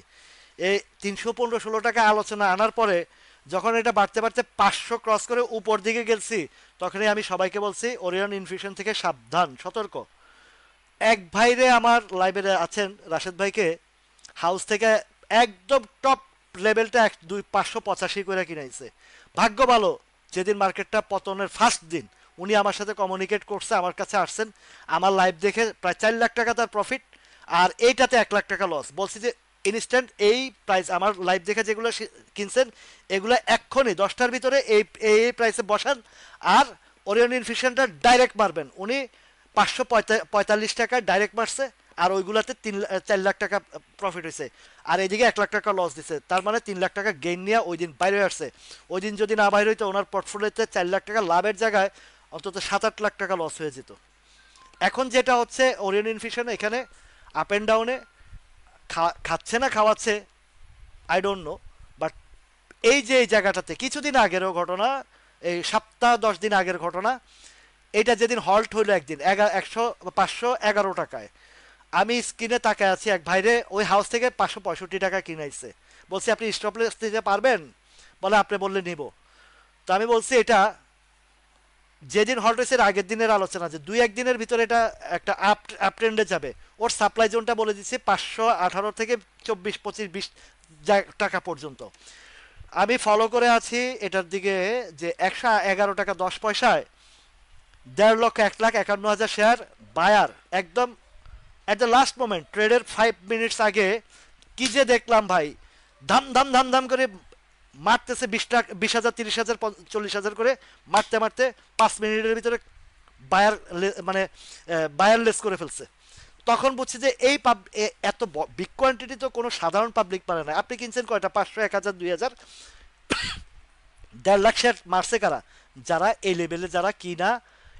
এই 315-16 টাকা আলোচনা আনার পরে যখন এটা বাড়তে বাড়তে 500 ক্রস করে উপর দিকে গেছি, তখনই আমি সবাইকে বলছি ওরিয়ন ইনফিউশন থেকে সাবধান, সতর্ক। এক ভাইরে আমার লাইব্রেরি আছেন, রাশেদ ভাইকে হাউস থেকে একদম টপ লেভেলটা 585 করে কিনাইছে। ভাগ্য ভালো, যেদিন মার্কেটটা পতনের ফার্স্ট দিন উনি আমার সাথে কমিউনিকেট করছে, আমার কাছে আসছেন, আমার লাইভ দেখে প্রায় 4 লাখ টাকা তার প্রফিট, আর এইটাতে 1 লাখ টাকা লস। বলছি যে ইনস্ট্যান্ট এই প্রাইস, আমার লাইভ দেখে যেগুলো কিনছেন এগুলো এক্ষুনি 10টার ভিতরে এই এই প্রাইসে বসান, আর ওরিয়ন ইনফিউশনটা ডাইরেক্ট মারবেন। উনি 545 টাকায় ডাইরেক্ট মারছে, আর ওইগুলাতে 4 লাখ টাকা প্রফিট হয়েছে, আর এদিকে 1 লাখ টাকা লস দিছে। তার মানে 3 লাখ টাকা গেইন নিয়ে ওই দিন বাইরে আসছে। ওই দিন যদি না বাইরে হইতো, ওনার পোর্টফোলিওতে 4 লাখ টাকা লাভের জায়গায় অন্তত 7-8 লাখ টাকা লস হয়ে যেত। এখন যেটা হচ্ছে ওরিয়ন ইনফিউশন এখানে আপ অ্যান্ড ডাউনে খাচ্ছে না খাওয়াচ্ছে, আই ডোন্ট নো, বাট এই যে এই জায়গাটাতে কিছুদিন আগেরও ঘটনা, এই সপ্তাহ 10 দিন আগের ঘটনা, এটা যেদিন হল্ট হইলো একদিন 511 টাকায়, আমি স্ক্রিনে তাকায় আছি, এক ভাইরে ওই হাউস থেকে 565 টাকা কিনাইছে। বলছি আপনি স্টপলেস দিতে পারবেন, বলে আপনি বললে নিব। তো আমি বলছি এটা যেদিন হল্ট হয়েছে আগের দিনের আলোচনা, যে 2-1 দিনের ভিতরে এটা একটা আপ ট্রেন্ডে যাবে। ওর সাপ্লাই জোনটা বলে দিচ্ছে 518 থেকে 24, 25, 20 টাকা পর্যন্ত। আমি ফলো করে আছি এটার দিকে, যে 111 টাকা 10 পয়সায় 1.5 লক্ষ 1,51,000 শেয়ার বায়ার, একদম অ্যাট দ্য লাস্ট মোমেন্ট, ট্রেডের 5 মিনিটস আগে কি যে দেখলাম ভাই, ধাম ধাম ধাম ধাম করে মারতেছে, 20 টাকা, 20,000, 30,000, 40,000 করে মারতে মারতে 5 মিনিটের ভিতরে বায়ার মানে বায়ারলেস করে ফেলছে। তখন বুঝছি যে এই এত বিগ কোয়ান্টিটি তো কোনো সাধারণ পাবলিক পারে না। আপনি কিনছেন কয়টা, 500, 1000, 2000, 1.5 লাখ শেয়ার মারছে কারা? যারা এই লেভেলে যারা কিনা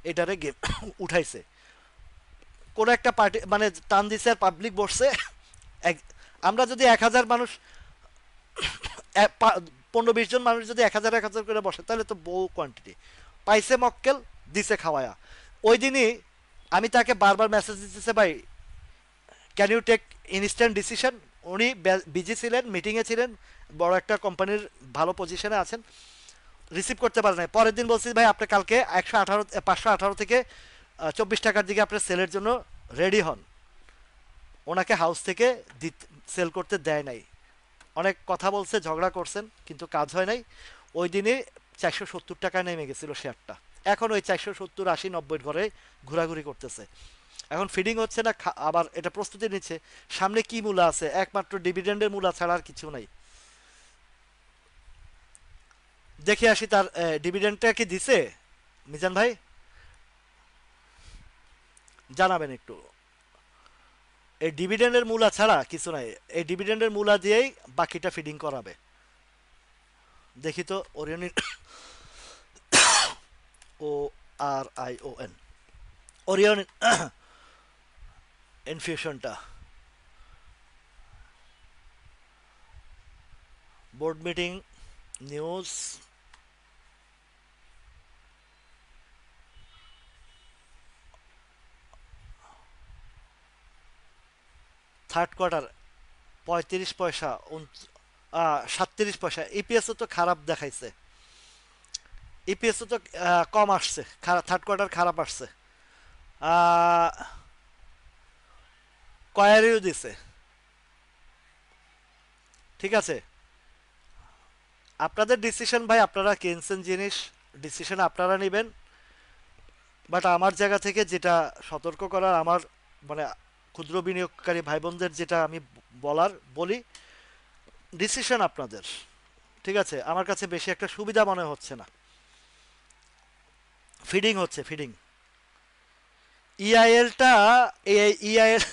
এটারে গেম উঠাইছে। কোনো একটা পার্টি মানে টান দিছে আর পাবলিক বসছে। আমরা যদি 1000 মানুষ, 15-20 জন মানুষ যদি 1000 করে বসে তাহলে তো বহু কোয়ান্টিটি পাইছে। মক্কেল দিছে খাওয়ায়া। ওই দিনই আমি তাকে বারবার মেসেজ দিতেছে, ভাই can you take instant decision. উনি বিজি ছিলেন, মিটিংয়ে ছিলেন, বড় একটা কোম্পানির ভালো পজিশনে আছেন, রিসিভ করতে পারে নাই। পরের দিন বলছি, ভাই আপনি কালকে 518 থেকে 24 টাকার দিকে আপনার সেলের জন্য রেডি হন। ওনাকে হাউস থেকে সেল করতে দেয় নাই। অনেক কথা বলছে, ঝগড়া করছেন, কিন্তু কাজ হয় নাই। ওই দিনে 470 টাকা নেমে গেছিল শেয়ারটা। এখন ওই 470, 80, 90 ঘরে ঘোরাঘুরি করতেছে। এখন ফিডিং হচ্ছে না, আবার এটা প্রস্তুতি নিচ্ছে। সামনে কি মূলা আছে? একমাত্র ডিভিডেন্ডের মূলা ছাড়া আর কিছু নাই। দেখে আসি তার ডিভিডেন্ডটা কি দিছে মিজান ভাই, জানাবেন একটু। এই ডিভিডেন্ডের মূলা ছাড়া কিছু নাই। এই ডিভিডেন্ডের মূলা দিয়েই বাকিটা ফিডিং করাবে। দেখি তো ওরিয়ন, ORION, ওরিয়ন ইনফিউশনটা board meeting news. Third quarter 35 পয়সা, 37 পয়সা। ইপিএসও তো খারাপ দেখাইছে, ইপিএসও তো কম আসছে, থার্ড কোয়ার্টার খারাপ আসছে। কয়ারিও দিছে। ঠিক আছে, আপনাদের ডিসিশন ভাই, আপনারা কিনছেন জিনিস, ডিসিশন আপনারা নেবেন। বাট আমার জায়গা থেকে যেটা সতর্ক করার, আমার মানে ক্ষুদ্র বিনিয়োগকারী ভাই বোনদের যেটা আমি বলি, ডিসিশন আপনাদের। ঠিক আছে, আমার কাছে বেশি একটা সুবিধা মনে হচ্ছে না। ফিডিং হচ্ছে, ফিডিং। ইআইএলটা, ইআইএল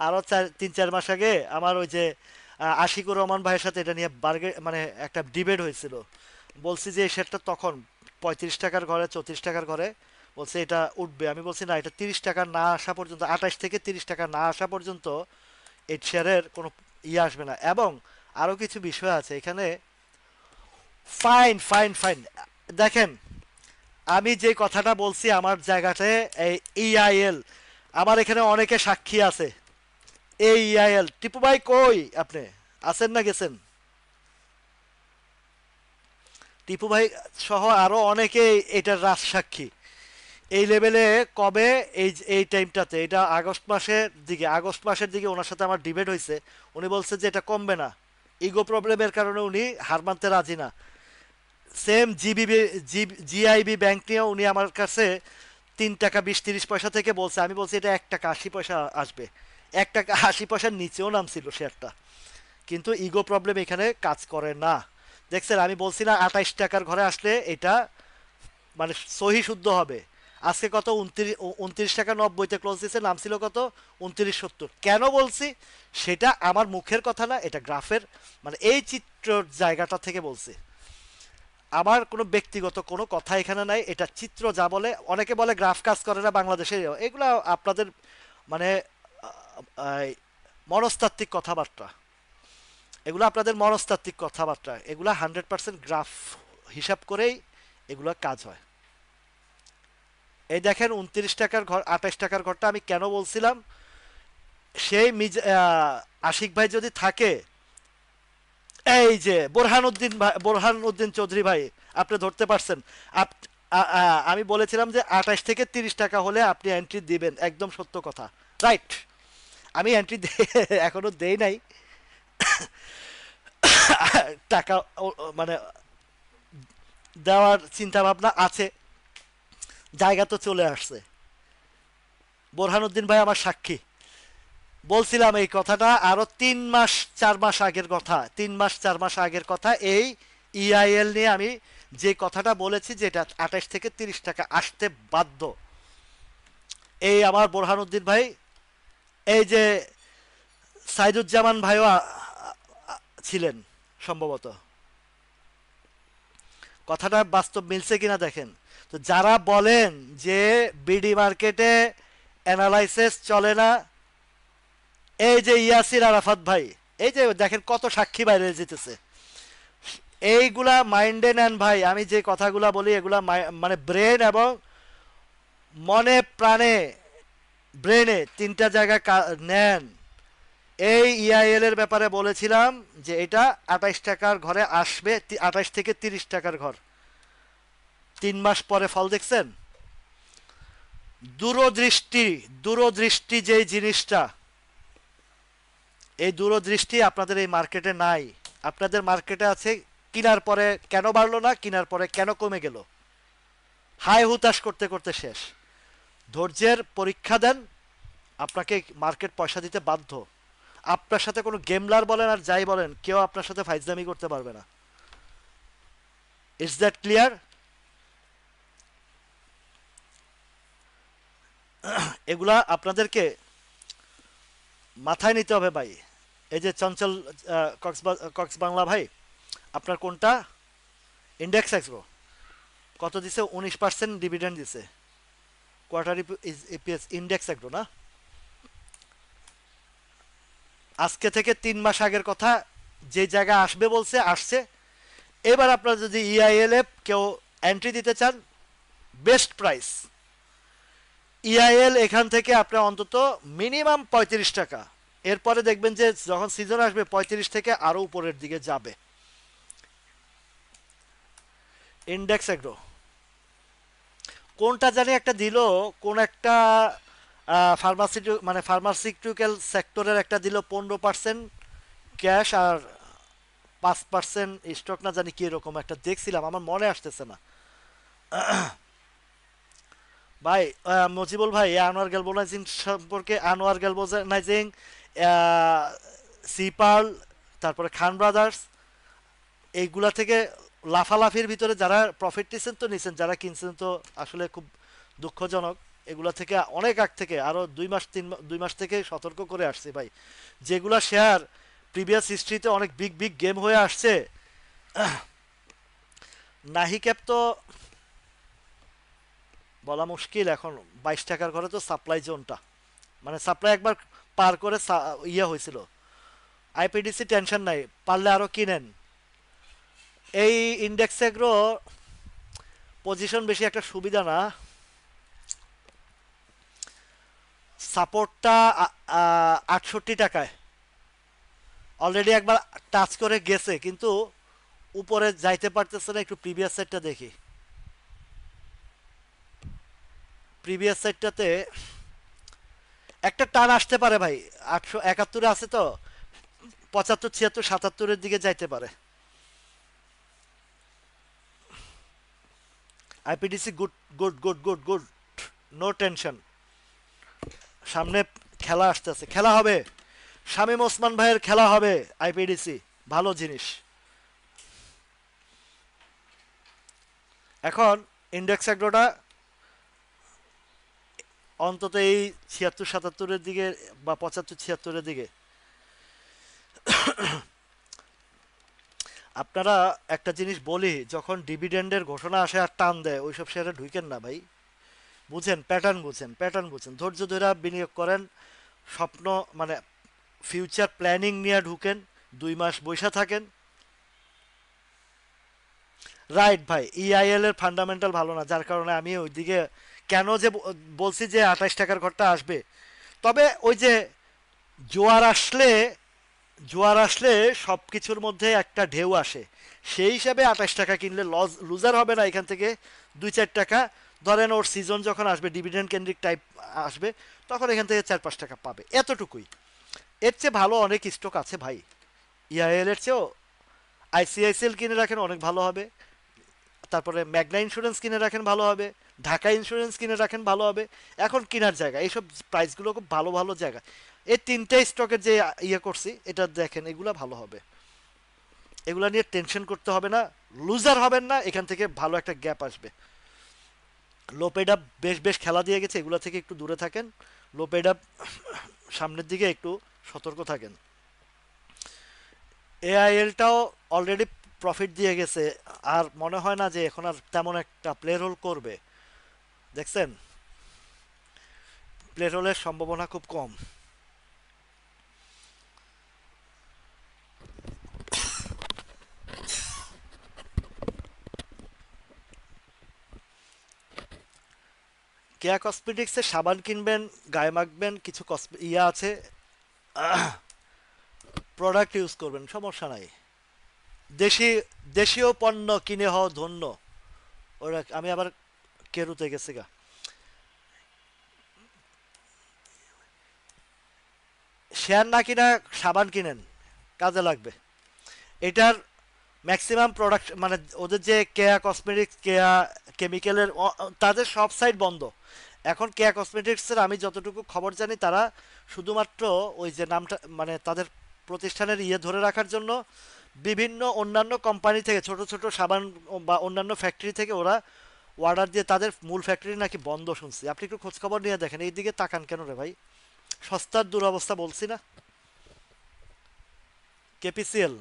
আরো 3-4 মাস আগে আমার ওই যে আশিকুর রহমান ভাইয়ের সাথে এটা নিয়ে মানে একটা ডিবেট হয়েছিল। বলছি যে এই শেয়ারটা তখন 35 টাকার ঘরে, 34 টাকার ঘরে, বলছে এটা উঠবে। আমি বলছি না, এটা 30 টাকা না আসা পর্যন্ত, 28 থেকে 30 টাকা না আসা পর্যন্ত এই শেয়ারের কোনো আসবে না। এবং আরো কিছু বিষয় আছে এখানে। Fine, fine, fine. দেখেন, আমি যে কথাটা বলছি আমার জায়গাতে, এই ইআইএল, আমার এখানে অনেকে সাক্ষী আছে। এই ইআইএল, টিপু ভাই কই আপনি? আছেন না গেছেন? টিপু ভাই সহ আরো অনেকে এটার রাজ সাক্ষী। এই লেভেলে কবে, এই টাইমটাতে, এটা আগস্ট মাসের দিকে ওনার সাথে আমার ডিবেট হয়েছে। উনি বলছে যে এটা কমবে না, ইগো প্রবলেমের কারণে উনি হার মানতে রাজি না। সেম জিআইবি ব্যাংক নিয়ে উনি আমার কাছে 3 টাকা 20-30 পয়সা থেকে বলছে। আমি বলছি এটা 1 টাকা 80 পয়সা আসবে। 1 টাকা 80 পয়সার নিচেও নামছিল শেয়ারটা। কিন্তু ইগো প্রবলেম এখানে কাজ করে না। দেখছেন, আমি বলছি না 28 টাকার ঘরে আসলে এটা মানে সহি শুদ্ধ হবে। আজকে কত, 29 টাকা 90-তে ক্লোজ দিছে, নামছিল কত, 29.70। কেন বলছি সেটা আমার মুখের কথা না, এটা গ্রাফের মানে এই চিত্রর জায়গাটা থেকে বলছি। আমার কোনো ব্যক্তিগত কোনো কথা এখানে নাই, এটা চিত্র যা বলে। অনেকে বলে গ্রাফ কাজ করে না বাংলাদেশে, এগুলা আপনাদের মানে মনস্তাত্ত্বিক কথাবার্তা। এগুলো আপনাদের মনস্তাত্ত্বিক কথাবার্তা। এগুলা 100% গ্রাফ হিসাব করেই এগুলো কাজ হয়। এই দেখেন 29 টাকার ঘর, 28 টাকার ঘরটা আমি কেন বলছিলাম, সেই আশিক ভাই যদি থাকে, এই যে বোরহান উদ্দিন চৌধুরী ভাই, আপনি ধরতে পারছেন। আমি বলেছিলাম যে 28 থেকে 30 টাকা হলে আপনি এন্ট্রি দিবেন, একদম সত্য কথা, রাইট। আমি এন্ট্রি এখনো দেই নাই। টাকা মানে দেওয়ার চিন্তা ভাবনা আছে, জায়গা তো চলে আসছে। বোরহানুদ্দিন ভাই আমার সাক্ষী। বলছিলাম এই কথাটা আরো 3 মাস 4 মাস আগের কথা, 3 মাস 4 মাস আগের কথা। এই ইআইএল নিয়ে আমি যে কথাটা বলেছি যে এটা 28 থেকে 30 টাকা আসতে বাধ্য। এই আমার বোরহানুদ্দিন ভাই, এই যে সাইদুজ্জামান ভাইও ছিলেন সম্ভবত, কথাটা বাস্তব মিলছে কিনা দেখেন। তো যারা বলেন যে বিডি মার্কেটে অ্যানালাইসিস চলে না, এই যে ইয়াসির আরাফাত ভাই, এই যে দেখেন কত সাক্ষী বাইরে যেতেছে, এইগুলা মাইন্ডে নেন ভাই। আমি যে কথাগুলা বলি এগুলা মানে ব্রেন এবং মনে প্রাণে, ব্রেনে তিনটা জায়গায় নেন। এই ইআইএল এর ব্যাপারে বলেছিলাম যে এটা 28 টাকার ঘরে আসবে, 28 থেকে 30 টাকার ঘর। 3 মাস পরে ফল দেখছেন। দূরদৃষ্টি, দূরদৃষ্টি যে জিনিসটা, এই দূরদৃষ্টি আপনাদের এই মার্কেটে নাই। আপনাদের মার্কেটে আছে কিনার পরে কেন বাড়লো না, কিনার পরে কেন কমে গেল, হাই হুতাশ করতে করতে শেষ। ধৈর্যের পরীক্ষা দেন, আপনাকে মার্কেট পয়সা দিতে বাধ্য। আপনার সাথে কোনো গেমলার বলেন আর যাই বলেন, কেউ আপনার সাথে ফাইজলামি করতে পারবে না। It's that clear? এগুলা আপনাদেরকে মাথায় নিতে হবে ভাই। এই যে চঞ্চল কক্স বাংলা ভাই, আপনার কোনটা ইন্ডেক্স এক্সপ্রো কত দিছে? 19% ডিভিডেন্ড দিছে। কোয়ার্টার ইপিএস ইন্ডেক্স এগ্রো না, আজকে থেকে 3 মাস আগের কথা, যে জায়গায় আসবে বলছে আসছে। এবার আপনারা যদি ইআইএলএফ কেউ এন্ট্রি দিতে চান, বেস্ট প্রাইস ইআইএল এখান থেকে আপনার অন্তত মিনিমাম 35 টাকা। এরপরে দেখবেন যে যখন সিজন আসবে 35 থেকে আরো উপরের দিকে যাবে। ইন্ডেক্স এগ্রো কোনটা জানি একটা দিল, কোন একটা মানে ফার্মাসিউটিক্যাল সেক্টরের একটা দিল 15% ক্যাশ আর 5% স্টক, না জানি কি এরকম একটা দেখছিলাম, আমার মনে আসতেছে না ভাই। মজিবুল ভাই, আনোয়ার গ্যালবোনাইজিং সম্পর্কে, আনোয়ার গ্যালবোনাইজিং, সিপাল, তারপরে খান ব্রাদার্স, এইগুলা থেকে লাফালাফির ভিতরে যারা প্রফিট নিচ্ছেন তো নিচ্ছেন, যারা কিনছেন তো আসলে খুব দুঃখজনক। এগুলা থেকে অনেক আগ থেকে, আরো 2 মাস থেকে সতর্ক করে আসছে ভাই। যেগুলা শেয়ার প্রিভিয়াস হিস্ট্রিতে অনেক বিগ বিগ গেম হয়ে আসছে, নাহি ক্যাপ তো বলা মুশকিল এখন। 22 টাকার ঘরে তো সাপ্লাই জোনটা, মানে সাপ্লাই একবার পার করে ইয়ে হয়েছিল। আইপিডিসি টেনশন নাই, পারলে আরো কিনেন। এই ইন্ডেক্স এগ্রো পজিশন বেশি একটা সুবিধা না। সাপোর্টটা 68 টাকায় অলরেডি একবার টাচ করে গেছে, কিন্তু উপরে যাইতে পারতেছে না। একটু প্রিভিয়াস সাইডটা দেখি। প্রিভিয়াস সাইডটাতে একটা টান আসতে পারে ভাই, 871 আছে তো, 75, 76, 77-এর দিকে যাইতে পারে। IPDC good good good good good, no tension. সামনে খেলা আসতেছে, খেলা হবে, শামীম ওসমান ভাইয়ের খেলা হবে। আইপিডিসি ভালো জিনিস। এখন ইন্ডেক্স এগ্রোটা অন্তত এই 76, 77-এর দিকে বা 75, 76-এর দিকে। আপনারা একটা জিনিস বলি, যখন ডিভিডেন্ডের ঘোষণা আসে আর টান দেয়, ওইসব শেয়ারে ঢুকেন না ভাই। বুঝেন, প্যাটার্ন বুঝেন, প্যাটার্ন বুঝেন, ধৈর্য ধরে বিনিয়োগ করেন। স্বপ্ন মানে ফিউচার প্ল্যানিং নিয়ে ঢুকেন, 2 মাস বৈশা থাকেন। রাইট ভাই, ইআইএল এর ফান্ডামেন্টাল ভালো না, যার কারণে আমি ওইদিকে কেন যে বলছি যে 28 টাকার ঘরটা আসবে। তবে ওই যে জোয়ার আসলে, জোয়ার আসলে সব কিছুর মধ্যে একটা ঢেউ আসে, সেই হিসাবে 28 টাকা কিনলে লুজার হবে না এখান থেকে। 2-4 টাকা ধরেন, ওর সিজন যখন আসবে, ডিভিডেন্ড কেন্দ্রিক টাইপ আসবে, তখন এখান থেকে 4-5 টাকা পাবে, এতটুকুই। এর চেয়ে ভালো অনেক স্টক আছে ভাই। ইআইএল এর চেয়েও আইসিআইসিএল কিনে রাখেন, অনেক ভালো হবে। তারপরে ম্যাগনা ইন্স্যুরেন্স কিনে রাখেন, ভালো হবে। ঢাকা ইন্স্যুরেন্স কিনে রাখেন, ভালো হবে। এখন কেনার জায়গা এইসব প্রাইসগুলো খুব ভালো ভালো জায়গা। এই 3টে স্টকের যে ইয়ে করছি এটা দেখেন, এগুলো ভালো হবে। এগুলা নিয়ে টেনশন করতে হবে না, লুজার হবেন না, এখান থেকে ভালো একটা গ্যাপ আসবে। লোপেড আপ বেশ বেশ খেলা দিয়ে গেছে, এগুলা থেকে একটু দূরে থাকেন। লোপেড আপ সামনের দিকে একটু সতর্ক থাকেন। এআইএলটাও অলরেডি প্রফিট দিয়ে গেছে, আর মনে হয় না যে এখন আর তেমন একটা প্লে রোল করবে। দেখছেন, প্লে রোলের সম্ভাবনা খুব কম। কেয়া কসমেটিক্সের সাবান কিনবেন, গায়ে মাখবেন, কিছু ইয়া আছে, প্রোডাক্ট ইউজ করবেন, সমস্যা নাই। দেশি দেশীয় পণ্য কিনে হও ধন্য। ওরা, আমি আবার কেরুতে গেছি গা। শেয়ার না কিনা সাবান কিনেন, কাজে লাগবে। এটার ম্যাক্সিমাম প্রোডাক্ট মানে ওদের যে কেয়া কসমেটিক্স, কেয়া কেমিক্যালের তাদের সব সাইট বন্ধ এখন। কেয়া কসমেটিক্সের আমি যতটুকু খবর জানি, তারা শুধুমাত্র ওই যে নামটা মানে তাদের প্রতিষ্ঠানের ইয়ে ধরে রাখার জন্য বিভিন্ন অন্যান্য কোম্পানি থেকে ছোট ছোট সাবান বা অন্যান্য ফ্যাক্টরি থেকে ওরা অর্ডার দিয়ে, তাদের মূল ফ্যাক্টরি নাকি বন্ধ শুনছি। আপনি একটু খোঁজখবর নিয়ে দেখেন, এই দিকে তাকান কেন রে ভাই? সস্তার দুরবস্থা বলছি না। কেপিসিএল।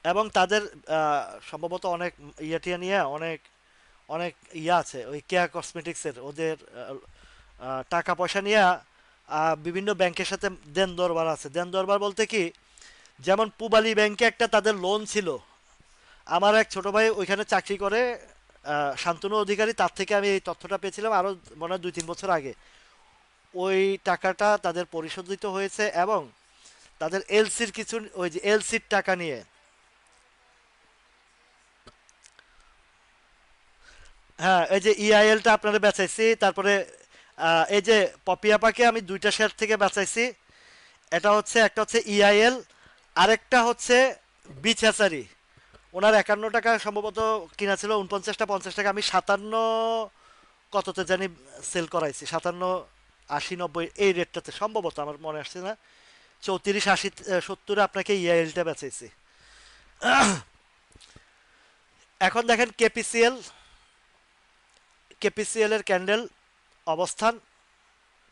এবং তাদের সম্ভবত অনেক ইয়েটিয়া নিয়ে অনেক অনেক ইয়ে আছে ওই কেয়া কসমেটিক্সের, ওদের টাকা পয়সা নিয়ে বিভিন্ন ব্যাংকের সাথে দেন দরবার আছে। দেন দরবার বলতে কি, যেমন পুবালী ব্যাংকে একটা তাদের লোন ছিল। আমার এক ছোট ভাই ওইখানে চাকরি করে, শান্তনু অধিকারী, তার থেকে আমি এই তথ্যটা পেয়েছিলাম আরও মনে হয় 2-3 বছর আগে। ওই টাকাটা তাদের পরিশোধিত হয়েছে, এবং তাদের এলসির কিছু, ওই যে এলসির টাকা নিয়ে। হ্যাঁ, এই যে ইআইএলটা আপনারা বেচাইছি, তারপরে এই যে পপিয়াপাকে আমি 2টা শেয়ার থেকে বেচাইছি। এটা হচ্ছে, একটা হচ্ছে ইআইএল, আরেকটা হচ্ছে বিচ হ্যাচারি। ওনার 51 টাকা সম্ভবত কিনা ছিল, 49টা 50 টাকা, আমি 57 কততে জানি সেল করাইছি, 57, 80, 90 এই রেটটাতে সম্ভবত, আমার মনে আসছে না। 34, 80, 70 আপনাকে ইআইএলটা বেচাইছি। এখন দেখেন কেপিসিএল, কেপিসিএল এর ক্যান্ডেল অবস্থান,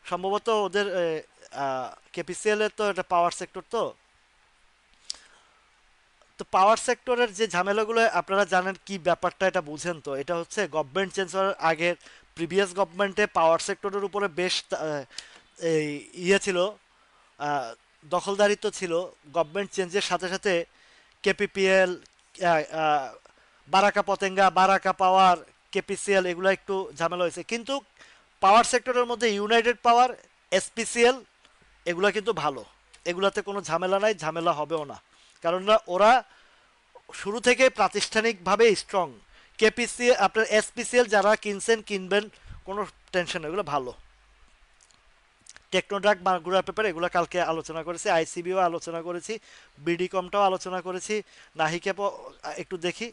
সম্ভবত ওদের কেপিসিএল এর তো এটা পাওয়ার সেক্টর। তো তো পাওয়ার সেক্টরের যে ঝামেলাগুলো আপনারা জানেন, কি ব্যাপারটা এটা বুঝেন। তো এটা হচ্ছে গভর্নমেন্ট চেঞ্জ হওয়ার আগের প্রিভিয়াস গভর্নমেন্টে পাওয়ার সেক্টরের উপরে বেশ এই ইয়ে ছিল, আহ, দখলদারিত্ব ছিল। গভর্নমেন্ট চেঞ্জের সাথে সাথে কেপিপিএল, বারাকা পতেঙ্গা, বারাকা পাওয়ার, কেপিসিএল এগুলো একটু ঝামেলা হয়েছে। কিন্তু পাওয়ার সেক্টরের মধ্যে ইউনাইটেড পাওয়ার, এসপিসিএল এগুলো কিন্তু ভালো। এগুলাতে কোনো ঝামেলা নাই, ঝামেলা হবেও না, কারণ ওরা শুরু থেকে প্রাতিষ্ঠানিকভাবে স্ট্রং। কেপিসি আপনার এসপিসিএল যারা কিনছেন কিনবেন, কোনো টেনশন নেই, এগুলো ভালো। টেকনোড্রাগ, মাগুরার পেপার এগুলো কালকে আলোচনা করেছি, আইসিবিও আলোচনা করেছি, বিডিকমটাও আলোচনা করেছি, নাহিকেপও একটু দেখি।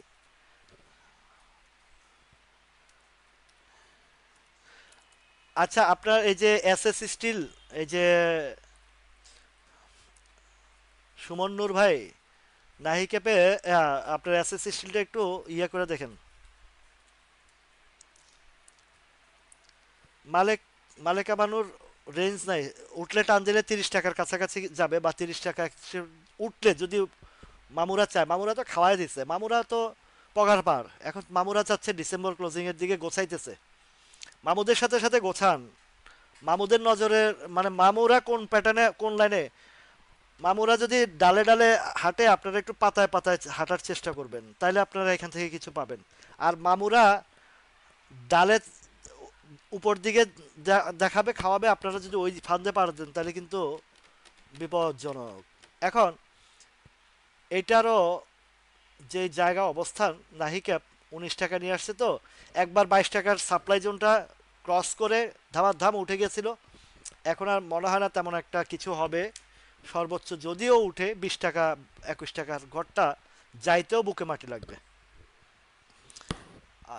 আচ্ছা, আপনার এই যে এসএস স্টিল, এই যে সুমন নূর ভাই, নাহিকেপে আপনার এসএস স্টিলটা একটু ইয়ে করে দেখেন। মালেক মালেকা বানুর রেঞ্জ নাই, উঠলে টান দিলে 30 টাকার কাছাকাছি যাবে, বা 30 টাকা উঠলে যদি মামুরা চায়। মামুরা তো খাওয়াই দিচ্ছে, মামুরা তো পগার পার। এখন মামুরা চাচ্ছে ডিসেম্বর ক্লোজিং এর দিকে গোছাইতেছে। মামুদের সাথে সাথে গোছান। মামুদের নজরে, মানে মামুরা কোন প্যাটার্নে কোন লাইনে, মামুরা যদি ডালে ডালে হাঁটে, আপনারা একটু পাতায় পাতায় হাঁটার চেষ্টা করবেন, তাইলে আপনারা এখান থেকে কিছু পাবেন। আর মামুরা ডালে উপর দিকে দেখাবে, খাওয়াবে, আপনারা যদি ওই ফান্দে পার দেন তাহলে কিন্তু বিপজ্জনক। এখন এটারও যে জায়গা অবস্থান, নাহিক্যাপ 19 টাকা নিয়ে আসছে। তো একবার 22 টাকার সাপ্লাই জোনটা ক্রস করে ধামাধাম উঠে গেছিল। এখন আর মনে হয় না তেমন একটা কিছু হবে। সর্বোচ্চ যদিও উঠে 20 টাকা, 21 টাকার ঘরটা যাইতেও বুকে মাটি লাগবে।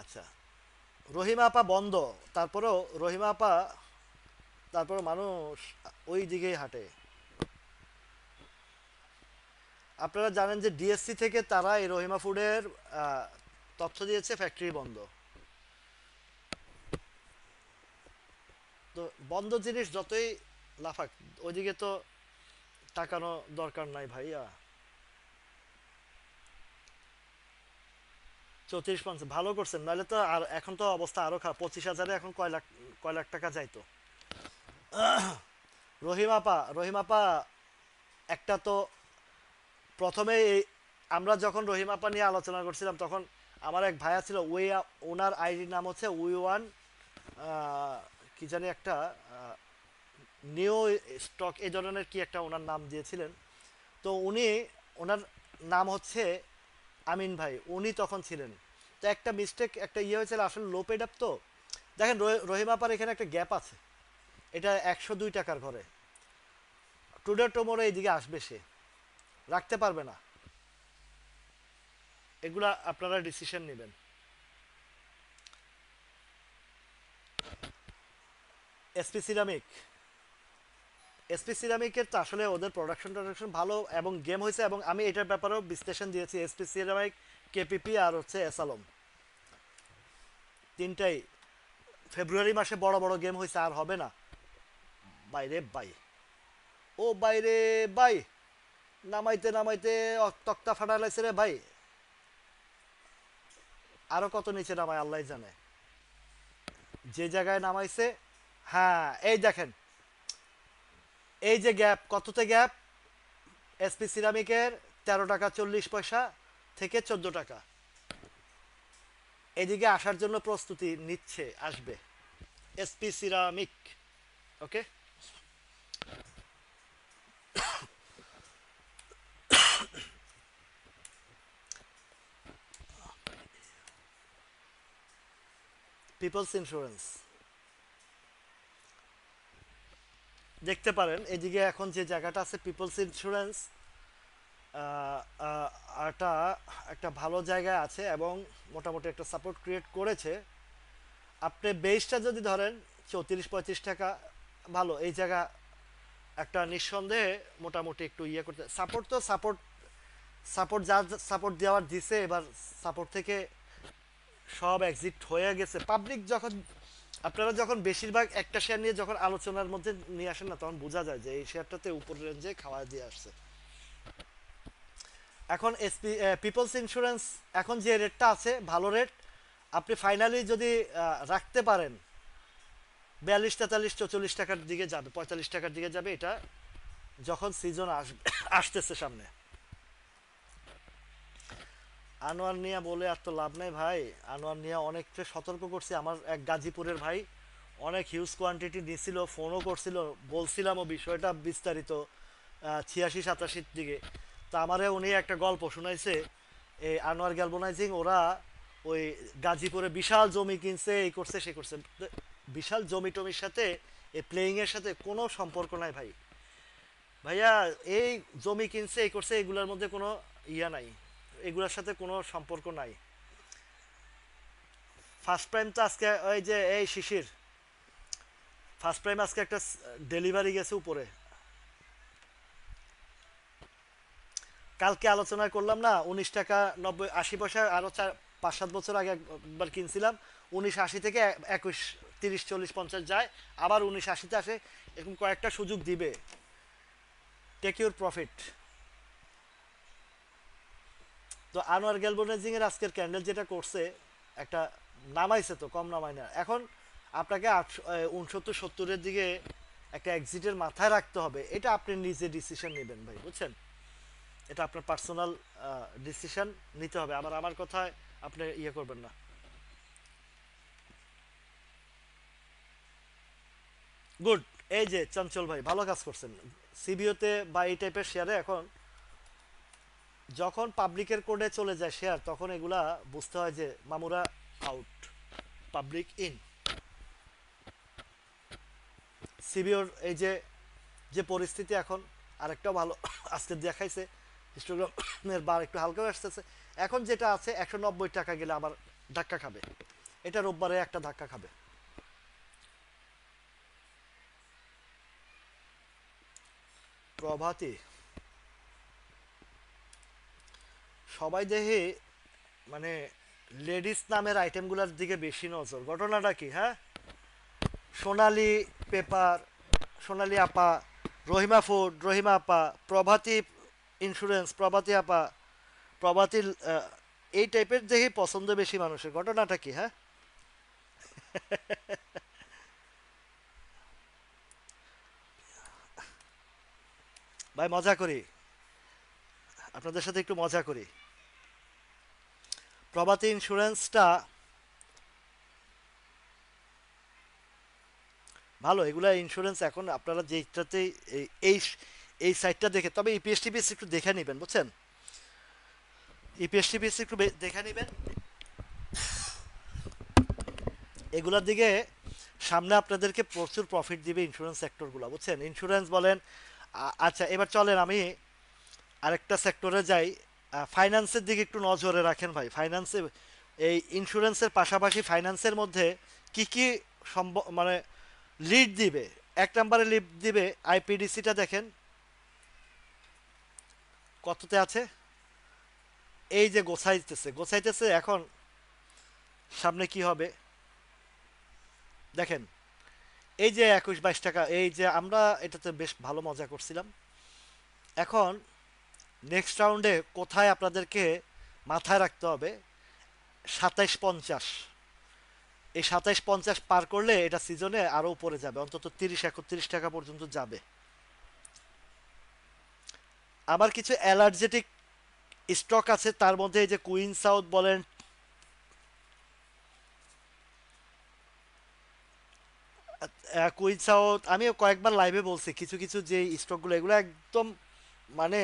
আচ্ছা, রহিমা আপা বন্ধ, তারপরেও রহিমা আপা, তারপরে মানুষ ওই দিকেই হাঁটে। আপনারা জানেন যে ডিএসসি থেকে তারা এই রহিমা ফুডের তথ্য দিয়েছে ফ্যাক্টরি বন্ধ। তো বন্ধ জিনিস যতই লাফাক, ওইদিকে তো তাকানো দরকার নাই ভাইয়া। 34-50 ভালো করছেন, নাহলে তো আর এখন তো অবস্থা আরো খারাপ। 25,000-এ এখন কয় লাখ টাকা যাইতো। রহিমাপা একটা তো প্রথমে আমরা যখন রহিমাপা নিয়ে আলোচনা করছিলাম তখন আমার এক ভাইয়া ছিল, ওনার আইডির নাম হচ্ছে উই ওয়ান কি জানি একটা নিউ স্টক এই ধরনের কি একটা ওনার নাম দিয়েছিলেন। তো ওনার নাম হচ্ছে আমিন ভাই, উনি তখন ছিলেন। তো একটা মিস্টেক একটা ইয়ে হয়েছিল, আসলে লো পেড আপ তো। দেখেন রহিমাপার এখানে একটা গ্যাপ আছে, এটা 102 টাকার ঘরে। টুডে টুমোরো এইদিকে আসবে, সে রাখতে পারবে না। এগুলা আপনারা ডিসিশন নেবেন। এসপি সিরামিক, এসপি সিরামিকের তো আসলে ওদের প্রোডাকশন ভালো এবং গেম হয়েছে, এবং আমি এটার ব্যাপারেও বিশ্লেষণ দিয়েছি। এসপি সিরামিক, কেপিপি আর হচ্ছে এসালম, তিনটাই ফেব্রুয়ারি মাসে বড় বড় গেম হয়েছে, আর হবে না। বাইরে বাই, ও বাইরে বাই, নামাইতে নামাইতে তক্তা ফাটালাইছে রে ভাই। আরো কত নিচে নামায় আল্লাহ জানে, যে জায়গায় নামাইছে। হ্যাঁ এই দেখেন, এই যে গ্যাপ, কততে গ্যাপ, এসপি সিরামিকের 13 টাকা 40 পয়সা থেকে 14 টাকা। এদিকে আসার জন্য প্রস্তুতি নিচ্ছে, আসবে এসপি সিরামিক। ওকে, পিপলস ইন্স্যুরেন্স দেখতে পারেন। এদিকে এখন যে জায়গাটা আছে পিপলস ইন্স্যুরেন্স, একটা একটা ভালো জায়গায় আছে এবং মোটামুটি একটা সাপোর্ট ক্রিয়েট করেছে। আপনি বেসটা যদি ধরেন 34-35 টাকা, ভালো এই জায়গা একটা নিঃসন্দেহে মোটামুটি একটু ইয়ে করতে। সাপোর্ট তো সাপোর্ট, যা সাপোর্ট দেওয়ার দিছে, এবার সাপোর্ট থেকে সব এক্সিট হয়ে গেছে। পাবলিক যখন, আপনারা যখন বেশিরভাগ একটা শেয়ার নিয়ে যখন আলোচনার মধ্যে নিয়ে আসেন না, তখন বোঝা যায় যে এই শেয়ারটাতে উপর রেঞ্জে খাওয়া দিয়ে আসছে। এখন পিপলস ইন্স্যুরেন্স এখন যে রেটটা আছে ভালো রেট, আপনি ফাইনালি যদি রাখতে পারেন 42, 43, 44 টাকার দিকে যাবে, 45 টাকার দিকে যাবে। এটা যখন সিজন আসবে, আসতেছে সামনে। আনোয়ার নিয়া বলে আর তো লাভ নাই ভাই, আনোয়ার নিয়া অনেকটা সতর্ক করছে। আমার এক গাজীপুরের ভাই অনেক হিউজ কোয়ান্টিটি নিছিল, ফোনও করছিল, বলছিলামও বিষয়টা বিস্তারিত 86-87 দিকে। তা আমারে উনি একটা গল্প শোনাইছে, এই আনোয়ার গ্যালভানাইজিং ওরা ওই গাজীপুরে বিশাল জমি কিনছে, এই করছে সে করছে। বিশাল জমি টমির সাথে এই প্লেয়িং এর সাথে কোনো সম্পর্ক নাই ভাই। ভাইয়া এই জমি কিনছে এই করছে, এগুলোর মধ্যে কোনো ইয়া নাই, এগুলোর সাথে কোনো সম্পর্ক নাই। ফার্স্ট প্রাইম তো আজকে ওই যে এই শিশির, ফার্স্ট প্রাইম আজকে একটা ডেলিভারি গেছে উপরে। কালকে আলোচনা করলাম না, 19 টাকা 90 80 পয়সা, আরো 5-7 বছর আগে একবার কিনছিলাম। 1980 থেকে 21 30 40 50 যায়, আবার 1980-তে আসে। এরকম কয়েকটা সুযোগ দিবে, টেক ইউর প্রফিট। তো আনোয়ার গ্যালভানাইজিং এর আজকের ক্যান্ডেল যেটা করছে, একটা নামাইছে তো, কম নামায় না। এখন আপনাকে 69-70-এর দিকে একটা এক্সিটের মাথায় রাখতে হবে। এটা আপনি নিজে ডিসিশন নেবেন ভাই, বুঝছেন? এটা আপনার পার্সোনাল ডিসিশন নিতে হবে, আবার আমার কথায় আপনি ইয়ে করবেন না। গুড, এই যে চঞ্চল ভাই ভালো কাজ করছেন। সিবিওতে বা এই টাইপের শেয়ারে এখন যখন পাবলিকের কোডে চলে যায় শেয়ার, তখন এগুলা বুঝতে হয় যে মামুরা আউট, পাবলিক ইন। সিবিওর এই যে যে পরিস্থিতি এখন, আরেকটাও ভালো আজকে দেখাইছে, হিস্টোগ্রামের বার একটু হালকা আসতেছে। এখন যেটা আছে 190 টাকা গেলে আবার ধাক্কা খাবে, এটা রোববারে একটা ধাক্কা খাবে। প্রভাতী সবাই দেখি মানে লেডিস নামের আইটেমগুলোর দিকে বেশি নজর, ঘটনাটা কি? হ্যাঁ, সোনালী পেপার, সোনালী আপা, রহিমা ফুড, রহিমা আপা, প্রভাতী ইন্স্যুরেন্স, প্রভাতী আপা, প্রভাতী এই টাইপের দেখি পছন্দ বেশি মানুষের, ঘটনাটা কি? হ্যাঁ, ভাই মজা করি, আপনাদের সাথে একটু মজা করি। প্রভাতী ইন্স্যুরেন্সটা ভালো, এগুলা ইন্স্যুরেন্স এখন আপনারা যেটাতেই এই এই সাইটটা দেখে, তবে ইপিএস টিপিএস একটু দেখে নেবেন, বুঝছেন? ইপিএস টিপিএস একটু দেখে নেবেন, এগুলোর দিকে সামনে আপনাদেরকে প্রচুর প্রফিট দিবে ইন্স্যুরেন্স সেক্টরগুলো, বুঝছেন? ইন্স্যুরেন্স বলেন। আচ্ছা, এবার চলেন আমি আরেকটা সেক্টরে যাই। ফাইন্যান্সের দিকে একটু নজরে রাখেন ভাই। ফাইন্যান্সে এই ইন্স্যুরেন্সের পাশাপাশি ফাইন্যান্সের মধ্যে কি কি সম্ভব মানে লিড দিবে? এক নম্বরে লিড দিবে আইপিডিসিটা, দেখেন কততে আছে। এই যে গোছাইতেছে গোছাইতেছে, এখন সামনে কি হবে দেখেন। এই যে 21-22 টাকা, এই যে আমরা এটাতে বেশ ভালো মজা করছিলাম। এখন নেক্সট রাউন্ডে কোথায় আপনাদেরকে মাথায় রাখতে হবে? 27-50, এই 27-50 পার করলে এটা সিজনে আরো উপরে যাবে, অন্তত 30-31 টাকা পর্যন্ত যাবে। আবার কিছু অ্যালার্জেটিক স্টক আছে, তার মধ্যে এই যে কুইন সাউথ বলেন, কুইন সাউথ আমি কয়েকবার লাইভে বলছি, কিছু কিছু যে স্টকগুলো এগুলো একদম মানে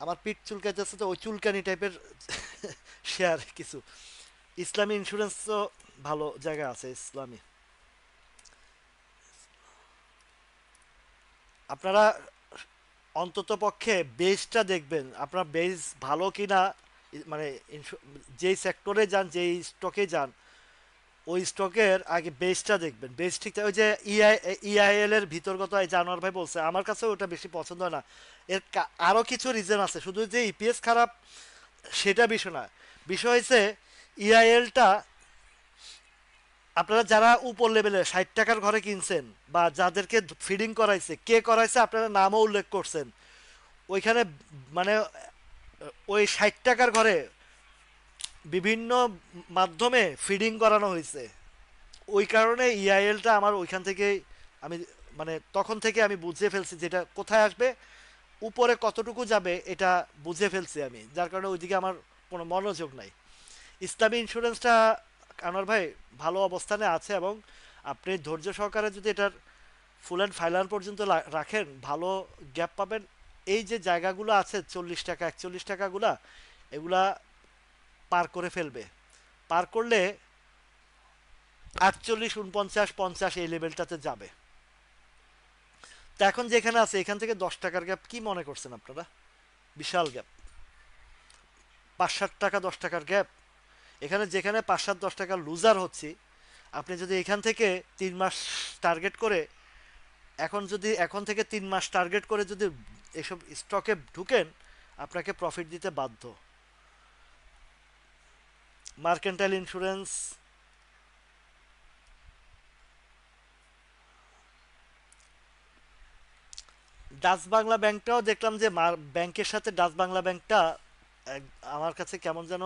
আমার পিঠ চুলকাইতেছে, তো ওই চুলকানি টাইপের শেয়ার কিছু। ইসলামী ইন্স্যুরেন্স তো ভালো জায়গা আছে ইসলামী। আপনারা অন্তত পক্ষে বেসটা দেখবেন, আপনার বেস ভালো কিনা, মানে যেই সেক্টরে যান, যেই স্টকে যান, ওই স্টকের আগে বেসটা দেখবেন। বেস ঠিক ওই যে ইআইএল এর ভিতরগত, এই জানোয়ার ভাই বলছে, আমার কাছে ওটা বেশি পছন্দ হয় না। এর আরও কিছু রিজন আছে, শুধু যে ইপিএস খারাপ সেটা বিষয় না। বিষয় হয়েছে ইআইএলটা আপনারা যারা উপর লেভেলে 60 টাকার ঘরে কিনছেন বা যাদেরকে ফিডিং করাইছে, কে করাইছে আপনারা নামও উল্লেখ করছেন ওইখানে, মানে ওই 60 টাকার ঘরে বিভিন্ন মাধ্যমে ফিডিং করানো হয়েছে। ওই কারণে ইআইএলটা আমার ওইখান থেকেই আমি মানে তখন থেকে আমি বুঝে ফেলছি যেটা কোথায় আসবে, উপরে কতটুকু যাবে এটা বুঝে ফেলছি আমি, যার কারণে ওইদিকে আমার কোনো মনোযোগ নাই। ইসলামী ইন্স্যুরেন্সটা আনোয়ার ভাই ভালো অবস্থানে আছে, এবং আপনি ধৈর্য সহকারে যদি এটার ফুল অ্যান্ড ফাইনাল পর্যন্ত রাখেন, ভালো গ্যাপ পাবেন। এই যে জায়গাগুলো আছে 40 টাকা 41 টাকাগুলা, এগুলা পার করে ফেলবে। পার করলে 48, 49, 50 এই লেভেলটাতে যাবে। তো এখন যেখানে আছে এখান থেকে 10 টাকার গ্যাপ কি মনে করছেন আপনারা? বিশাল গ্যাপ, 5-7 টাকা 10 টাকার গ্যাপ। এখানে যেখানে 5-7-10 টাকা লুজার হচ্ছি, আপনি যদি এখান থেকে 3 মাস টার্গেট করে, এখন থেকে 3 মাস টার্গেট করে যদি এসব স্টকে ঢুকেন, আপনাকে প্রফিট দিতে বাধ্য। মার্কেন্টাইল ইন্স্যুরেন্স, ডাচ বাংলা ব্যাংকটাও দেখলাম যে ব্যাংকের সাথে ডাচ বাংলা ব্যাংকটা আমার কাছে কেমন যেন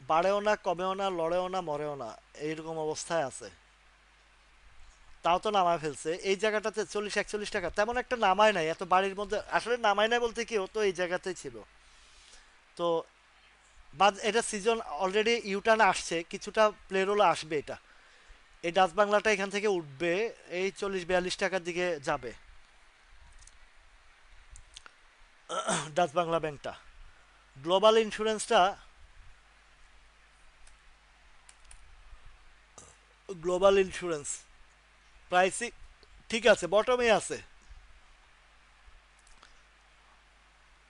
বাড়েও না, কমেও না, লড়েও না, মরেও না, এইরকম অবস্থায় আছে। তাও তো নামায় ফেলছে এই জায়গাটাতে, 40-41 টাকা তেমন একটা নামায় নাই, এত বাড়ির মধ্যে আসলে নামায় নাই বলতে কি, ও তো এই জায়গাতেই ছিল। তো বা এটা সিজন অলরেডি ইউটার্ন আসছে, কিছুটা প্লে রোল আসবে এটা। এই ডাচ বাংলাটা এখান থেকে উঠবে, এই 40-42 টাকার দিকে যাবে ডাচ বাংলা ব্যাংকটা। গ্লোবাল ইন্স্যুরেন্সটা, গ্লোবাল ইন্স্যুরেন্স প্রাইসিং ঠিক আছে, বটমে আছে।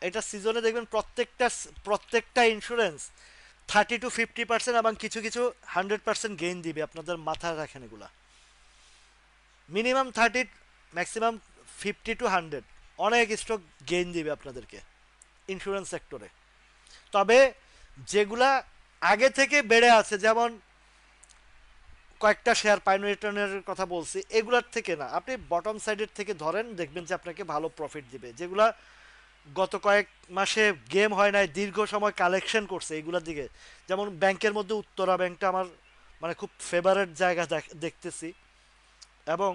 এটা সিজনে দেখবেন প্রত্যেকটা প্রত্যেকটা ইন্স্যুরেন্স 30-50% এবং কিছু কিছু 100% গেইন দিবে, আপনাদের মাথায় রাখেন এগুলা। মিনিমাম 30, ম্যাক্সিমাম 50 to 100 অনেক স্টক গেইন দিবে আপনাদেরকে ইন্স্যুরেন্স সেক্টরে। তবে যেগুলা আগে থেকে বেড়ে আছে, যেমন কয়েকটা শেয়ার পাইনোরিটনের কথা বলছি, এগুলার থেকে না, আপনি বটম সাইডের থেকে ধরেন, দেখবেন যে আপনাকে ভালো প্রফিট দিবে। যেগুলা গত কয়েক মাসে গেম হয় নাই, দীর্ঘ সময় কালেকশন করছে, এগুলোর দিকে, যেমন ব্যাংকের মধ্যে উত্তরা ব্যাংকটা আমার মানে খুব ফেভারেট জায়গা দেখতেছি, এবং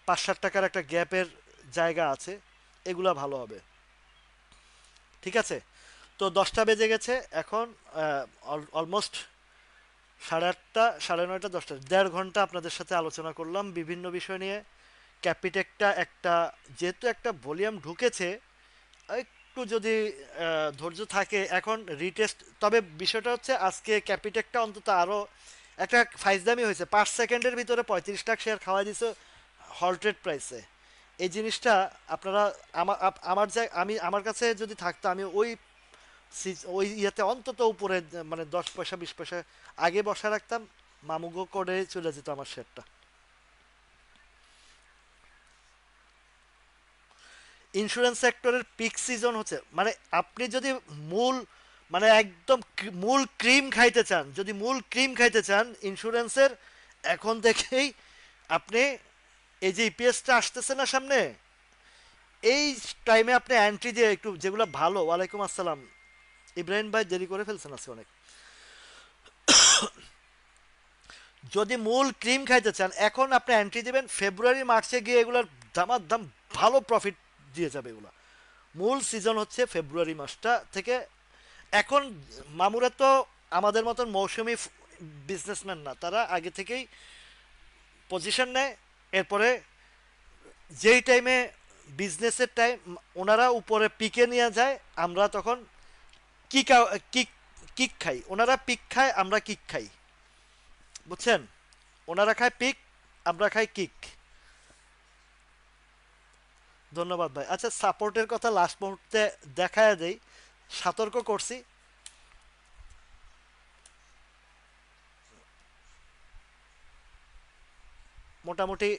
5-7 টাকার একটা গ্যাপের জায়গা আছে, এগুলা ভালো হবে। ঠিক আছে, তো 10টা বেজে গেছে এখন, অলমোস্ট 8:30, 9:30, 10টা, 1.5 ঘন্টা আপনাদের সাথে আলোচনা করলাম বিভিন্ন বিষয় নিয়ে। ক্যাপিটেকটা একটা, যেহেতু একটা ভলিউম ঢুকেছে, একটু যদি ধৈর্য থাকে এখন রিটেস্ট। তবে বিষয়টা হচ্ছে আজকে ক্যাপিটেকটা অন্তত আরও একটা ফাইজদামি হয়েছে, 5 সেকেন্ডের ভিতরে 35 লাখ শেয়ার খাওয়া দিছে হলট্রেড প্রাইসে। এই জিনিসটা আপনারা, আমার আমার কাছে যদি থাকতো, আমি ওই ওই ইয়েতে অন্তত উপরে মানে 10 পয়সা 20 পয়সা আগে বসা রাখতাম, মামুগো করে চলে যেত আমার শেয়ারটা। ইন্স্যুরেন্স সেক্টরের পিক সিজন হচ্ছে, মানে আপনি যদি মূল, মানে একদম মূল ক্রিম খাইতে চান, যদি মূল ক্রিম খাইতে চান ইন্স্যুরেন্সের, এখন থেকেই আপনি, এই যে ইপিএসটা আসতেছে না সামনে, এই টাইমে আপনি এন্ট্রি দিয়ে একটু, যেগুলো ভালো, ওয়ালাইকুম আসসালাম ইব্রাহিম ভাই, দেরি করে ফেলছেন আজকে অনেক। যদি মূল ক্রিম খাইতে চান, এখন আপনি এন্ট্রি দিবেন, ফেব্রুয়ারি মার্চে গিয়ে এগুলোর দামার দাম ভালো প্রফিট দিয়ে যাবে এগুলো। মূল সিজন হচ্ছে ফেব্রুয়ারি মাসটা থেকে। এখন মামুরা তো আমাদের মতন মৌসুমি বিজনেসম্যান না, তারা আগে থেকেই পজিশন নেয়, এরপরে যেই টাইমে বিজনেসের টাইম ওনারা উপরে পিকে নিয়ে যায়, আমরা তখন কিক কিক কিক খাই, ওনারা পিক খায়, আমরা কিক খাই, বুঝছেন? ওনারা খায় পিক, আমরা খাই কিক। ধন্যবাদ ভাই। আচ্ছা, সাপোর্টের কথা লাস্ট মুহূর্তে দেখায় দেই, সতর্ক করছি। মোটামুটি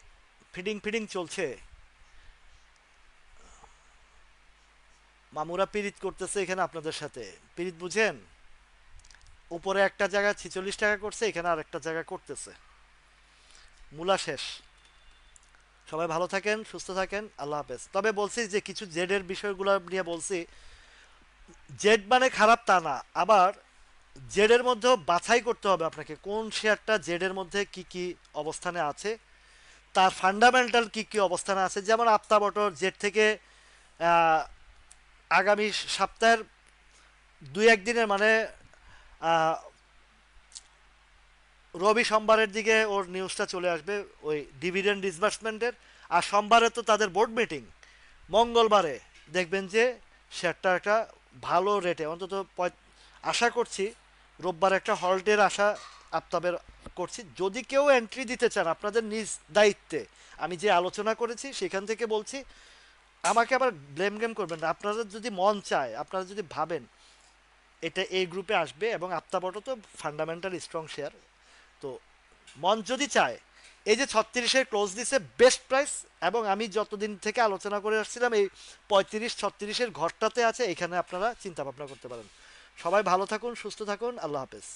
ফিডিং ফিডিং চলছে, মামুরা পিরিত করতেছে এখানে আপনাদের সাথে, পিরিত বুঝেন? উপরে একটা জায়গা 46 টাকা করছে, এখানে আর একটা জায়গা করতেছে, মূলা শেষ। সবাই ভালো থাকেন, সুস্থ থাকেন, আল্লাহ হাফেজ। তবে বলছি যে কিছু জেডের বিষয়গুলো নিয়ে বলছি, জেড মানে খারাপ তা না, আবার জেডের মধ্যেও বাছাই করতে হবে আপনাকে কোন শেয়ারটা জেডের মধ্যে কি কি অবস্থানে আছে, তার ফান্ডামেন্টাল কি কি অবস্থানে আছে। যেমন আপতা বটর জেড থেকে আহ, আগামী সপ্তাহের 2-1 দিনের মানে আহ, রবি সোমবারের দিকে ওর নিউজটা চলে আসবে, ওই ডিভিডেন্ড ডিসবার্সমেন্টের। আর সোমবারে তো তাদের বোর্ড মিটিং, মঙ্গলবারে দেখবেন যে শেয়ারটা একটা ভালো রেটে, অন্তত আশা করছি রোববার একটা হল্টের আশা আপনাদের করছি। যদি কেউ এন্ট্রি দিতে চান আপনাদের নিজ দায়িত্বে, আমি যে আলোচনা করেছি সেখান থেকে বলছি, আমাকে আবার ব্লেম গেম করবেন না। আপনাদের যদি মন চায়, আপনারা যদি ভাবেন এটা এই গ্রুপে আসবে, এবং আপ্তাবটো তো ফান্ডামেন্টাল স্ট্রং শেয়ার, তো মন যদি চায়, এই যে 36-এর ক্লোজ দিছে বেস্ট প্রাইস, এবং আমি যতদিন থেকে আলোচনা করে আসছিলাম এই 35-36-এর ঘরটাতে আছে, এখানে আপনারা চিন্তা ভাবনা করতে পারেন। সবাই ভালো থাকুন, সুস্থ থাকুন, আল্লাহ হাফেজ।